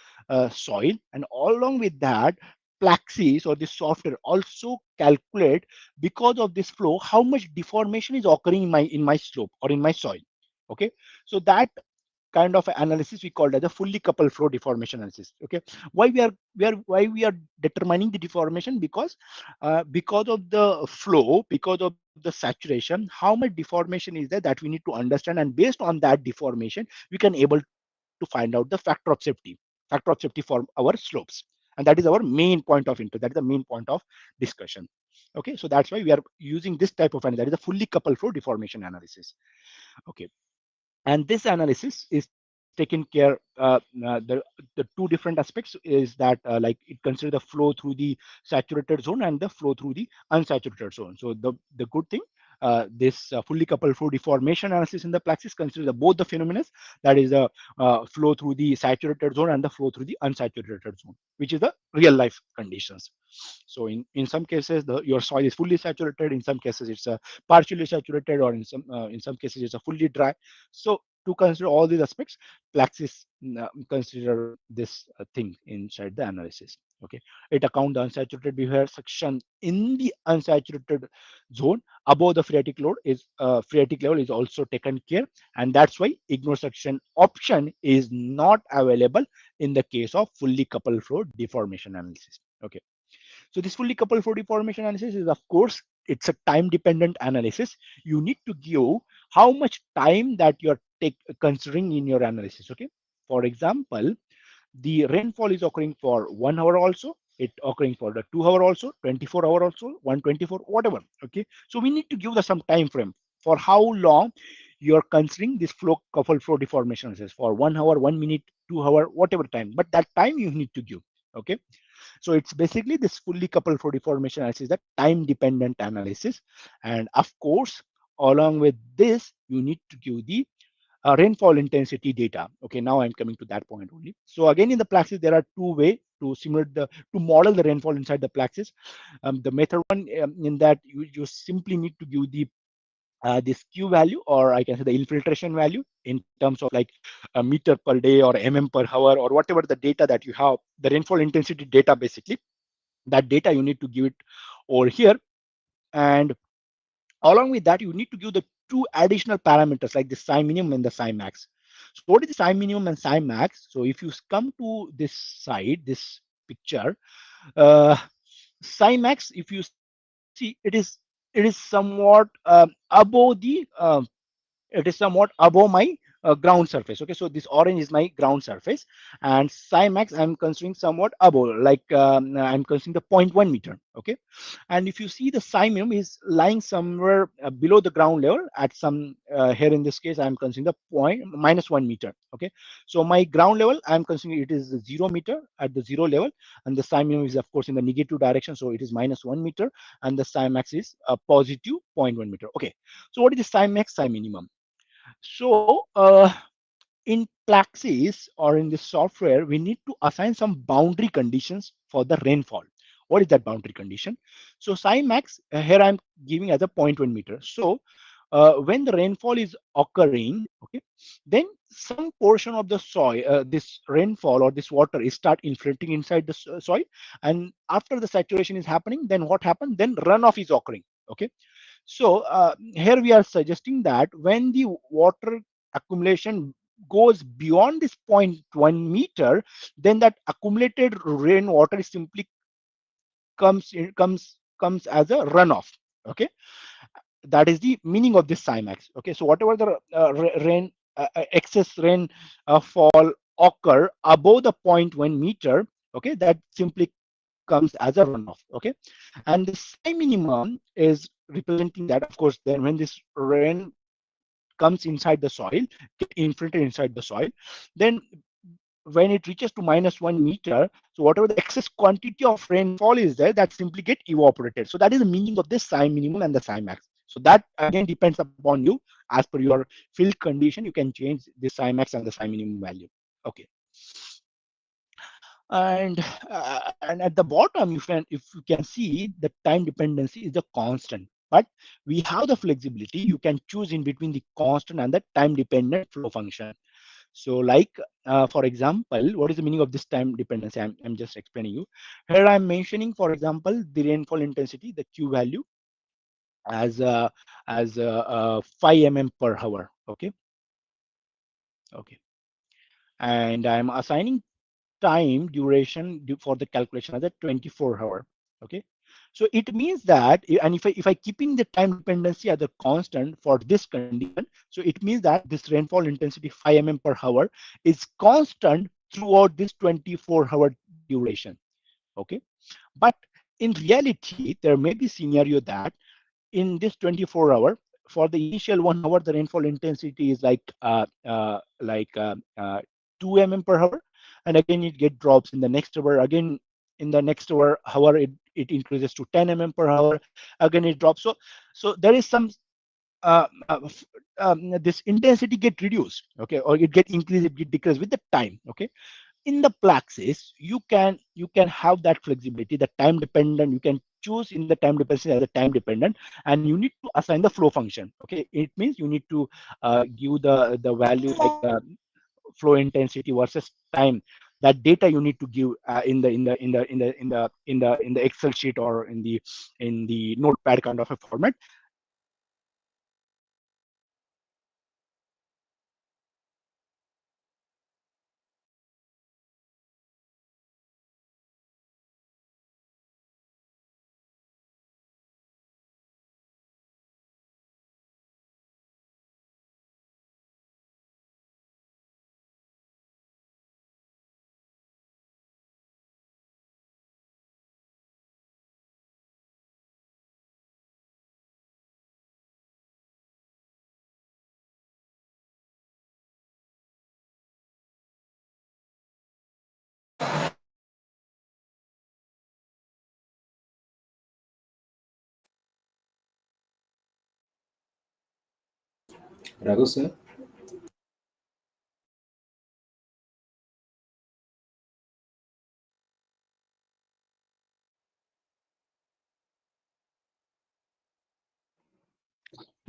[SPEAKER 4] soil, and along with that, Praxis or the software also calculate, because of this flow, how much deformation is occurring in my slope or in my soil. Okay, so that kind of analysis we call as a fully coupled flow deformation analysis. Okay, why we are determining the deformation? Because of the flow, because of the saturation, how much deformation is there, that we need to understand, and based on that deformation, we can able to find out the factor of safety for our slopes. And that is our main point of interest, that is the main point of discussion. Okay, so that's why we are using this type of analysis, that is a fully coupled flow deformation analysis. Okay, and this analysis is taken care the two different aspects is that like it considers the flow through the saturated zone and the flow through the unsaturated zone. So the good thing, this fully coupled flow deformation analysis in the Praxis considers both the phenomena, that is the flow through the saturated zone and the flow through the unsaturated zone, which is the real life conditions. So in some cases your soil is fully saturated, in some cases it's partially saturated, or in some cases it's a fully dry. So to consider all these aspects, Praxis consider this thing inside the analysis. Okay, it account the unsaturated behavior section in the unsaturated zone above the phreatic level is also taken care, and that's why ignore section option is not available in the case of fully coupled flow deformation analysis. Okay, so this fully coupled flow deformation analysis is, of course, it's a time dependent analysis. You need to give how much time that you're considering in your analysis. Okay, for example, the rainfall is occurring for 1 hour also, it occurring for the 2 hour also, 24 hour also, 124, whatever. Okay, so we need to give the some time frame for how long you're considering this flow coupled flow deformation analysis, for 1 hour, 1 minute, 2 hour, whatever time, but that time you need to give. Okay, so it's basically this fully coupled flow deformation analysis, that time dependent analysis. And of course, along with this, you need to give the rainfall intensity data. Okay, now I'm coming to that point only. So again, in the Plaxis, there are two ways to simulate to model the rainfall inside the Plaxis. The method one, in that you simply need to give the this Q value, or I can say the infiltration value, in terms of like a meter per day or per hour, or whatever the data that you have, the rainfall intensity data, basically that data you need to give it over here. And along with that, you need to give the two additional parameters like the psi minimum and the psi max. So what is the psi minimum and psi max? So if you come to this side, this picture, uh, psi max, if you see, it is somewhat above the it is somewhat above my ground surface. Okay, so this orange is my ground surface, and psi max I'm considering somewhat above, like I'm considering the zero 0.1 meter. Okay, and if you see, the psi minimum is lying somewhere below the ground level at some here in this case I'm considering the point -1 meter. Okay, so my ground level I'm considering it is 0 meter at the zero level, and the psi minimum is of course in the negative direction, so it is -1 meter, and the psi max is a positive 0.1 meter. Okay, so what is the psi max, psi minimum? So in Plaxis or in this software, we need to assign some boundary conditions for the rainfall. What is that boundary condition? So psi max, here I'm giving as a 0.1 meter. So when the rainfall is occurring, okay, then some portion of the soil, this rainfall or this water is start infiltrating inside the soil, and after the saturation is happening, then what happens? Then runoff is occurring. Okay, so here we are suggesting that when the water accumulation goes beyond this 0.1 meter, then that accumulated rainwater is simply comes as a runoff. Okay, that is the meaning of this max. Okay, so whatever the rain excess rain fall occur above the 0.1 meter, okay, that simply comes as a runoff. Okay, and the psi minimum is representing that, of course, then when this rain comes inside the soil, get infiltrated inside the soil, then when it reaches to -1 meter, so whatever the excess quantity of rainfall is there, that simply get evaporated. So that is the meaning of this psi minimum and the psi max. So that again depends upon you. As per your field condition, you can change the psi max and the psi minimum value. Okay, and at the bottom, if you can see, the time dependency is a constant, but we have the flexibility. You can choose in between the constant and the time dependent flow function. So like for example, what is the meaning of this time dependency? I'm just explaining you here. I'm mentioning, for example, the rainfall intensity, the Q value, as 5 per hour. Okay, okay, and I'm assigning time duration for the calculation as a 24 hour. Okay, so it means that, and if I keeping the time dependency as a constant for this condition, so it means that this rainfall intensity 5 per hour is constant throughout this 24-hour duration. Okay, but in reality, there may be scenario that in this 24-hour, for the initial 1 hour, the rainfall intensity is like 2 per hour, and again it get drops in the next hour. Again, in the next hour, it increases to 10 per hour. Again it drops. So there is some uh, uh, this intensity get reduced. Okay, or it get increased, it get decreased with the time. Okay, in the Plaxis, you can have that flexibility, the time dependent. You can choose in the time dependency as a time dependent, and you need to assign the flow function. Okay, it means you need to give the value like flow intensity versus time. that data you need to give in the Excel sheet or in the notepad kind of a format.
[SPEAKER 6] Raghu sir.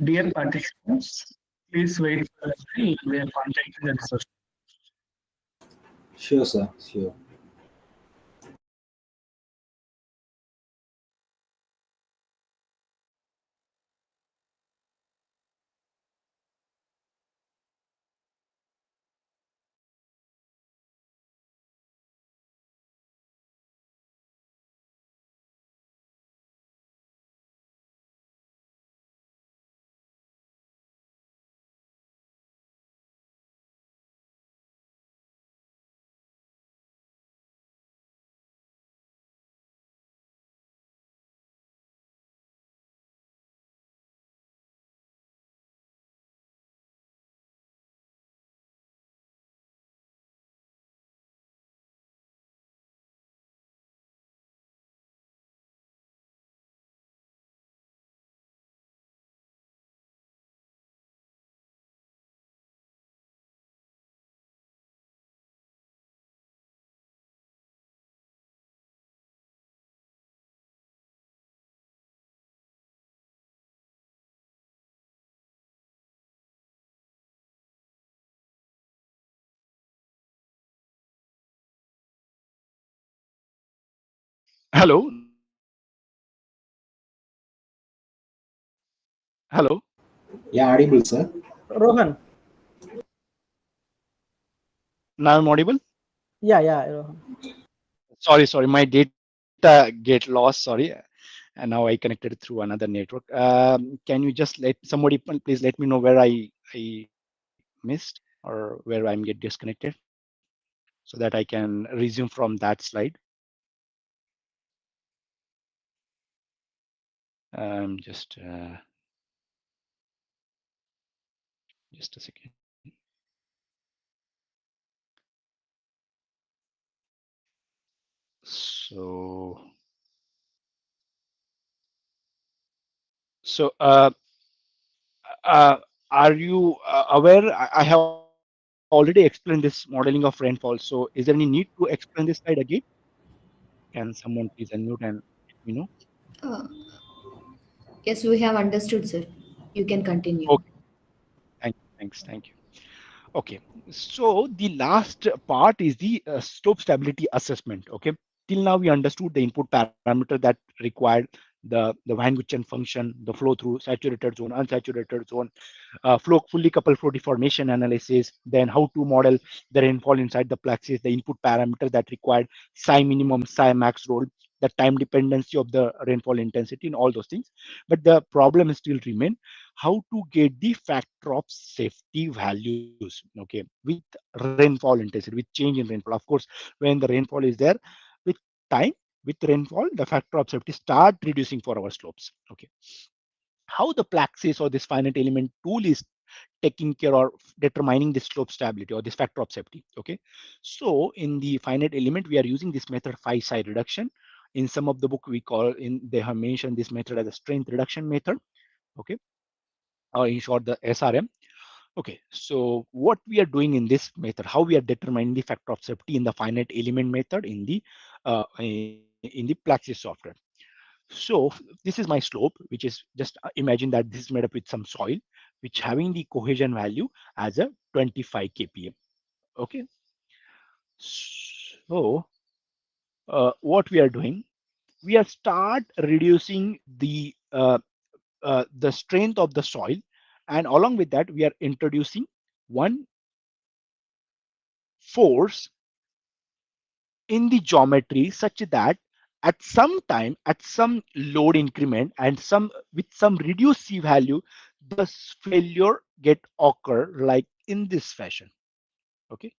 [SPEAKER 1] Dear participants, please wait for a while. We are contacting the resource.
[SPEAKER 6] Sure, sir. Sure.
[SPEAKER 4] Hello, hello.
[SPEAKER 6] Yeah, audible, sir.
[SPEAKER 2] Rohan.
[SPEAKER 4] Now I'm audible.
[SPEAKER 2] Yeah, Rohan.
[SPEAKER 4] Sorry, my data get lost. Sorry, and now I connected through another network. Can you just let somebody please let me know where I missed or where I'm get disconnected so that I can resume from that slide. Just a second. So so uh, are you aware? I have already explained this modeling of rainfall. So is there any need to explain this slide again? Can someone please unmute and let me know?
[SPEAKER 8] Uh, yes, we have understood, sir. You can continue.
[SPEAKER 4] Okay, thank you. Okay, so the last part is the slope stability assessment. Okay, till now we understood the input parameter that required the Van Gogh function, the flow through saturated zone, unsaturated zone, flow fully coupled flow deformation analysis, then how to model the rainfall inside the plaxis, the input parameter that required psi minimum, psi max role, the time dependency of the rainfall intensity, and all those things. But the problem still remain how to get the factor of safety values, okay, with rainfall intensity, with change in rainfall. Of course, when the rainfall is there, with time, with rainfall, the factor of safety start reducing for our slopes. Okay, how the Plaxis or this finite element tool is taking care or determining the slope stability or this factor of safety. Okay, so in the finite element we are using this method phi psi reduction. In some of the book we call in they have mentioned this method as a strength reduction method. Okay, or in short the SRM. Okay, so what we are doing in this method, how we are determining the factor of safety in the finite element method in the Plaxis software. So this is my slope, which is just imagine that this is made up with some soil, which having the cohesion value as a 25 kpm. Okay. So what we are doing, we are start reducing the strength of the soil, and along with that we are introducing one force in the geometry such that at some time, at some load increment and some with some reduced C value, the failure get occur like in this fashion. Okay,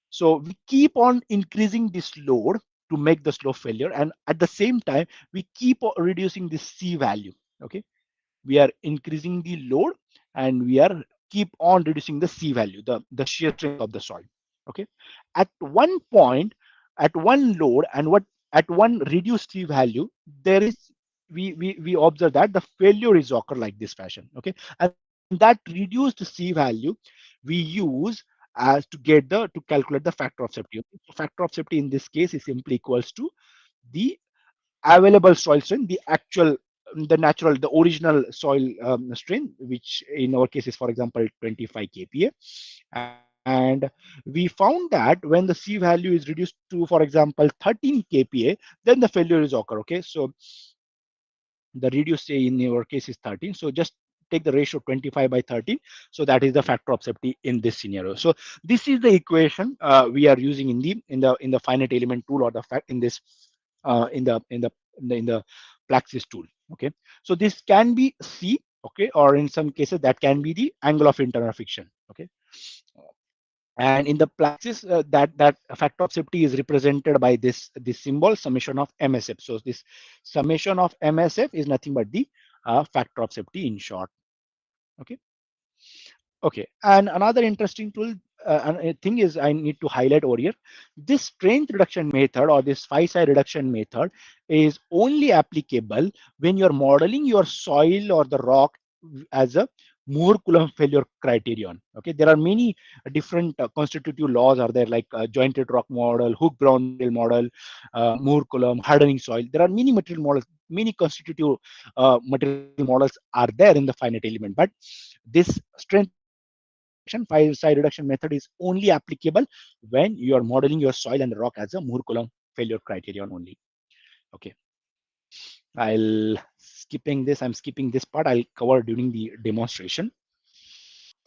[SPEAKER 4] so we keep on increasing this load to make the slow failure, and at the same time we keep on reducing this C value. Okay, we are increasing the load and we are keep on reducing the C value, the shear strength of the soil. Okay, at one point, at one load and what at one reduced C value, there is we observe that the failure is occur like this fashion. Okay, and that reduced C value we use as to get the to calculate the factor of safety. So factor of safety in this case is simply equals to the available soil strain, the actual, the natural, the original soil strain, which in our case is, for example, 25 kPa. And we found that when the C value is reduced to, for example, 13 kPa, then the failure is occur. Okay, so the reduced say in your case is 13. So just take the ratio 25 by 13. So that is the factor of safety in this scenario. So this is the equation we are using in the finite element tool, or the fact in this in the Plaxis tool. Okay, so this can be C. Okay, or in some cases that can be the angle of internal friction. Okay, and in the Plaxis, that factor of safety is represented by this symbol summation of MSF. So this summation of MSF is nothing but the factor of safety in short. Okay. Okay, and another interesting tool thing is I need to highlight over here. This strength reduction method or this 5-side reduction method is only applicable when you're modeling your soil or the rock as a Moore-Coulomb failure criterion. Okay, there are many different constitutive laws are there, like jointed rock model, hook brown material model, Moore-Coulomb, hardening soil. There are many material models, many constitutive material models are there in the finite element, but this strength reduction, 5-side reduction method is only applicable when you are modeling your soil and the rock as a Moore-Coulomb failure criterion only. Okay, I'm skipping this part. I'll cover during the demonstration.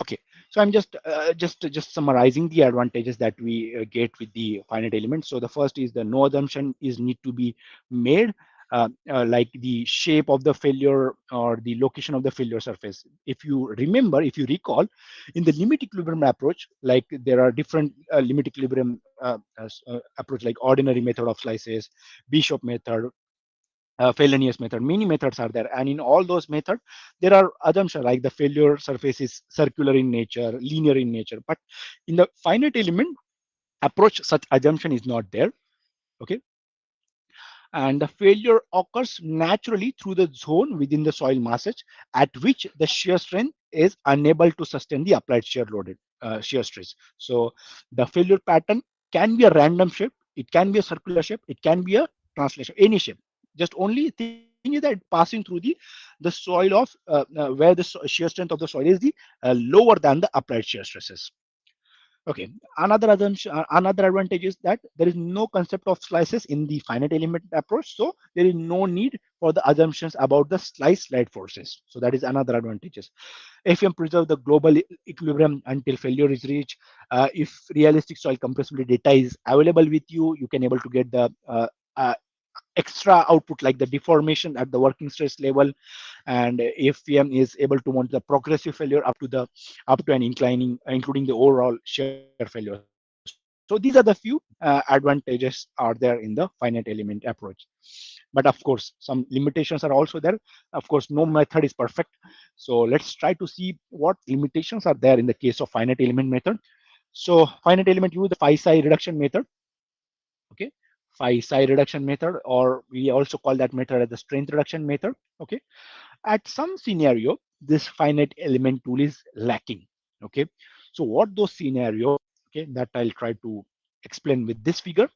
[SPEAKER 4] Okay, so I'm just summarizing the advantages that we get with the finite element. So the first is the no assumption is need to be made, like the shape of the failure or the location of the failure surface. If you remember, if you recall, in the limit equilibrium approach, like there are different limit equilibrium approach, like ordinary method of slices, Bishop method, Felonius method. Many methods are there, and in all those methods, there are assumptions like the failure surface is circular in nature, linear in nature. But in the finite element approach, such assumption is not there. Okay, and the failure occurs naturally through the zone within the soil massage at which the shear strength is unable to sustain the applied shear loaded shear stress. So the failure pattern can be a random shape, it can be a circular shape, it can be a translation, any shape. Just only thing is that passing through the soil of where the shear strength of the soil is the lower than the applied shear stresses. Okay, another assumption, another advantage is that there is no concept of slices in the finite element approach, so there is no need for the assumptions about the slice slide forces. So that is another advantages. FM preserve the global equilibrium until failure is reached. If realistic soil compressibility data is available with you, you can able to get the extra output like the deformation at the working stress level, and FPM is able to mount the progressive failure up to an inclining, including the overall shear failure. So these are the few advantages are there in the finite element approach. But of course, some limitations are also there. Of course, no method is perfect. So let's try to see what limitations are there in the case of finite element method. So finite element use the 5-side reduction method. Okay, 5-side reduction method, or we also call that method as the strength reduction method. Okay, at some scenario, this finite element tool is lacking. Okay, so what those scenario, okay, that I'll try to explain with this figure.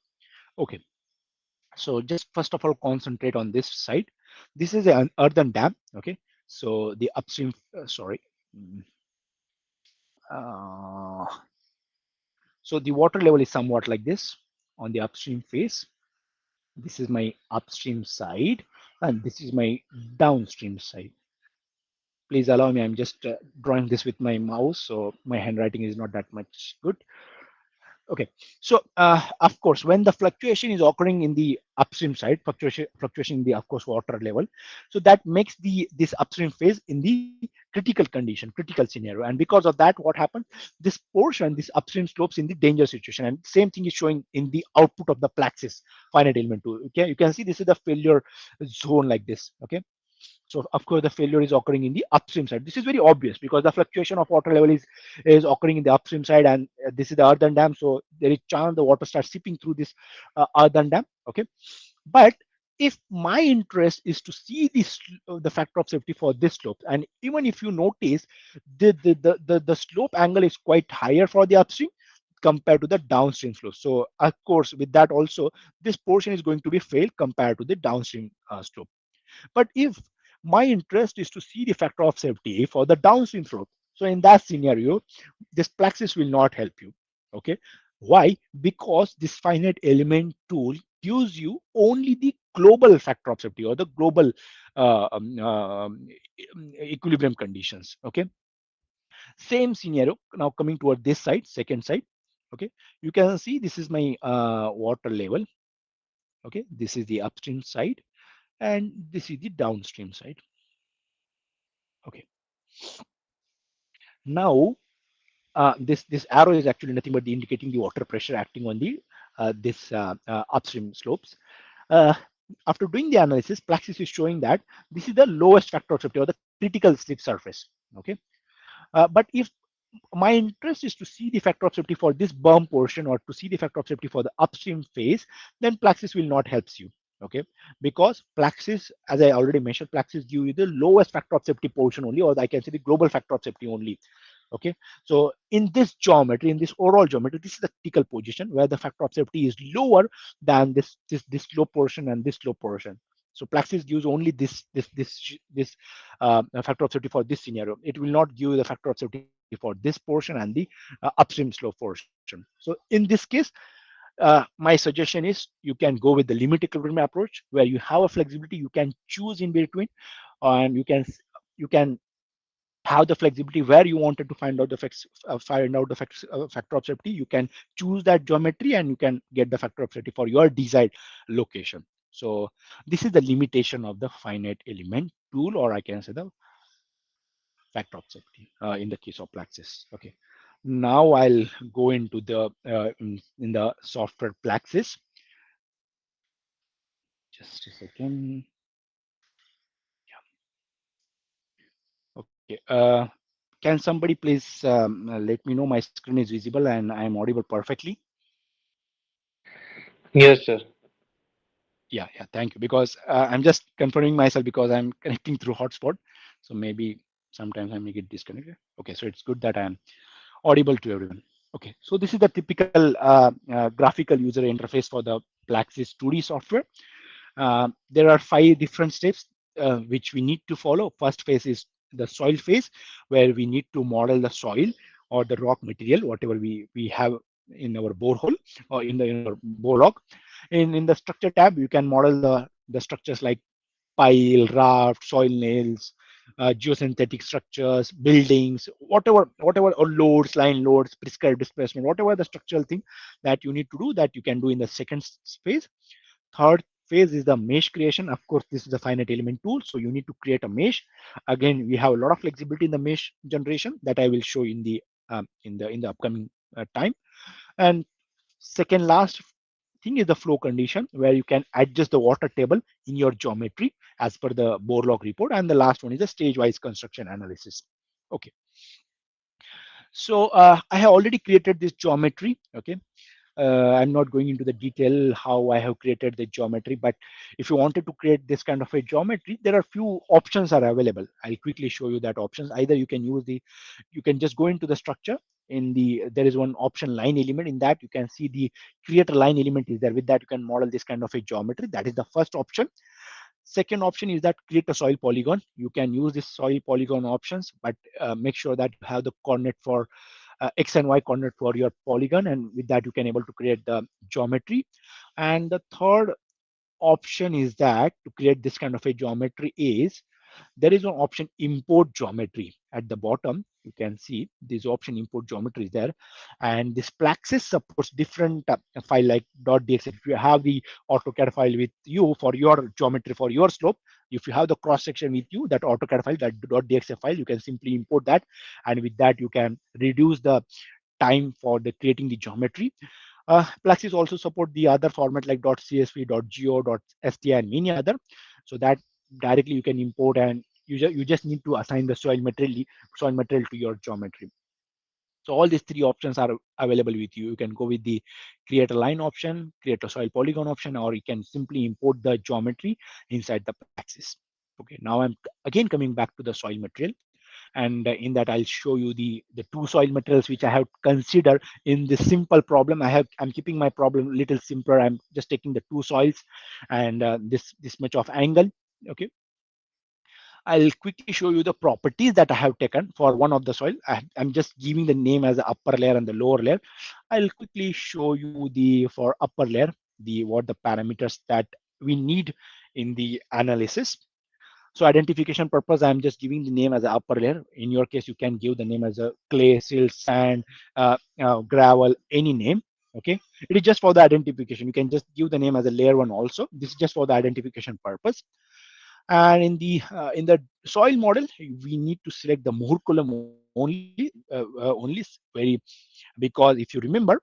[SPEAKER 4] Okay, so just first of all concentrate on this side. This is an earthen dam. Okay, so the upstream sorry uh, so the water level is somewhat like this. on the upstream phase. This is my upstream side, and this is my downstream side. Please allow me, I'm just drawing this with my mouse, so my handwriting is not that much good. Okay, so of course, when the fluctuation is occurring in the upstream side, fluctuation in the, of course, water level, so that makes this upstream phase in the critical condition, critical scenario, and because of that, what happens? This portion, this upstream slopes in the danger situation, and same thing is showing in the output of the Plaxis finite element tool. Okay, you can see this is the failure zone like this. Okay, so of course the failure is occurring in the upstream side. This is very obvious because the fluctuation of water level is occurring in the upstream side, and this is the earthen dam, so there is chance the water starts seeping through this earthen dam. Okay, but if my interest is to see this the factor of safety for this slope, and even if you notice the slope angle is quite higher for the upstream compared to the downstream slope. So of course with that also this portion is going to be failed compared to the downstream slope. But if my interest is to see the factor of safety for the downstream slope, so in that scenario, this Plaxis will not help you. Okay, why? Because this finite element tool gives you only the global factor of safety or the global uh, um, um, equilibrium conditions. Okay, same scenario now coming toward this side, second side. Okay, you can see this is my water level. Okay, this is the upstream side, and this is the downstream side. Okay, now this arrow is actually nothing but indicating the water pressure acting on the this upstream slopes. Uh, After doing the analysis, Plaxis is showing that this is the lowest factor of safety or the critical slip surface. Okay, but if my interest is to see the factor of safety for this berm portion or to see the factor of safety for the upstream phase, then Plaxis will not help you. Okay, because Plaxis, as I already mentioned, Plaxis give you the lowest factor of safety portion only, or I can say the global factor of safety only. Okay, so in this geometry, in this overall geometry, this is the critical position where the factor of safety is lower than this low portion and this low portion. So Plaxis gives only this factor of safety for this scenario. It will not give the factor of safety for this portion and the upstream slope portion. So in this case, my suggestion is you can go with the limit equilibrium approach where you have a flexibility. You can choose in between, and you can have the flexibility where you wanted to find out the factor of safety. You can choose that geometry and you can get the factor of safety for your desired location. So this is the limitation of the finite element tool, or I can say the factor of safety in the case of Plaxis. Okay, now I'll go into the in the software Plaxis. Just a second. Okay. Can somebody please let me know my screen is visible and I am audible perfectly?
[SPEAKER 7] Yes, sir.
[SPEAKER 4] Yeah, thank you. Because I'm just confirming myself because I'm connecting through hotspot. So maybe sometimes I may get disconnected. Okay, so it's good that I am audible to everyone. Okay, so this is the typical graphical user interface for the Plaxis 2D software. There are 5 different steps which we need to follow. First phase is the soil phase, where we need to model the soil or the rock material, whatever we have in our borehole or in our borelog. In the structure tab, you can model the structures like pile, raft, soil nails, geosynthetic structures, buildings, whatever, or loads, line loads, prescribed displacement, whatever the structural thing that you need to do, that you can do in the second phase. Third phase is the mesh creation. Of course, this is the finite element tool, so you need to create a mesh. Again, we have a lot of flexibility in the mesh generation that I will show in the upcoming time. And second last thing is the flow condition, where you can adjust the water table in your geometry as per the bore log report. And the last one is the stage wise construction analysis. Okay, so I have already created this geometry. Okay, I'm not going into the detail how I have created the geometry, but if you wanted to create this kind of a geometry, there are few options are available. I'll quickly show you that options. Either you can just go into the structure. There is one option, line element. In that, you can see the create a line element is there. With that, you can model this kind of a geometry. That is the first option. Second option is that create a soil polygon. You can use this soil polygon options, but make sure that you have the coordinate for X and Y coordinate for your polygon, and with that you can able to create the geometry. And the third option is that to create this kind of a geometry is there is an option import geometry at the bottom. You can see this option import geometry is there, and this Plaxis supports different file like .dx. If you have the AutoCAD file with you for your geometry for your slope, if you have the cross section with you, that AutoCAD file, that .dx file, you can simply import that, and with that you can reduce the time for the creating the geometry. Plaxis also support the other format like .csv, .go, .sti, and many other, so that directly you can import, and you just need to assign the soil material to your geometry. So all these three options are available with you. You can go with the create a line option, create a soil polygon option, or you can simply import the geometry inside the Plaxis. Okay, now I'm again coming back to the soil material, and in that I'll show you the two soil materials which I have considered in this simple problem. I'm keeping my problem a little simpler. I'm just taking the two soils and this much of angle. Okay, I'll quickly show you the properties that I have taken for one of the soil. I'm just giving the name as the upper layer and the lower layer. I'll quickly show you the for upper layer what the parameters that we need in the analysis. So identification purpose, I'm just giving the name as an upper layer. In your case, you can give the name as a clay, silt, sand, gravel, any name. Okay, it is just for the identification. You can just give the name as a layer one also. This is just for the identification purpose. And in the soil model, we need to select the Moore column only very, because if you remember,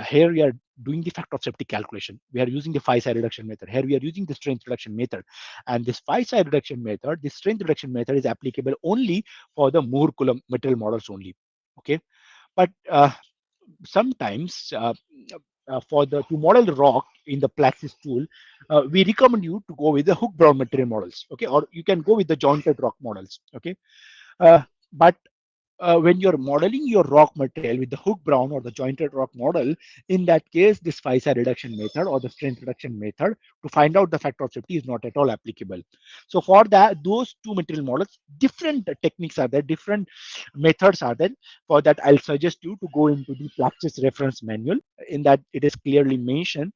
[SPEAKER 4] here we are doing the factor of safety calculation. We are using the 5-side reduction method. Here we are using the strength reduction method, and this 5-side reduction method, this strength reduction method is applicable only for the Moore column material models only. Okay, but sometimes for the to model the rock in the Plaxis tool, we recommend you to go with the hook brown material models. Okay, or you can go with the jointed rock models. Okay, but when you're modeling your rock material with the hook brown or the jointed rock model, in that case, this 5-side reduction method or the strength reduction method to find out the factor of safety is not at all applicable. So for that, those two material models, different techniques are there, different methods are there. For that, I'll suggest you to go into the Plaxis reference manual. In that, it is clearly mentioned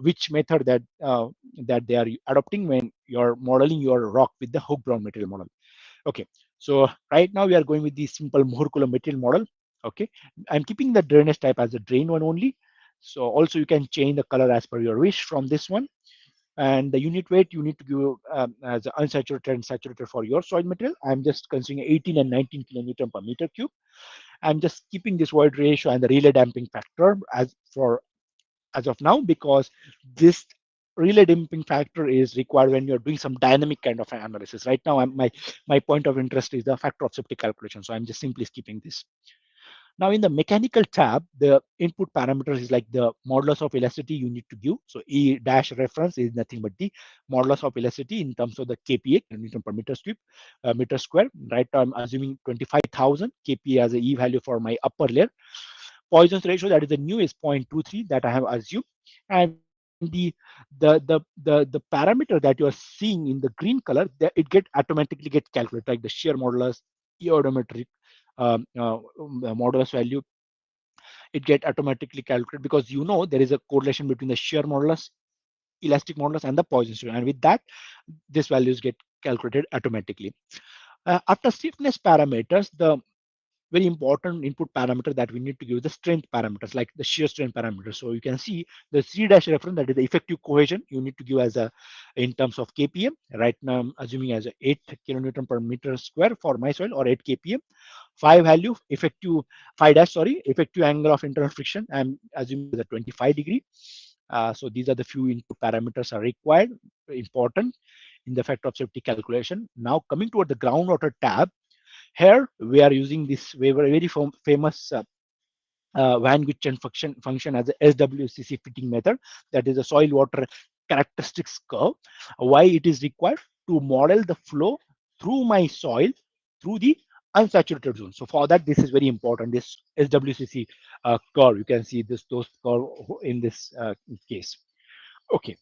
[SPEAKER 4] which method that they are adopting when you're modeling your rock with the hook brown material model. Okay, so right now we are going with the simple Moore column material model. Okay, I'm keeping the drainage type as a drain one only. So also you can change the color as per your wish from this one. And the unit weight you need to give as unsaturated and saturated for your soil material. I'm just considering 18 and 19 kilonewton per meter cube. I'm just keeping this void ratio and the relay damping factor as of now, because this relay damping factor is required when you're doing some dynamic kind of analysis. Right now, my point of interest is the factor of safety calculation, so I'm just simply skipping this. Now in the mechanical tab, the input parameters is like the modulus of elasticity you need to give. So E dash reference is nothing but the modulus of elasticity in terms of the kPa, Newton per meter cube, meter square. Right now I'm assuming 25,000 kPa as a E value for my upper layer. Poisson's ratio, that is the new, is 0.23 that I have assumed, and the parameter that you are seeing in the green color, that it automatically get calculated, like the shear modulus, iodometric modulus value. It get automatically calculated because there is a correlation between the shear modulus, elastic modulus, and the Poisson's ratio, and with that, these values get calculated automatically. After stiffness parameters, the very important input parameter that we need to give the strength parameters, like the shear strength parameters. So you can see the C dash reference, that is the effective cohesion, you need to give as a in terms of kPm. Right now I'm assuming as a 8 kilonewton per meter square for my soil, or 8 kPm. 5 value effective 5 dash, sorry, effective angle of internal friction, I'm assuming as a 25 degree. So these are the few input parameters are required, important in the factor of safety calculation. Now coming toward the groundwater tab, here we are using this very famous Van Gutschen function as a SWCC fitting method, that is a soil water characteristics curve. Why it is required? To model the flow through my soil through the unsaturated zone. So for that, this is very important, this SWCC curve. You can see those curve in this case. Okay,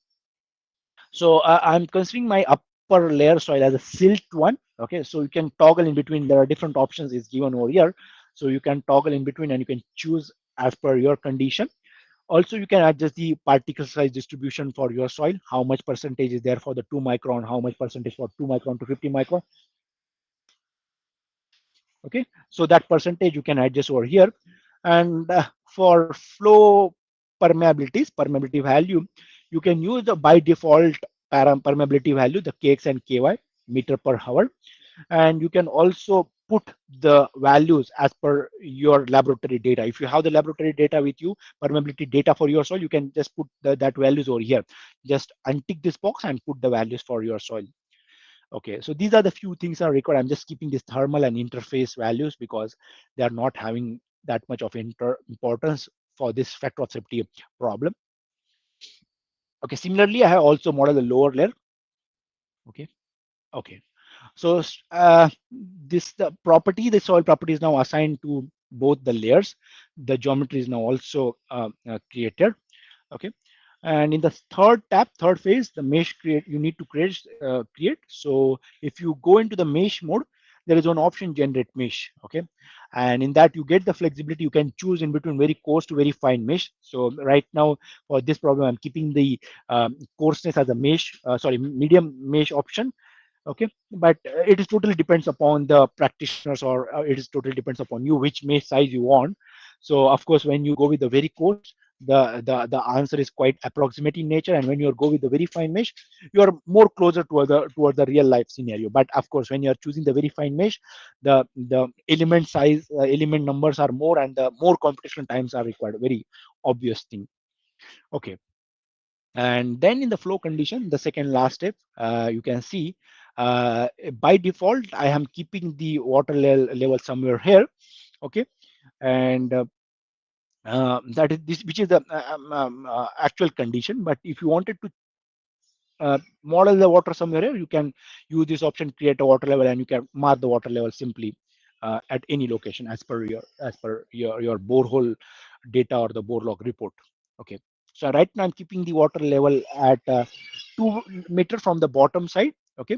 [SPEAKER 4] so I'm considering my upper layer soil as a silt one. Okay, so you can toggle in between. There are different options is given over here. So you can toggle in between and you can choose as per your condition. Also, you can adjust the particle size distribution for your soil, how much percentage is there for the 2 micron, how much percentage for 2 micron to 50 micron. Okay, so that percentage you can adjust over here. And for flow permeability value, you can use the by default permeability value, the kx and ky meter per hour, and you can also put the values as per your laboratory data. If you have the laboratory data with you, permeability data for your soil, you can just put that values over here. Just untick this box and put the values for your soil. Okay, so these are the few things are required. I'm just keeping this thermal and interface values because they are not having that much of importance for this factor of safety problem. Okay, similarly, I have also modeled the lower layer. Okay. So the soil property is now assigned to both the layers. The geometry is now also created. Okay. And in the third phase, the mesh you need to create. So if you go into the mesh mode, there is one option, generate mesh. Okay. And in that you get the flexibility. You can choose in between very coarse to very fine mesh. So right now for this problem, I'm keeping the coarseness as a medium mesh option. Okay, but it is totally depends upon the practitioners, or it is totally depends upon you which mesh size you want. So of course, when you go with the very coarse, the answer is quite approximate in nature, and when you go with the very fine mesh, you are more closer toward the real life scenario. But of course, when you are choosing the very fine mesh, the element size, element numbers are more, and the more computational times are required. Very obvious thing. Okay. And then in the flow condition, the second last step, you can see by default, I am keeping the water level somewhere here. Okay. And that is this, which is the actual condition. But if you wanted to model the water somewhere here, you can use this option, create a water level, and you can mark the water level simply at any location as per your borehole data or the bore log report. Okay. So right now I'm keeping the water level at 2 meter from the bottom side. Okay.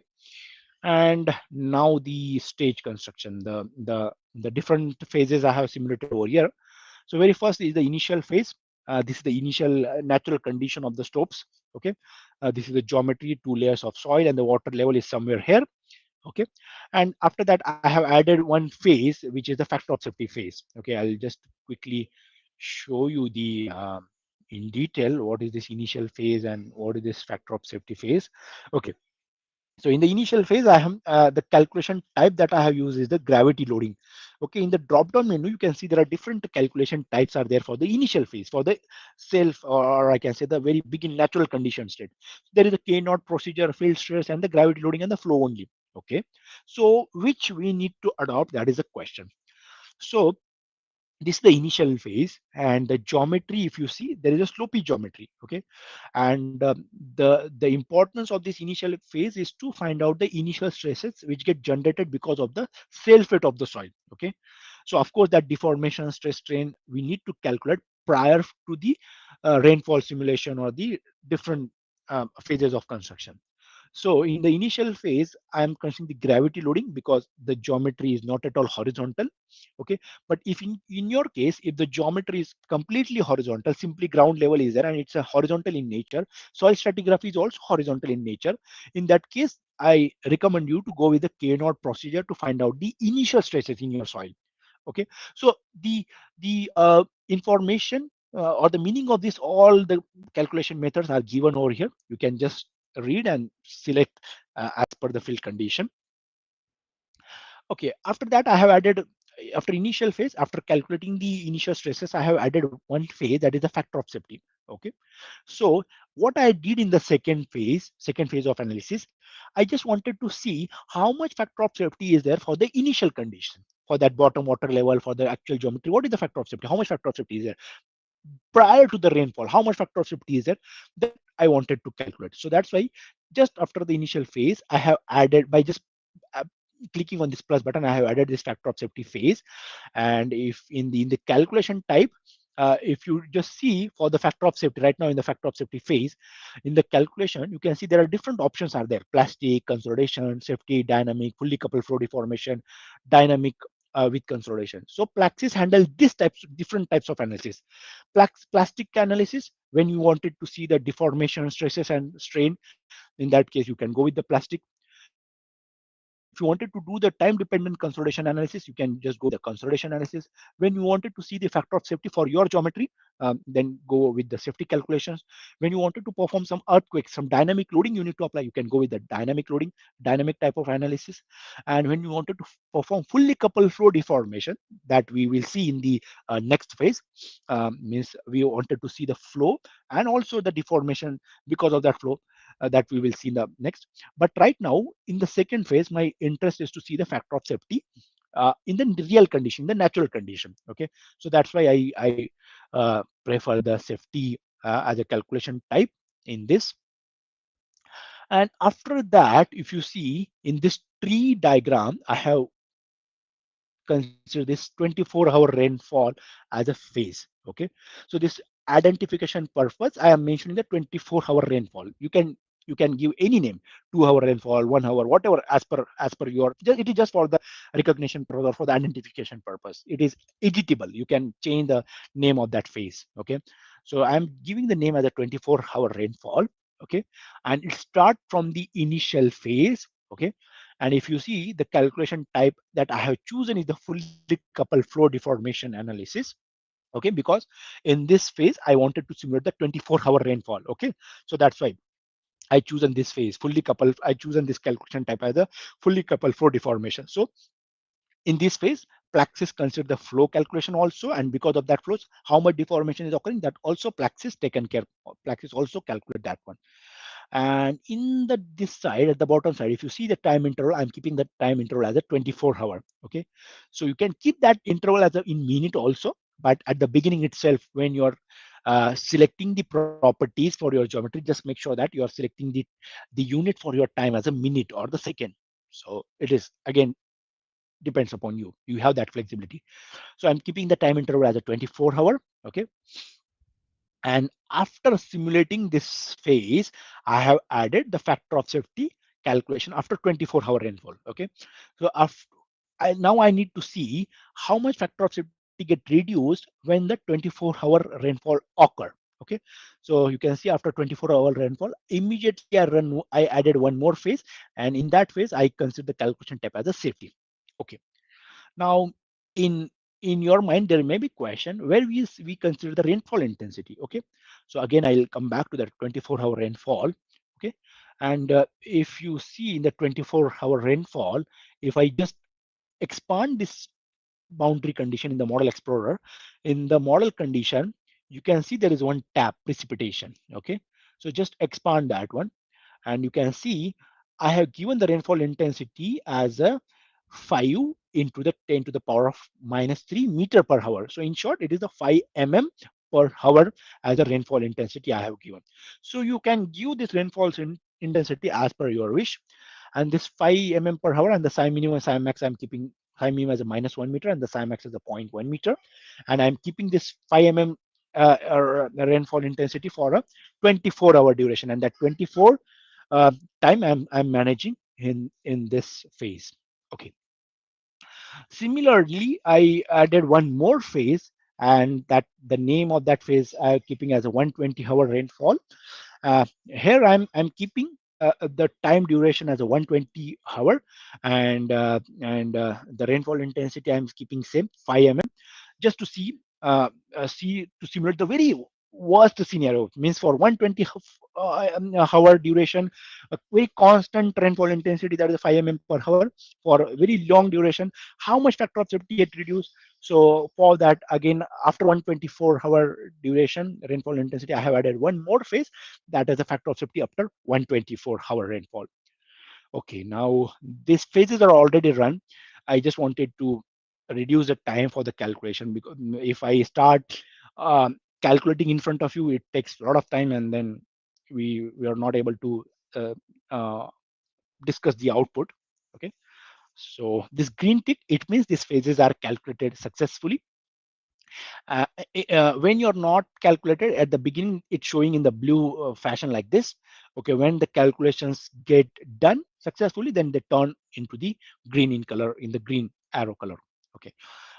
[SPEAKER 4] And now the stage construction, the different phases I have simulated over here. So very first is the initial phase. This is the initial natural condition of the slopes. Okay. This is the geometry, 2 layers of soil, and the water level is somewhere here. Okay. And after that, I have added one phase, which is the factor of safety phase. Okay. I'll just quickly show you the in detail what is this initial phase and what is this factor of safety phase. Okay. So in the initial phase, I have the calculation type that I have used is the gravity loading. Okay, in the drop-down menu, you can see there are different calculation types are there for the initial phase, for the self, or I can say the very begin natural condition state. There is a K-naught procedure, field stress, and the gravity loading and the flow only. Okay, so which we need to adopt, that is a question. So this is the initial phase, and the geometry, if you see, there is a slopy geometry. Okay, and the importance of this initial phase is to find out the initial stresses which get generated because of the self weight of the soil. Okay, so of course that deformation, stress, strain we need to calculate prior to the rainfall simulation or the different phases of construction. So in the initial phase, I am considering the gravity loading because the geometry is not at all horizontal. Okay, but if in your case, if the geometry is completely horizontal, simply ground level is there and it's a horizontal in nature, soil stratigraphy is also horizontal in nature. In that case, I recommend you to go with the K-naught procedure to find out the initial stresses in your soil. Okay, so the information or the meaning of this, all the calculation methods are given over here. You can just read and select as per the field condition. Okay, after that I have added, after initial phase, after calculating the initial stresses, I have added one phase, that is the factor of safety. Okay, so what I did in the second phase of analysis, I just wanted to see how much factor of safety is there for the initial condition, for that bottom water level, for the actual geometry. What is the factor of safety? How much factor of safety is there prior to the rainfall? How much factor of safety is there? That I wanted to calculate. So that's why just after the initial phase, I have added, by just uh, clicking on this plus button, I have added this factor of safety phase. And if in the calculation type, if you just see for the factor of safety right now in the factor of safety phase, in the calculation, you can see there are different options are there: plastic, consolidation, safety, dynamic, fully coupled flow deformation, dynamic with consolidation. So Plaxis handle different types of analysis. Plastic analysis, when you wanted to see the deformation, stresses, and strain, in that case, you can go with the plastic. If you wanted to do the time-dependent consolidation analysis, you can just go with the consolidation analysis. When you wanted to see the factor of safety for your geometry, then go with the safety calculations. When you wanted to perform some earthquakes, some dynamic loading you need to apply, you can go with the dynamic loading, dynamic type of analysis. And when you wanted to perform fully coupled flow deformation, that we will see in the next phase, means we wanted to see the flow and also the deformation because of that flow, that we will see in the next. But right now, in the second phase, my interest is to see the factor of safety in the real condition, the natural condition. Okay, so that's why I prefer the safety as a calculation type in this. And after that, if you see in this tree diagram, I have considered this 24-hour rainfall as a phase. Okay, so this identification purpose, I am mentioning the 24-hour rainfall. You can give any name, 2-hour rainfall, 1 hour, whatever, as per your. It is just for the recognition purpose or for the identification purpose. It is editable. You can change the name of that phase. Okay, so I'm giving the name as a 24-hour rainfall. Okay, and it start from the initial phase. Okay, and if you see the calculation type that I have chosen is the fully coupled flow deformation analysis. Okay, because in this phase I wanted to simulate the 24-hour rainfall. Okay, so that's why I chosen this phase, fully coupled. I chosen this calculation type as a fully coupled flow deformation. So in this phase, Plaxis consider the flow calculation also, and because of that flows, how much deformation is occurring, that also Plaxis taken care. Plaxis also calculate that one. And in this side, at the bottom side, if you see the time interval, I'm keeping the time interval as a 24-hour. Okay, so you can keep that interval as a in minute also, but at the beginning itself, when you're selecting the properties for your geometry, just make sure that you are selecting the unit for your time as a minute or the second. So it is again depends upon you. You have that flexibility. So I'm keeping the time interval as a 24-hour. Okay, and after simulating this phase, I have added the factor of safety calculation after 24-hour rainfall. Okay, so now I need to see how much factor of safety get reduced when the 24-hour rainfall occur. Okay, so you can see after 24-hour rainfall, immediately I added one more phase, and in that phase I consider the calculation type as a safety. Okay, now in your mind there may be question where we consider the rainfall intensity. Okay, so again I'll come back to that 24-hour rainfall. Okay, and if you see in the 24-hour rainfall, if I just expand this boundary condition in the model explorer, in the model condition you can see there is one tab, precipitation. Okay, so just expand that one, and you can see I have given the rainfall intensity as a 5 into the 10 to the power of -3 meter per hour. So in short, it is the 5 mm per hour as a rainfall intensity I have given. So you can give this rainfall intensity as per your wish. And this 5 mm per hour and the psi minimum and psi max, I'm keeping psi minimum as a -1 meter and the psi max as a 0.1 meter. And I'm keeping this 5 mm rainfall intensity for a 24-hour duration, and that 24 time I'm managing in this phase. Okay. Similarly, I added one more phase, and that the name of that phase I'm keeping as a 120-hour rainfall. Here I'm keeping the time duration as a 120 hour, and the rainfall intensity I'm keeping same 5 mm, just to see to simulate the very worst scenario. Means for 120 hour duration, a very constant rainfall intensity, that is 5 mm per hour for a very long duration, how much factor of safety get reduced. So for that, again, after 124-hour duration rainfall intensity, I have added one more phase, that is a factor of safety after 124-hour rainfall. Okay, now these phases are already run. I just wanted to reduce the time for the calculation, because if I start calculating in front of you, it takes a lot of time, and then we are not able to uh, uh, discuss the output. Okay, so this green tick, it means these phases are calculated successfully. When you're not calculated at the beginning, it's showing in the blue fashion like this. Okay, when the calculations get done successfully, then they turn into the green in color, in the green arrow color. Okay. Okay.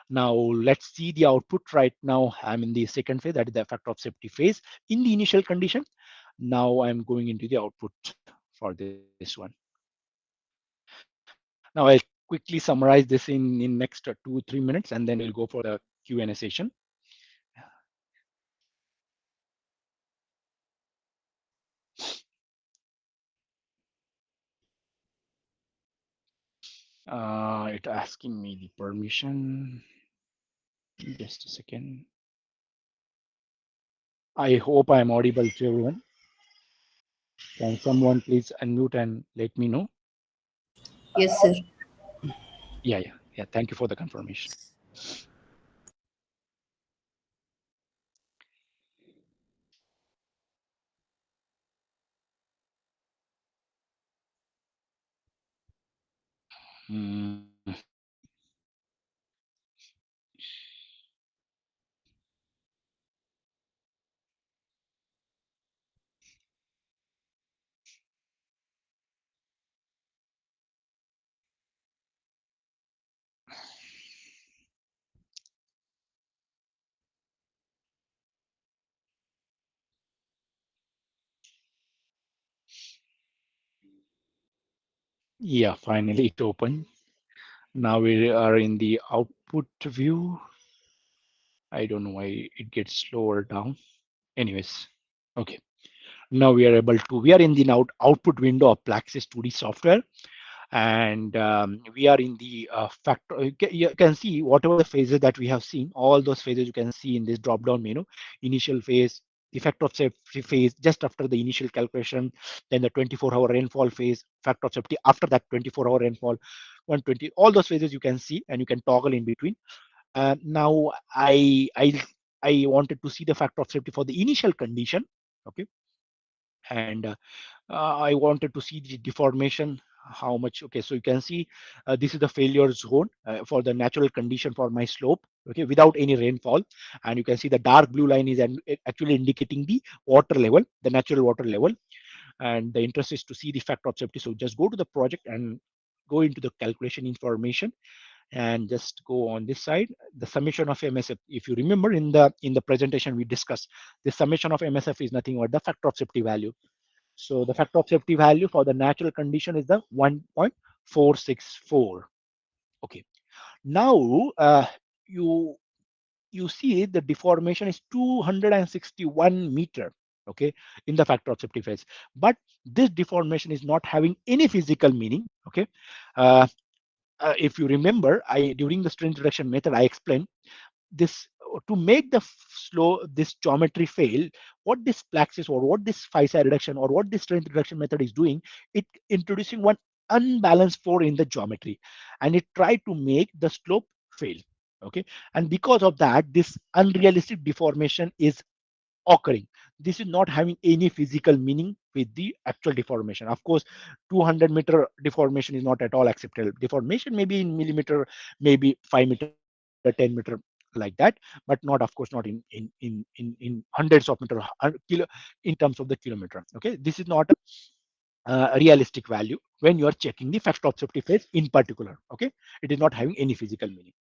[SPEAKER 4] Now let's see the output. Right now I'm in the second phase, that is the factor of safety phase in the initial condition. Now I'm going into the output for this one. Now I'll quickly summarize this in next 2-3 minutes, and then we'll go for the Q&A session. It asking me the permission. Just a second. I hope I'm audible to everyone. Can someone please unmute and let me know?
[SPEAKER 8] Yes, sir.
[SPEAKER 4] Yeah. Thank you for the confirmation. Hmm. Yeah, finally it opened. Now we are in the output view. I don't know why it gets slower down. Anyways, okay. Now we are in the now output window of Plaxis 2D software, and we are in the factor. You can see whatever the phases that we have seen, all those phases you can see in this drop down menu. Initial phase, the factor of safety phase just after the initial calculation, then the 24-hour rainfall phase, factor of safety after that 24-hour rainfall, 120, all those phases you can see, and you can toggle in between. Now I wanted to see the factor of safety for the initial condition. Okay. And I wanted to see the deformation, how much. Okay, so you can see this is the failure zone for the natural condition for my slope, okay, without any rainfall. And you can see the dark blue line is actually indicating the water level, the natural water level. And the interest is to see the factor of safety. So just go to the project and go into the calculation information, and just go on this side, the summation of MSF. If you remember in the presentation we discussed, the summation of MSF is nothing but the factor of safety value. So the factor of safety value for the natural condition is the 1.464. Okay. Now you you see the deformation is 261 meter. Okay, in the factor of safety phase, but this deformation is not having any physical meaning. Okay. uh, if you remember, I during the strength reduction method I explained this to make the slow this geometry fail. What this Plaxis or what this phi-psi reduction or what this strength reduction method is doing, it introducing one unbalanced force in the geometry, and it tried to make the slope fail. Okay, and because of that this unrealistic deformation is occurring. This is not having any physical meaning with the actual deformation. Of course, 200-meter deformation is not at all acceptable. Deformation maybe in millimeter, maybe 5 meter, 10 meter, like that, but not, of course, not in hundreds of meter, kilo, in terms of the kilometer. Okay, this is not a realistic value when you are checking the factor of safety phase in particular. Okay, it is not having any physical meaning.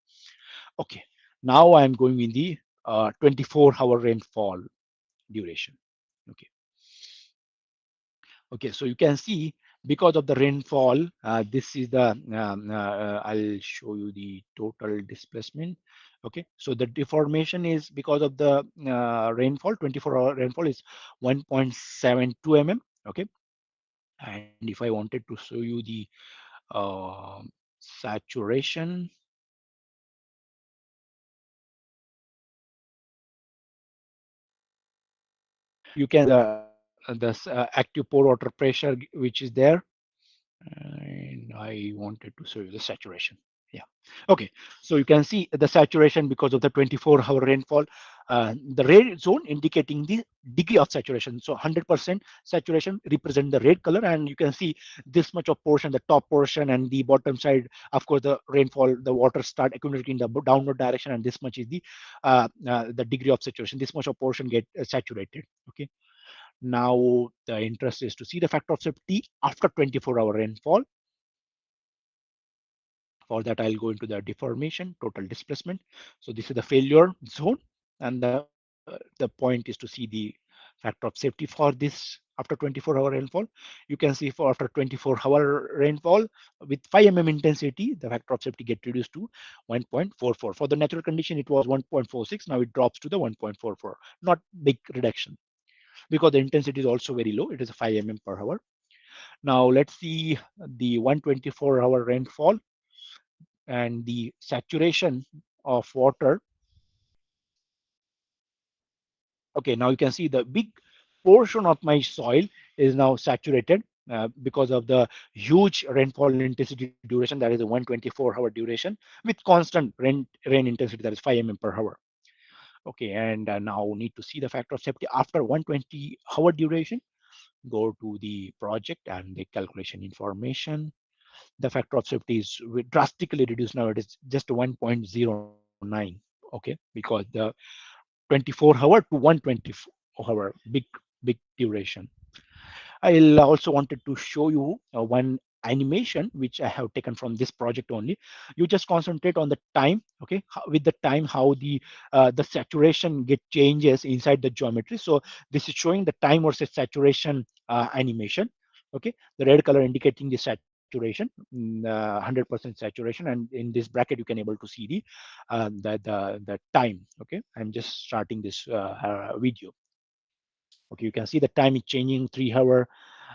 [SPEAKER 4] Okay, now I am going in the 24-hour rainfall duration. Okay. Okay, so you can see because of the rainfall, this is the I'll show you the total displacement. Okay, so the deformation is because of the rainfall. 24-hour rainfall is 1.72 mm. Okay, and if I wanted to show you the saturation, you can the active pore water pressure which is there, and I wanted to show you the saturation. Yeah. Okay. So you can see the saturation because of the 24-hour rainfall. The red zone indicating the degree of saturation. So 100% saturation represent the red color, and you can see this much of portion, the top portion and the bottom side. Of course, the rainfall, the water start accumulating in the downward direction, and this much is the degree of saturation. This much of portion get saturated. Okay. Now the interest is to see the factor of safety after 24-hour rainfall. For that, I'll go into the deformation, total displacement. So this is the failure zone, and the point is to see the factor of safety for this after 24-hour rainfall. You can see for after 24-hour rainfall with 5 mm intensity, the factor of safety get reduced to 1.44. For the natural condition, it was 1.46. Now it drops to the 1.44. Not big reduction because the intensity is also very low. It is 5 mm per hour. Now let's see the 124-hour rainfall and the saturation of water. Okay, now you can see the big portion of my soil is now saturated because of the huge rainfall intensity duration, that is a 124-hour duration with constant rain intensity, that is 5 mm per hour. Okay, and now need to see the factor of safety after 120-hour duration. Go to the project and the calculation information. The factor of safety is drastically reduced now. It is just 1.09. Okay, because the 24-hour to 124-hour, big duration. I also wanted to show you one animation which I have taken from this project only. You just concentrate on the time, okay, with the time how the saturation get changes inside the geometry. So this is showing the time versus saturation animation. Okay, the red color indicating the saturation, 100% saturation, and in this bracket you can able to see the time. Okay, I'm just starting this video. Okay, you can see the time is changing 3 hour,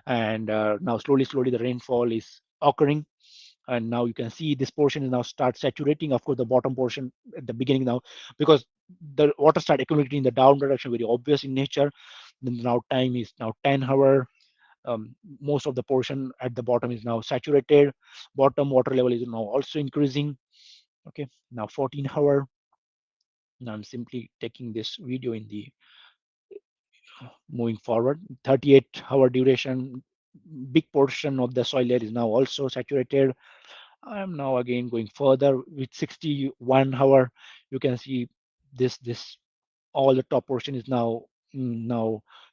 [SPEAKER 4] and now slowly the rainfall is occurring. And now you can see this portion is now start saturating. Of course, the bottom portion at the beginning now, because the water start accumulating in the down direction, very obvious in nature. Then now time is now 10 hour. Most of the portion at the bottom is now saturated. Bottom water level is now also increasing. Okay, now 14 hour. Now I'm simply taking this video in the moving forward. 38-hour duration, big portion of the soil layer is now also saturated. I'm now again going further with 61-hour. You can see this all the top portion is now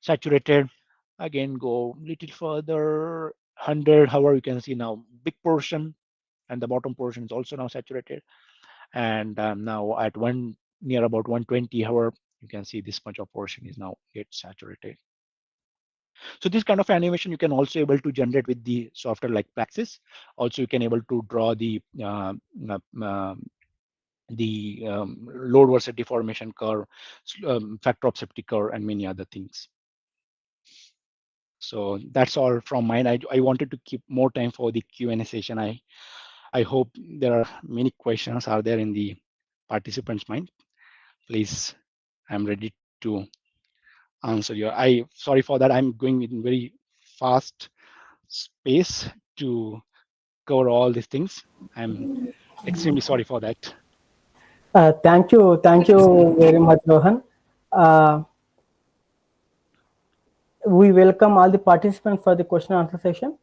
[SPEAKER 4] saturated. Again, go little further, 100-hour. You can see now big portion, and the bottom portion is also now saturated. And now at near about 120-hour, you can see this much of portion is now get saturated. So this kind of animation you can also able to generate with the software like Praxis. Also, you can able to draw the load versus deformation curve, factor of safety curve, and many other things. So that's all from mine. I wanted to keep more time for the Q&A session. I hope there are many questions are there in the participants' mind. Please, I'm ready to answer your. Sorry for that. I'm going in very fast space to cover all these things. I'm extremely sorry for that.
[SPEAKER 2] Thank you very much, Rohan. We welcome all the participants for the question and answer session.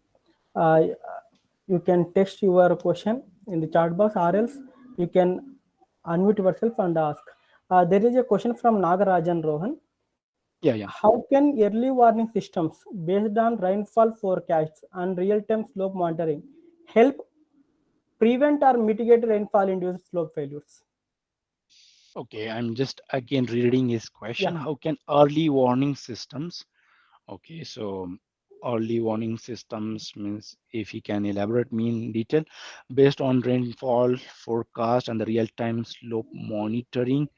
[SPEAKER 2] You can text your question in the chat box, or else you can unmute yourself and ask. There is a question from Nagarajan, Rohan.
[SPEAKER 4] Yeah.
[SPEAKER 2] How can early warning systems based on rainfall forecasts and real-time slope monitoring help prevent or mitigate rainfall-induced slope failures?
[SPEAKER 4] Okay, I'm just again reading his question.
[SPEAKER 2] Yeah.
[SPEAKER 4] How can early warning systems? Okay, so early warning systems means if he can elaborate me in detail based on rainfall forecast and the real-time slope monitoring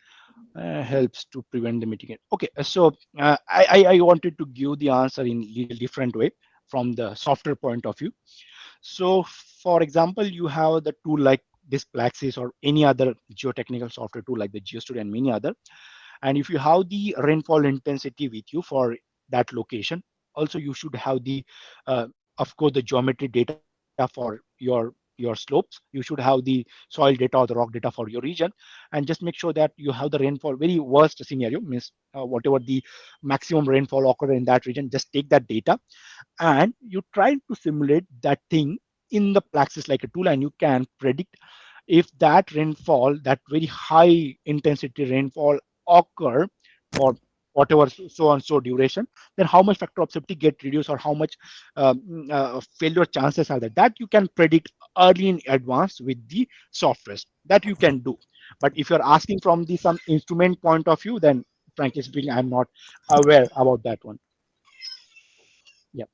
[SPEAKER 4] helps to prevent the mitigate. Okay, so I wanted to give the answer in little different way from the software point of view. So for example, you have the tool like this Plaxis or any other geotechnical software tool like the GeoStudio and many other. And if you have the rainfall intensity with you for that location, also you should have the, of course, the geometry data for your slopes. You should have the soil data or the rock data for your region, and just make sure that you have the rainfall. Very worst scenario means whatever the maximum rainfall occur in that region, just take that data and you try to simulate that thing in the Plaxis like a tool, and you can predict if that rainfall, that very high intensity rainfall occur for whatever so and so duration, then how much factor of safety get reduced or how much failure chances are there. That you can predict early in advance with the software that you can do. But if you're asking from the some instrument point of view, then frankly speaking, I'm not aware about that one. Yeah.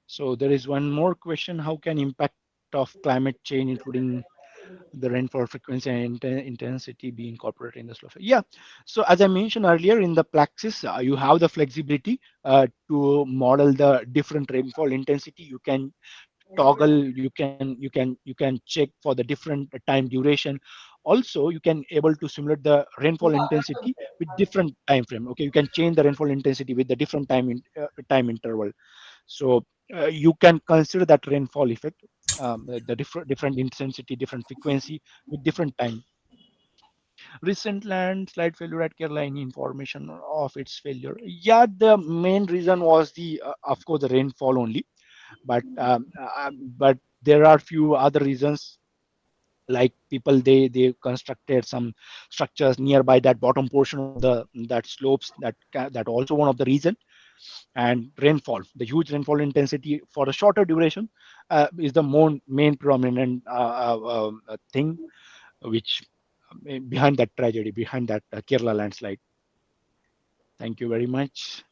[SPEAKER 4] So there is one more question: how can impact of climate change, including the rainfall frequency and intensity, be incorporated in the slope? Yeah. So as I mentioned earlier, in the Plaxis, you have the flexibility to model the different rainfall intensity. You can toggle, you can check for the different time duration. Also, you can able to simulate the rainfall intensity with different time frame. Okay, you can change the rainfall intensity with the different time interval. So you can consider that rainfall effect, the different intensity, different frequency with different time. Recent landslide failure at Kerala, any information of its failure? Yeah, the main reason was the of course the rainfall only, but there are few other reasons, like people they constructed some structures nearby that bottom portion of the that slopes, that also one of the reason. And rainfall, the huge rainfall intensity for a shorter duration is the main prominent thing which behind that tragedy, behind that Kerala landslide. Thank you very much.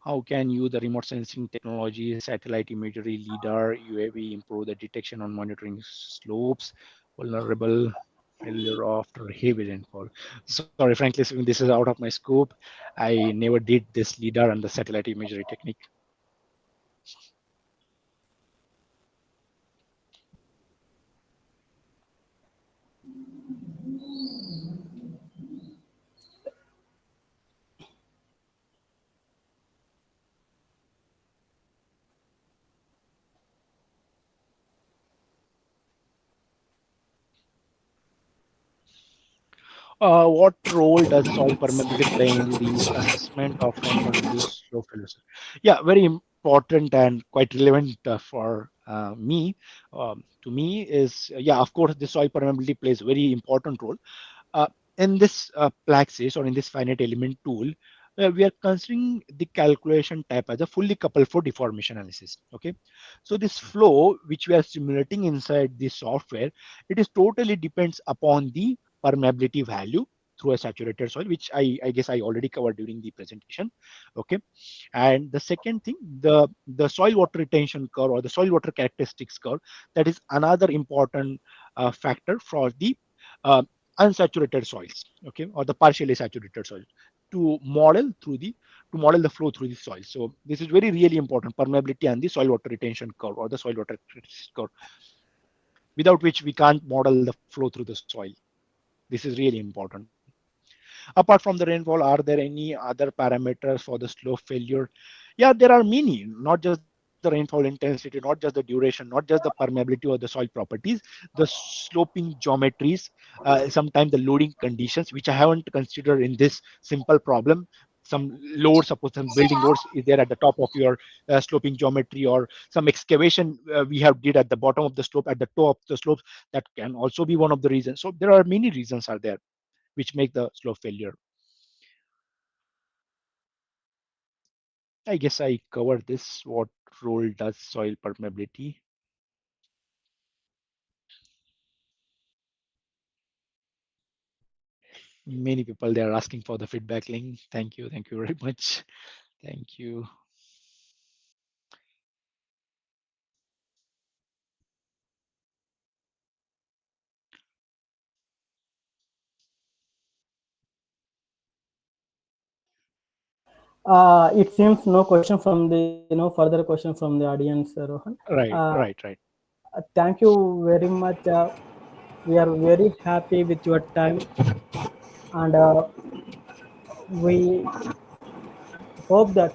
[SPEAKER 4] How can you, the remote sensing technology, satellite imagery, LIDAR, UAV, improve the detection on monitoring slopes, vulnerable failure after heavy rainfall? Sorry, frankly speaking, this is out of my scope. I never did this LIDAR and the satellite imagery technique. What role does soil permeability play in the assessment of rainfall-induced slope failures? Yeah, very important and quite relevant for me. To me is, yeah, of course, the soil permeability plays a very important role. Uh, in this Plaxis, or in this finite element tool, we are considering the calculation type as a fully coupled flow deformation analysis. Okay, so this flow which we are simulating inside the software, it is totally depends upon the permeability value through a saturated soil, which I guess I already covered during the presentation. Okay, and the second thing, the soil water retention curve or the soil water characteristics curve, that is another important factor for the uh, unsaturated soils, okay, or the partially saturated soil, to model through the to model the flow through the soil. So this is very really important, permeability and the soil water retention curve or the soil water curve, without which we can't model the flow through the soil. This is really important. Apart from the rainfall, are there any other parameters for the slope failure? Yeah, there are many, not just the rainfall intensity, not just the duration, not just the permeability or the soil properties, the sloping geometries, sometimes the loading conditions, which I haven't considered in this simple problem. Some load, suppose some building loads is there at the top of your sloping geometry, or some excavation we have did at the bottom of the slope, at the top of the slopes, that can also be one of the reasons. So there are many reasons are there which make the slope failure. I guess I covered this. What role does soil permeability? Many people they are asking for the feedback link. Thank you very much. Thank you.
[SPEAKER 2] It seems no question from the further question from the audience, Rohan.
[SPEAKER 4] Right.
[SPEAKER 2] Thank you very much. We are very happy with your time, and we hope that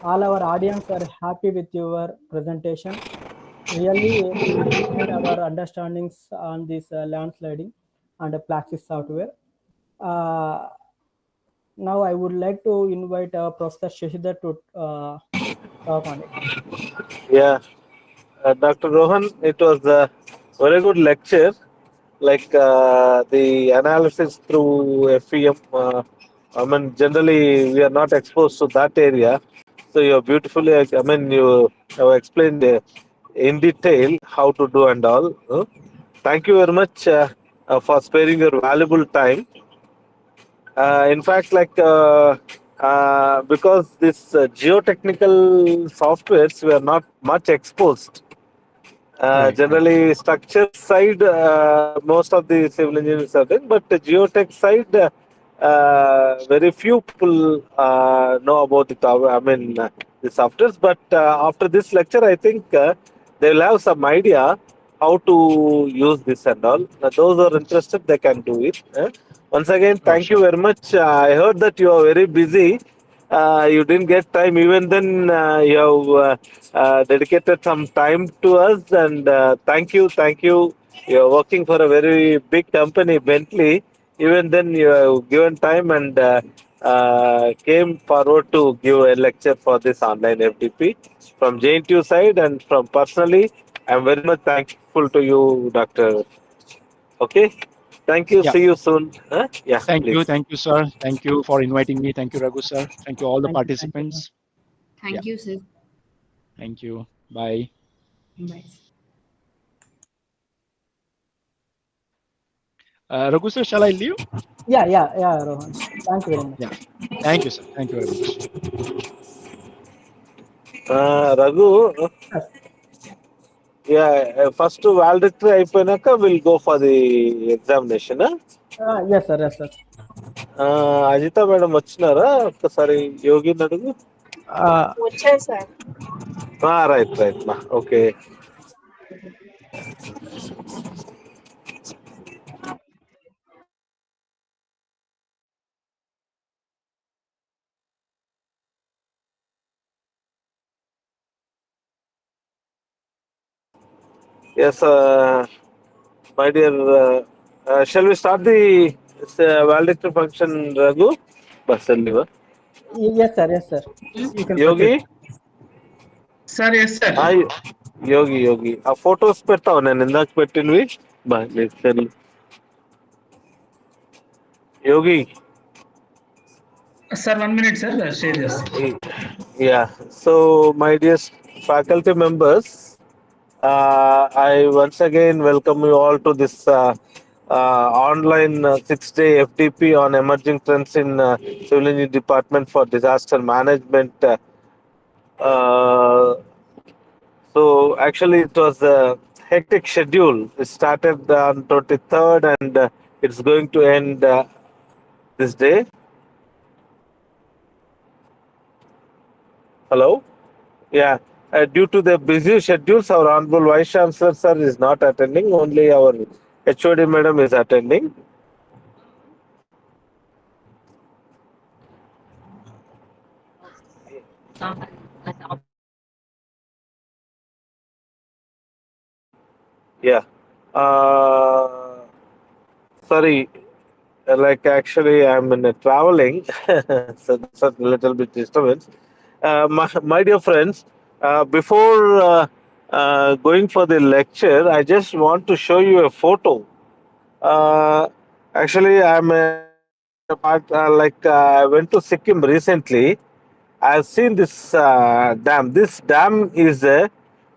[SPEAKER 2] all our audience are happy with your presentation. Really expand our understandings on this landsliding and Plaxis software. Uh, Now I would like to invite Professor Shashidhar to talk on it.
[SPEAKER 7] Yeah, Dr. Rohan, it was Very good lecture. Like the analysis through FEM. I mean, generally we are not exposed to that area. So you have beautifully, I mean, you have explained in detail how to do and all. Thank you very much for sparing your valuable time. In fact, like because this geotechnical softwares were not much exposed.
[SPEAKER 4] Right.
[SPEAKER 7] Generally, structure side, most of the civil engineers are doing, but the geotech side, very few people know about it. I mean, the softwares. But after this lecture, I think they will have some idea how to use this and all. Those who are interested, they can do it. Once again,
[SPEAKER 4] Oh,
[SPEAKER 7] thank you
[SPEAKER 4] sure.
[SPEAKER 7] very much. I heard that you are very busy. You didn't get time. Even then, you have dedicated some time to us, and thank you, thank you. You're working for a very big company, Bentley. Even then, you have given time and came forward to give a lecture for this online FDP from JNTU side and from personally. I'm very much thankful to you, Doctor. Okay, thank you.
[SPEAKER 4] Yeah.
[SPEAKER 7] See you soon. Huh? Yeah, please.
[SPEAKER 4] Thank you, sir. Thank you for inviting me. Thank you, Raghu, sir. Thank you, all the
[SPEAKER 2] Thank you, sir.
[SPEAKER 4] participants. Yeah.
[SPEAKER 8] Thank you, sir.
[SPEAKER 4] Thank you. Bye.
[SPEAKER 8] Bye.
[SPEAKER 4] Raghu, sir, shall I leave?
[SPEAKER 2] Yeah, Rohan. Thank you very much.
[SPEAKER 4] Yeah. Thank you, sir. Thank you very much.
[SPEAKER 7] Raghu,
[SPEAKER 2] Yes,
[SPEAKER 7] yeah, first valedictory అయిపోయినాక we'll go for the examination.
[SPEAKER 2] yes, sir. Yes, sir.
[SPEAKER 7] Ajitha madam వచ్చినారా ఒక్కసారి యోగిని అడుగు.
[SPEAKER 2] Uh,
[SPEAKER 7] right right మా okay. Yes, my dear, shall we start the valedictory function, Raghu? Bus lever.
[SPEAKER 2] yes, sir. Yes, sir. You can
[SPEAKER 7] Yogi,
[SPEAKER 2] proceed.
[SPEAKER 1] Sir yes sir.
[SPEAKER 7] Yogi ఆ photos పెడతావు నేను ఇందాక పెట్టినవి. బాగా Yogi.
[SPEAKER 1] Sir 1 minute sir share చేస్తాను.
[SPEAKER 7] Yeah. So, my dear faculty members, I once again welcome you all to this online 6-day FDP on emerging trends in civil engineering department for disaster management. Uh, so, actually, it was a hectic schedule. It started on 23rd and it's going to end this day. Hello? Yeah, due to the busy schedules, our Honorable Vice Chancellor sir is not attending. Only our HOD madam is attending. Yeah. Sorry, like actually I'm in a traveling, so that's a little bit disturbance. My dear friends, before going for the lecture, I just want to show you a photo. Uh, Actually, I'm a part, I went to Sikkim recently. I've seen this dam. This dam is a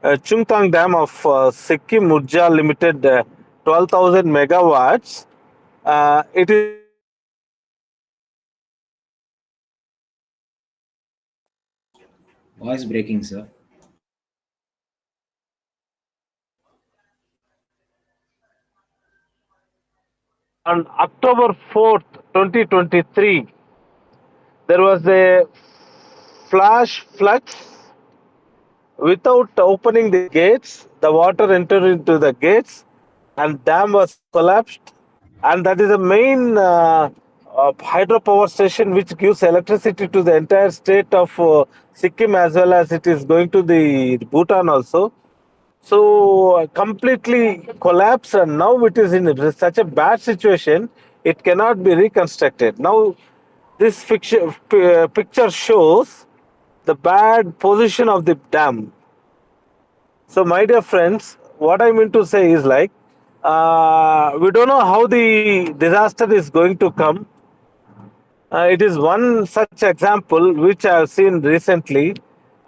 [SPEAKER 7] Chungtang Dam of Sikkim Urja Limited, 12,000 megawatts. It is
[SPEAKER 6] Voice breaking, sir.
[SPEAKER 7] on October 4th, 2023. There was a flash floods. Without opening the gates, the water entered into the gates and dam was collapsed. And that is the main hydropower station which gives electricity to the entire state of Sikkim as well as it is going to the Bhutan also. So completely collapsed and now it is in such a bad situation, it cannot be reconstructed. Now this picture shows the bad position of the dam. So, my dear friends, what I mean to say is like, we don't know how the disaster is going to come. It is one such example which I have seen recently.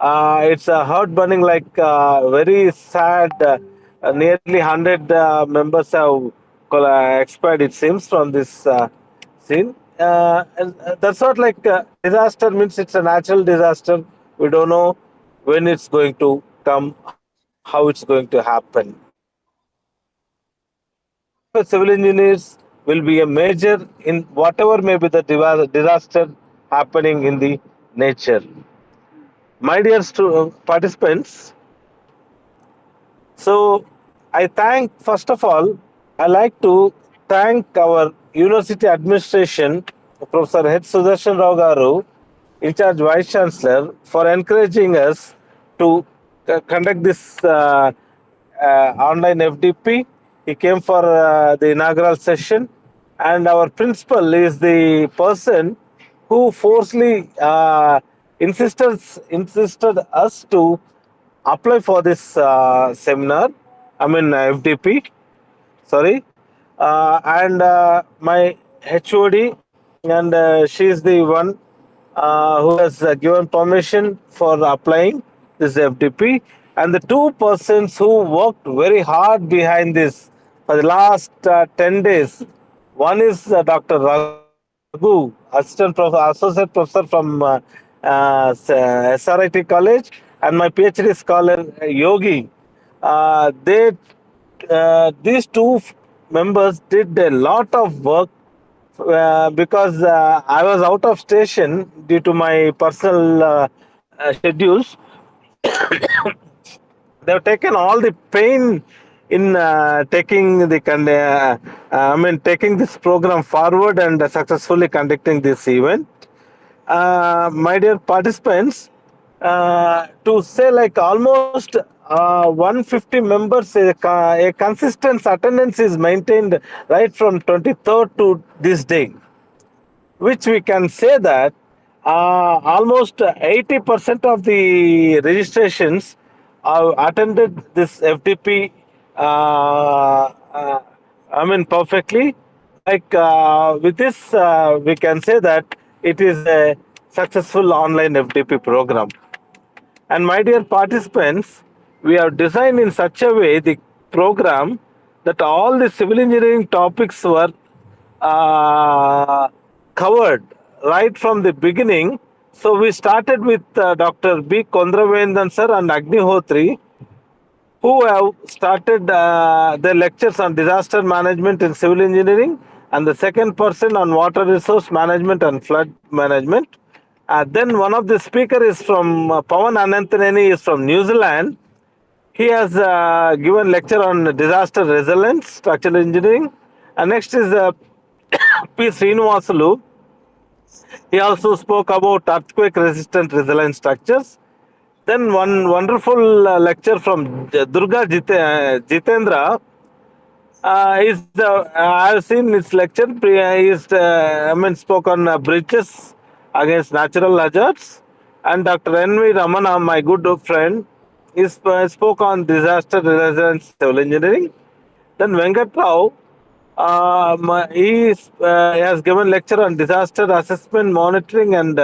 [SPEAKER 7] It's a heart burning, like very sad. Nearly 100 members have expired, it seems, from this scene. And that's not like disaster means it's a natural disaster. We don't know when it's going to come, how it's going to happen. Civil engineers will be a major in whatever may be the disaster happening in the nature. My dear participants, so I thank, first of all, I like to thank our university administration, Professor H. Sudarshan Rao Garu, in charge Vice Chancellor, for encouraging us to conduct this online FDP. He came for the inaugural session, and our principal is the person who forcefully insisted us to apply for this seminar. I mean FDP. Sorry, and my HOD, and she is the one who has given permission for applying this FDP, and the two persons who worked very hard behind this for the last 10 days. One is Dr. Raghu, associate professor from SRIT College, and my PhD scholar Yogi. These two members did a lot of work because I was out of station due to my personal schedules. They've taken all the pain in taking this program forward and successfully conducting this event. My dear participants, to say like almost 150 members, a consistent attendance is maintained right from 23rd to this day, which we can say that almost 80% of the registrations attended this FDP. Perfectly. Like with this, we can say that it is a successful online FDP program. And my dear participants, we have designed in such a way the program that all the civil engineering topics were covered right from the beginning. So we started with Dr. B. Kondravendan sir and Agnihotri, who have started their lectures on disaster management in civil engineering, and the second person on water resource management and flood management. Then one of the speaker is from Pawan Ananthaneni is from New Zealand. He has given lecture on disaster resilience, structural engineering. And next is P. Srinivasulu. He also spoke about earthquake resistant resilient structures. Then one wonderful lecture from Durga Jitendra. I have seen his lecture. He spoke on bridges against natural hazards. And Dr. N.V. Ramana, my good friend, he spoke on disaster resilience civil engineering. Then Venkat Rao, he has given lecture on disaster assessment, monitoring, and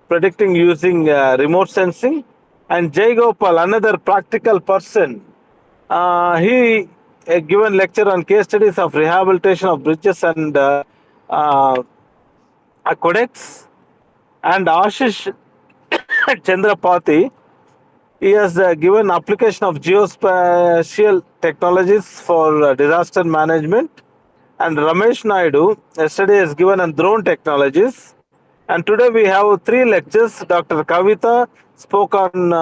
[SPEAKER 7] predicting using remote sensing. And Jay Gopal, another practical person, he given lecture on case studies of rehabilitation of bridges and aqueducts. And Ashish Chandrapati, he has given application of geospatial technologies for disaster management. And Ramesh Naidu yesterday has given on drone technologies. And today we have three lectures. Dr. Kavita spoke on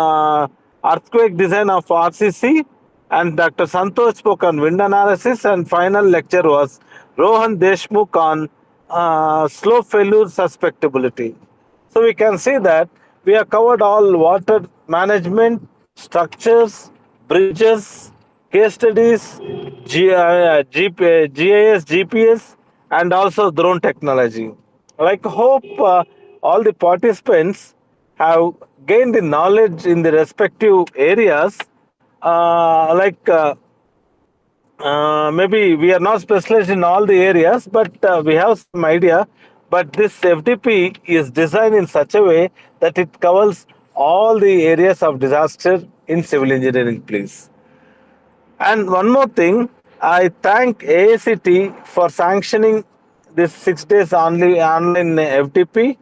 [SPEAKER 7] earthquake design of RCC, and Dr. Santosh spoke on wind analysis, and final lecture was Rohan Deshmukh on slope failure susceptibility. So we can see that we have covered all water management, structures, bridges, case studies, GIS, GPS, and also drone technology. Like hope all the participants have gained the knowledge in the respective areas. maybe we are not specialized in all the areas, but we have some idea. But this FDP is designed in such a way that it covers all the areas of disaster in civil engineering, please. And one more thing, I thank AACT for sanctioning this 6 days only online FTP,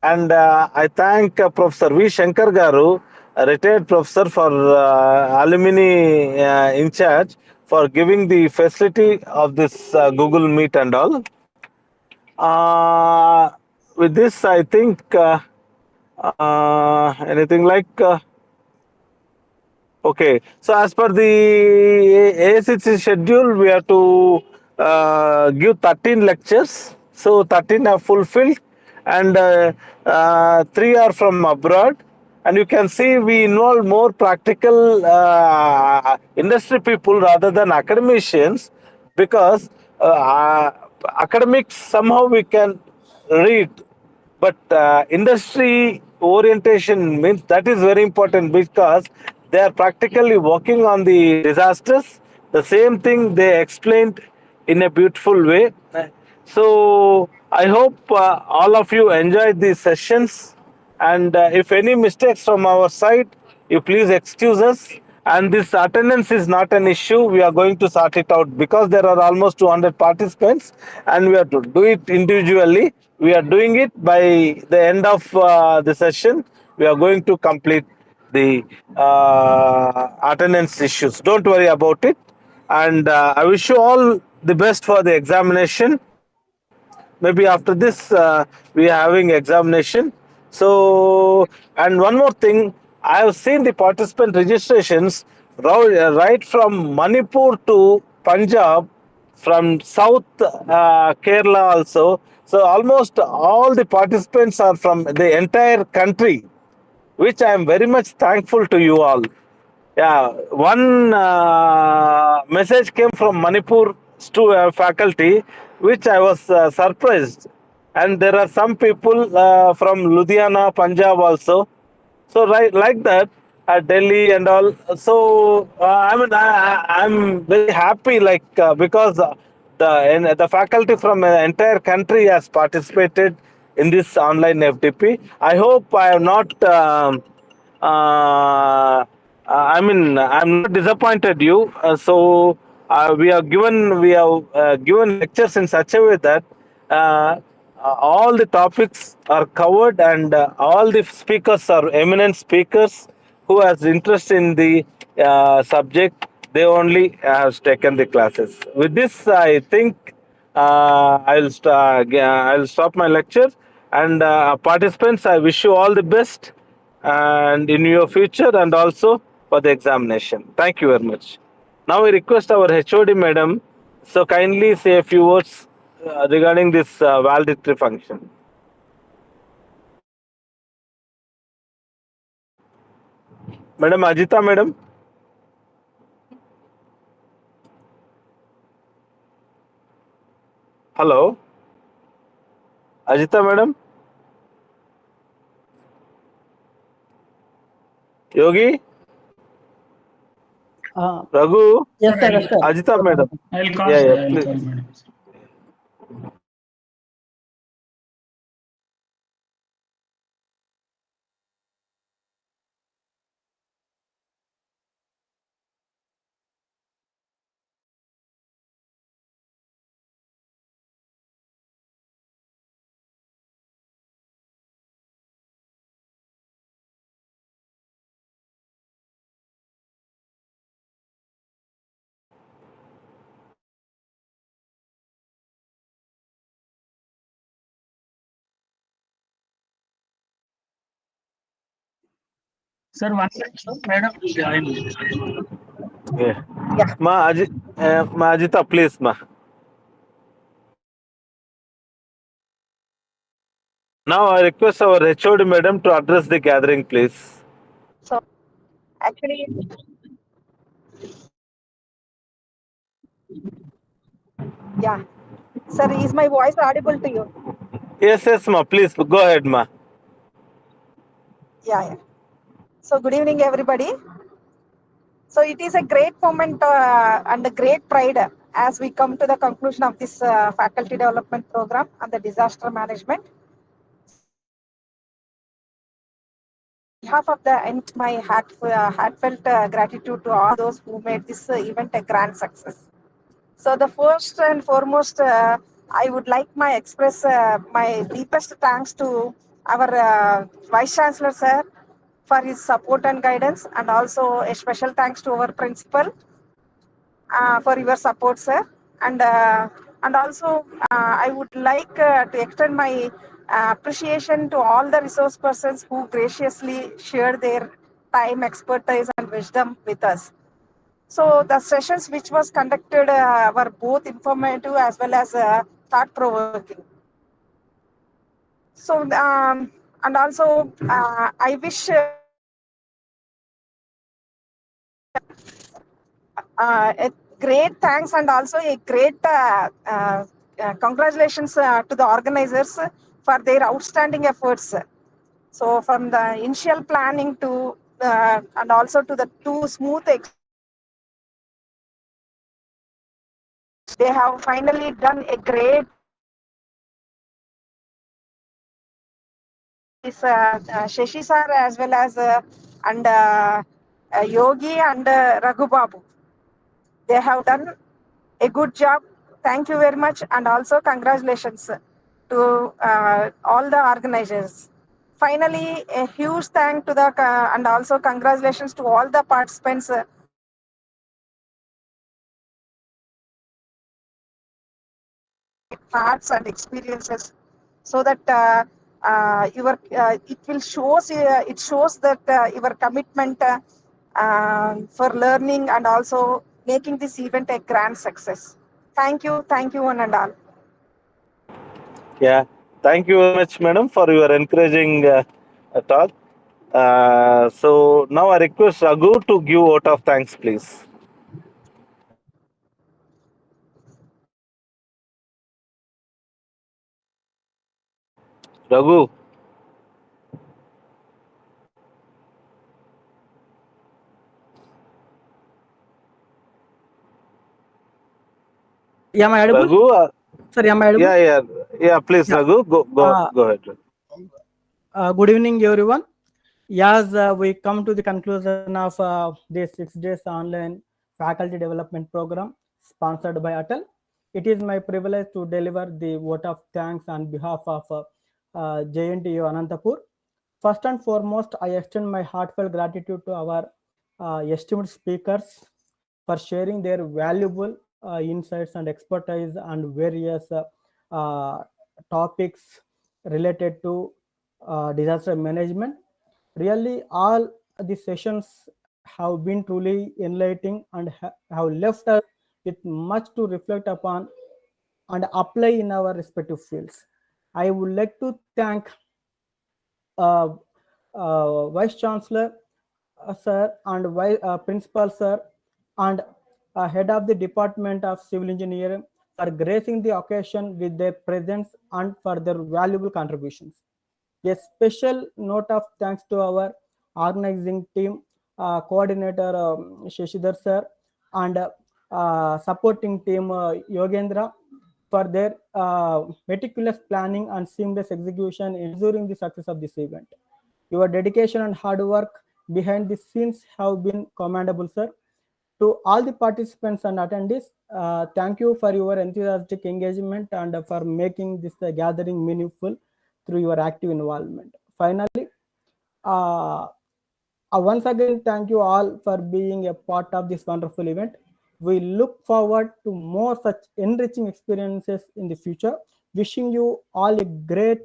[SPEAKER 7] and I thank Professor V. Shankar Garu, a retired professor for alumni in charge, for giving the facility of this Google Meet and all. With this, I think anything like. Okay, so as per the ASC schedule, we have to give 13 lectures. So 13 are fulfilled, and 3 are from abroad. And you can see we involve more practical industry people rather than academicians, because academics somehow we can read, but industry orientation means that is very important, because they are practically working on the disasters. The same thing they explained in a beautiful way. So I hope all of you enjoyed these sessions, and if any mistakes from our side, you please excuse us. And this attendance is not an issue. We are going to sort it out, because there are almost 200 participants, and we have to do it individually. We are doing it by the end of the session. We are going to complete the attendance issues. Don't worry about it. And I wish you all the best for the examination. Maybe after this, we are having examination. So, and one more thing, I have seen the participant registrations right from Manipur to Punjab, from South Kerala also. So almost all the participants are from the entire country, which I am very much thankful to you all. Yeah, one message came from Manipur faculty, which I was surprised. And there are some people from Ludhiana, Punjab also. So right like that, Delhi and all. So I'm very happy, like because the faculty from the entire country has participated in this online FDP. I hope I have not. I'm not disappointed you. So we have given lectures in such a way that all the topics are covered, and all the speakers are eminent speakers who has interest in the subject. They only have taken the classes. With this, I think I'll stop my lecture. And participants, I wish you all the best, and in your future, and also for the examination. Thank you very much. Now I request our HOD madam, so kindly say a few words regarding this validatory function. Madam Ajita madam. Hello. Ajita madam. Yogi. Raghu.
[SPEAKER 2] Yes, sir. Yes, sir.
[SPEAKER 7] Ajita madam.
[SPEAKER 1] I'll call,
[SPEAKER 7] Yeah,
[SPEAKER 1] sir.
[SPEAKER 7] yeah,
[SPEAKER 1] I'll
[SPEAKER 7] please.
[SPEAKER 1] call, madam. Sir, one second, madam will join.
[SPEAKER 7] Yeah. Ma Ajita, please, ma. Now I request our HOD madam to address the gathering, please.
[SPEAKER 9] So actually, yeah. Sir, is my voice audible to you?
[SPEAKER 7] Yes, ma. Please go ahead, ma.
[SPEAKER 9] Yeah. So good evening, everybody. So it is a great moment and a great pride as we come to the conclusion of this faculty development program and the disaster management. Behalf of the and my heartfelt gratitude to all those who made this event a grand success. So the first and foremost, I would like my express my deepest thanks to our Vice Chancellor sir for his support and guidance, and also a special thanks to our principal for your support, sir. And also I would like to extend my appreciation to all the resource persons who graciously shared their time, expertise, and wisdom with us. So the sessions which was conducted were both informative as well as thought-provoking. So and also I wish a great thanks and also a great congratulations to the organizers for their outstanding efforts. So from the initial planning to and also to the two smooth they have finally done a great Shashi sir as well as and Yogi and Raghu Babu. They have done a good job. Thank you very much, and also congratulations to all the organizers. Finally, a huge thank to the and also congratulations to all the participants. Thoughts and experiences, so that your it will shows it shows that your commitment for learning and also making this event a grand success. Thank you one and all.
[SPEAKER 7] Yeah, thank you very much, madam, for your encouraging talk. So now I request Raghu to give vote of thanks, please. Raghu.
[SPEAKER 2] Am I audible?
[SPEAKER 7] Raghu,
[SPEAKER 2] Sir, am I audible?
[SPEAKER 7] yeah. Please,
[SPEAKER 2] Yeah.
[SPEAKER 7] Raghu, go ahead.
[SPEAKER 2] Good evening, everyone. As we come to the conclusion of this 6 days online faculty development program sponsored by ATAL, it is my privilege to deliver the vote of thanks on behalf of JNTU Anantapur. First and foremost, I extend my heartfelt gratitude to our esteemed speakers for sharing their valuable insights and expertise on various topics related to disaster management. Really, all the sessions have been truly enlightening and have left us with much to reflect upon and apply in our respective fields. I would like to thank uh, Vice Chancellor sir and Principal sir and Head of the Department of Civil Engineering for gracing the occasion with their presence and for their valuable contributions. A special note of thanks to our organizing team, coordinator Shashidhar sir, and supporting team Yogendra for their meticulous planning and seamless execution, ensuring the success of this event. Your dedication and hard work behind the scenes have been commendable, sir. To all the participants and attendees, thank you for your enthusiastic engagement and for making this gathering meaningful through your active involvement. Finally, once again, thank you all for being a part of this wonderful event. We look forward to more such enriching experiences in the future. Wishing you all a great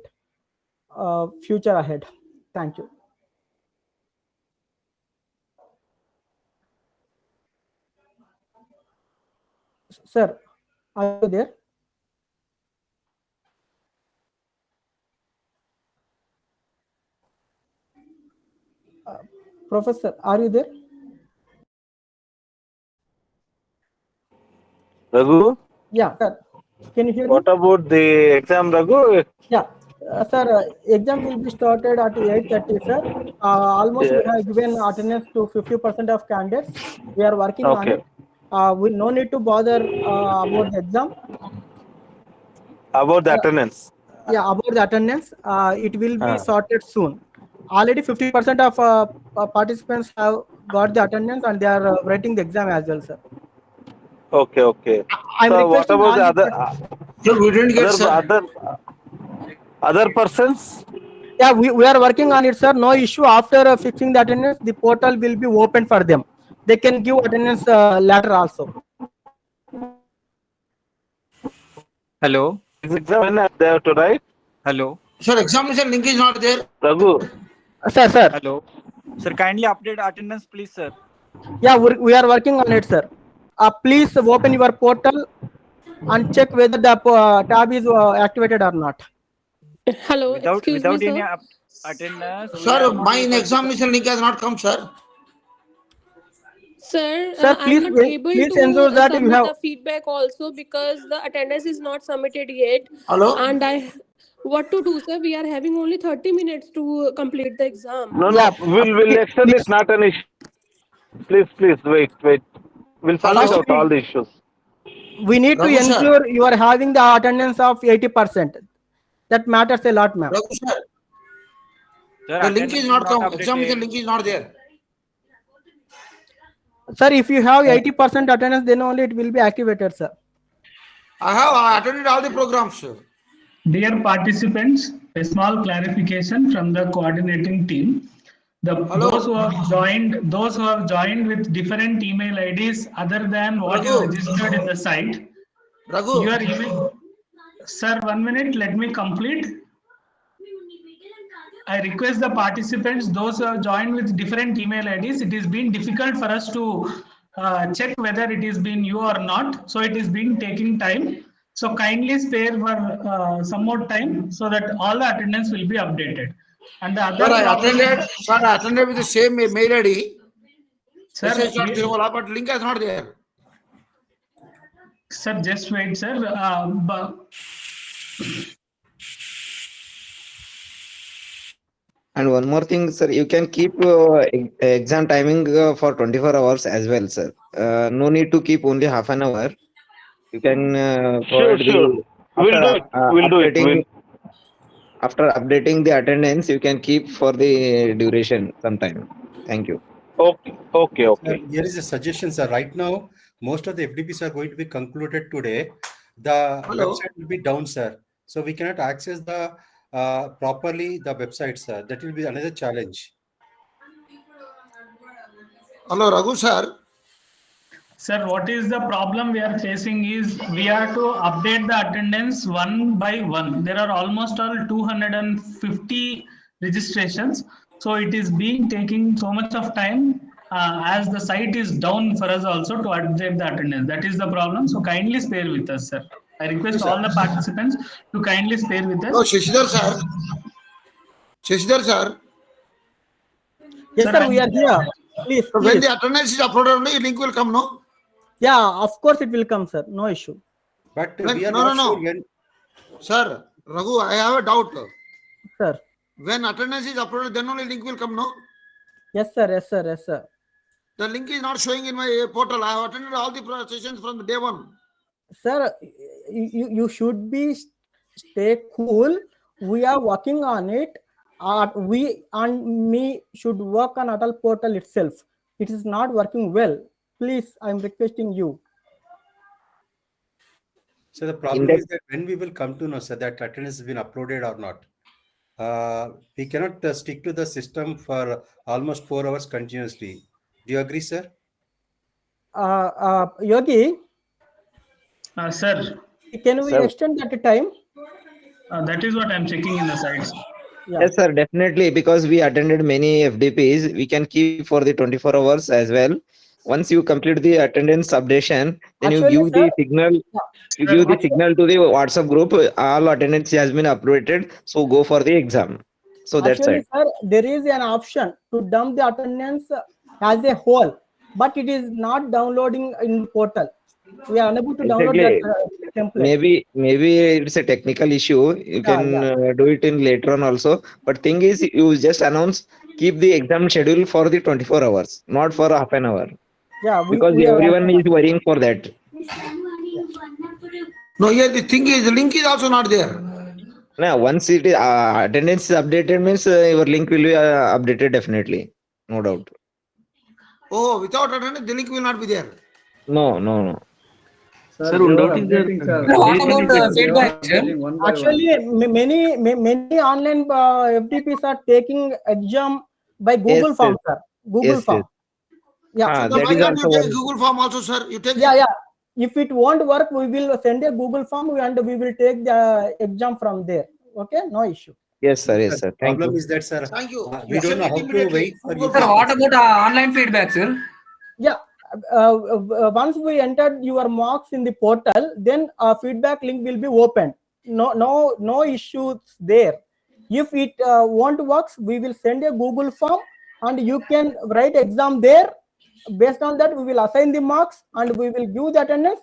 [SPEAKER 2] future ahead. Thank you. Sir, are you there? Professor, are you there?
[SPEAKER 7] Raghu?
[SPEAKER 2] Yeah, sir. Can you hear me?
[SPEAKER 7] What about the exam, Raghu?
[SPEAKER 2] Yeah, Sir, exam will be started at 8:30, sir. Almost we have given attendance to 50% of candidates. We are working on
[SPEAKER 7] Okay.
[SPEAKER 2] it. We no need to bother about the exam.
[SPEAKER 7] About the attendance.
[SPEAKER 2] Yeah, about the attendance, it will be
[SPEAKER 7] Ah.
[SPEAKER 2] sorted soon. Already 50% of participants have got the attendance and they are writing the exam as well, sir.
[SPEAKER 7] Okay, okay.
[SPEAKER 2] I'm
[SPEAKER 7] So what
[SPEAKER 2] requesting
[SPEAKER 7] about
[SPEAKER 2] all
[SPEAKER 7] the
[SPEAKER 2] the
[SPEAKER 7] other
[SPEAKER 5] Sir, we didn't get, sir.
[SPEAKER 7] other persons?
[SPEAKER 2] Yeah, we are working on it, sir. No issue. After fixing the attendance, the portal will be open for them. They can give attendance later also.
[SPEAKER 10] Hello.
[SPEAKER 7] Is exam when they have to write?
[SPEAKER 10] Hello.
[SPEAKER 5] Sir, examination link is not there.
[SPEAKER 7] Raghu.
[SPEAKER 2] Sir.
[SPEAKER 10] Hello. Sir, kindly update attendance, please, sir.
[SPEAKER 2] Yeah, we are working on it, sir. Please open your portal and check whether the tab is activated or not.
[SPEAKER 11] Hello,
[SPEAKER 10] Without
[SPEAKER 11] excuse me,
[SPEAKER 10] any
[SPEAKER 11] sir.
[SPEAKER 10] attendance, we
[SPEAKER 5] Sir,
[SPEAKER 10] are not
[SPEAKER 5] my
[SPEAKER 10] able to.
[SPEAKER 5] examination link has not come, sir.
[SPEAKER 11] Sir,
[SPEAKER 2] Sir,
[SPEAKER 11] I'm not able
[SPEAKER 2] please ensure
[SPEAKER 11] to
[SPEAKER 2] that you
[SPEAKER 11] submit
[SPEAKER 2] have.
[SPEAKER 11] the feedback also because the attendance is not submitted yet.
[SPEAKER 5] Hello?
[SPEAKER 11] And what to do, sir? We are having only 30 minutes to complete the exam.
[SPEAKER 7] No,
[SPEAKER 2] Yeah,
[SPEAKER 7] we'll extend it. Not an issue. Please, wait. We'll sort
[SPEAKER 5] Hello?
[SPEAKER 7] it out all the issues.
[SPEAKER 2] We need to
[SPEAKER 5] Raghu, sir.
[SPEAKER 2] ensure you are having the attendance of 80%. That matters a lot, ma'am.
[SPEAKER 5] Raghu, sir.
[SPEAKER 10] Sir,
[SPEAKER 5] The link is not come.
[SPEAKER 10] updated.
[SPEAKER 5] Examination link is not there.
[SPEAKER 2] Sir, if you have 80% attendance, then only it will be activated, sir.
[SPEAKER 5] I have attended all the programs, sir.
[SPEAKER 1] Dear participants, a small clarification from the coordinating team. Those who have joined with different email IDs other than what you
[SPEAKER 5] Raghu.
[SPEAKER 1] registered in the site.
[SPEAKER 5] Raghu.
[SPEAKER 1] Your email. Sir, 1 minute, let me complete. I request the participants, those who have joined with different email IDs, it has been difficult for us to check whether it is been you or not. So it is been taking time. So kindly spare for some more time so that all the attendance will be updated. And the other
[SPEAKER 5] Sir, I attended with the same mail ID.
[SPEAKER 1] Sir,
[SPEAKER 5] but link is not there.
[SPEAKER 1] Sir, just wait, sir.
[SPEAKER 12] And one more thing, sir, you can keep exam timing for 24 hours as well, sir. No need to keep only half an hour. You can
[SPEAKER 7] Sure. We'll do it.
[SPEAKER 12] After updating the attendance, you can keep for the duration sometime. Thank you.
[SPEAKER 7] Okay.
[SPEAKER 13] Sir, here is a suggestion, sir. Right now, most of the FDPs are going to be concluded today. The website will be down, sir. So we cannot access the properly the website, sir. That will be another challenge.
[SPEAKER 5] Hello, Raghu, sir.
[SPEAKER 1] Sir, what is the problem we are facing is we have to update the attendance one by one. There are almost all 250 registrations. So it is being taking so much of time as the site is down for us also to update the attendance. That is the problem. So kindly spare with us, sir. I request all the participants to kindly spare with us.
[SPEAKER 5] Oh, Shishidhar, sir. Shishidhar, sir.
[SPEAKER 2] Yes, sir, we are here. Please.
[SPEAKER 5] When the attendance is uploaded, only link will come, no?
[SPEAKER 2] Yeah, of course it will come, sir. No issue.
[SPEAKER 13] But we are not sure when.
[SPEAKER 5] Sir, Raghu, I have a doubt.
[SPEAKER 2] Sir.
[SPEAKER 5] When attendance is uploaded, then only link will come, no?
[SPEAKER 2] Yes, sir. Yes, sir. Yes, sir.
[SPEAKER 5] The link is not showing in my portal. I have attended all the sessions from the day one.
[SPEAKER 2] Sir, you should be stay cool. We are working on it. We and me should work on ATAL portal itself. It is not working well. Please, I'm requesting you.
[SPEAKER 13] So the problem is that when we will come to know, sir, that attendance has been uploaded or not. We cannot stick to the system for almost 4 hours continuously. Do you agree, sir?
[SPEAKER 2] Yogi?
[SPEAKER 1] Sir.
[SPEAKER 2] Can we extend that time?
[SPEAKER 1] That is what I'm checking in the sites.
[SPEAKER 2] Yeah.
[SPEAKER 12] Yes, sir, definitely. Because we attended many FDPs, we can keep for the 24 hours as well. Once you complete the attendance updation, then
[SPEAKER 2] Actually,
[SPEAKER 12] you give the signal. You give the signal to the WhatsApp group. All attendance has been uploaded. So go for the exam. So that's
[SPEAKER 2] Actually,
[SPEAKER 12] it.
[SPEAKER 2] sir, there is an option to dump the attendance as a whole, but it is not downloading in portal. We are unable to download that template.
[SPEAKER 12] Maybe it's a technical issue. You can do it in later on also. But thing is, you just announce, keep the exam schedule for the 24 hours, not for half an hour.
[SPEAKER 2] Yeah,
[SPEAKER 12] because everyone is worrying for that.
[SPEAKER 5] No, here the thing is, the link is also not there.
[SPEAKER 12] Now, once it attendance is updated, means your link will be updated definitely, no doubt.
[SPEAKER 5] Oh, without attendance, the link will not be there.
[SPEAKER 12] No.
[SPEAKER 14] Sir, one doubt is there.
[SPEAKER 2] What about feedback? Actually, many online FDPs are taking exam by Google Form, sir. Google Form. Yeah.
[SPEAKER 5] So why can't you take Google Form also, sir? You take.
[SPEAKER 2] Yeah. If it won't work, we will send a Google Form and we will take the exam from there. Okay, no issue.
[SPEAKER 12] Yes, sir. Yes, sir. Thank
[SPEAKER 13] Problem
[SPEAKER 12] you.
[SPEAKER 13] is that, sir.
[SPEAKER 5] Thank you.
[SPEAKER 13] We don't know how to wait for you.
[SPEAKER 14] Sir, what about online feedback, sir?
[SPEAKER 2] Yeah. Once we entered your marks in the portal, then a feedback link will be opened. No issues there. If it won't work, we will send a Google Form and you can write exam there. Based on that, we will assign the marks and we will give the attendance.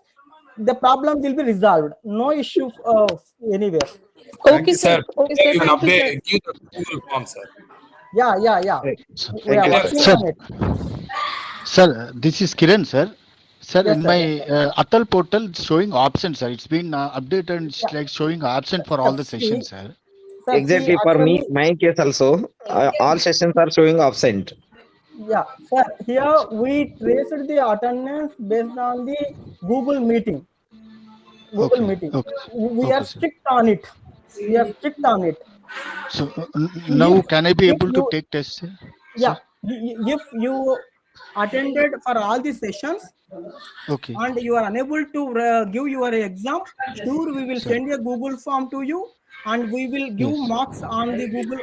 [SPEAKER 2] The problem will be resolved. No issue anywhere.
[SPEAKER 11] Okay, sir. Okay, sir.
[SPEAKER 15] You will
[SPEAKER 11] Thank you, sir.
[SPEAKER 15] update, give the Google Form, sir.
[SPEAKER 2] Yeah. We are working on it.
[SPEAKER 16] Sir, this is Kiran, sir. Sir,
[SPEAKER 2] Yes,
[SPEAKER 16] in
[SPEAKER 2] sir.
[SPEAKER 16] my ATAL portal, it's showing absent, sir. It's been updated and it's like showing absent for all the sessions, sir.
[SPEAKER 12] Exactly. For me, my case also, all sessions are showing absent.
[SPEAKER 2] Yeah, sir. Here we traced the attendance based on the Google meeting. Google meeting. We are strict on it.
[SPEAKER 16] So now can I be able to take tests, sir?
[SPEAKER 2] Yeah. If you attended for all the sessions,
[SPEAKER 16] okay,
[SPEAKER 2] and you are unable to give your exam, sure we will send a Google Form to you, and we will give marks on the Google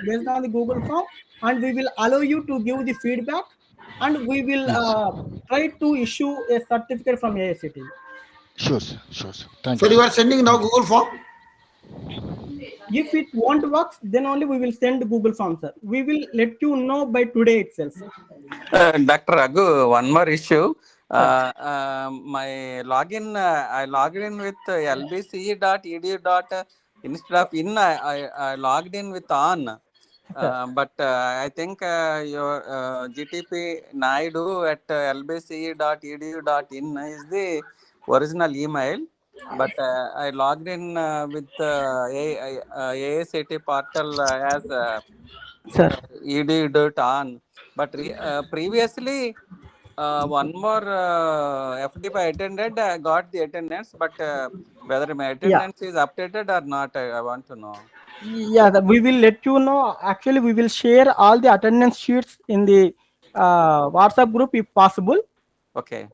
[SPEAKER 2] based on the Google Form, and we will allow you to give the feedback, and we will try to issue a certificate from AICTE.
[SPEAKER 16] Sure, sir. Thank
[SPEAKER 5] So
[SPEAKER 16] you.
[SPEAKER 5] you are sending now Google Form?
[SPEAKER 2] If it won't work, then only we will send Google Form, sir. We will let you know by today itself.
[SPEAKER 17] Dr. Raghu, one more issue. My login, I logged in with lbce.edu. Instead of in, I logged in with on. But I think your GTP Naidu at lbce.edu.in is the original email. But I logged in with AICTE portal as edu.on. But previously, one more FDP attended, I got the attendance, but whether my attendance is updated or not, I want to know.
[SPEAKER 2] Yeah, we will let you know. Actually, we will share all the attendance sheets in the WhatsApp group if possible.
[SPEAKER 17] Okay.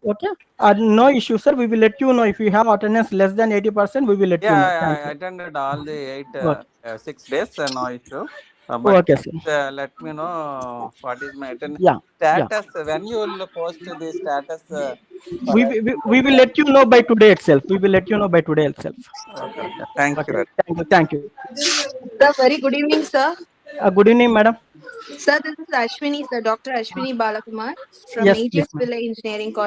[SPEAKER 2] No issue, sir. We will let you know if you have attendance less than 80%. We will let you know.
[SPEAKER 17] I attended all the 6 days. No issue. But let me know what is my attendance status. When you will post the status?
[SPEAKER 2] We will let you know by today itself.
[SPEAKER 17] Okay. Thank you.
[SPEAKER 2] Thank you.
[SPEAKER 18] Sir, very good evening, sir.
[SPEAKER 2] Good evening, madam.
[SPEAKER 18] Sir, this is Ashwini, sir. Dr. Ashwini Balakumar from
[SPEAKER 2] Yes,
[SPEAKER 18] AGS
[SPEAKER 2] please, ma'am.
[SPEAKER 18] Village Engineering College.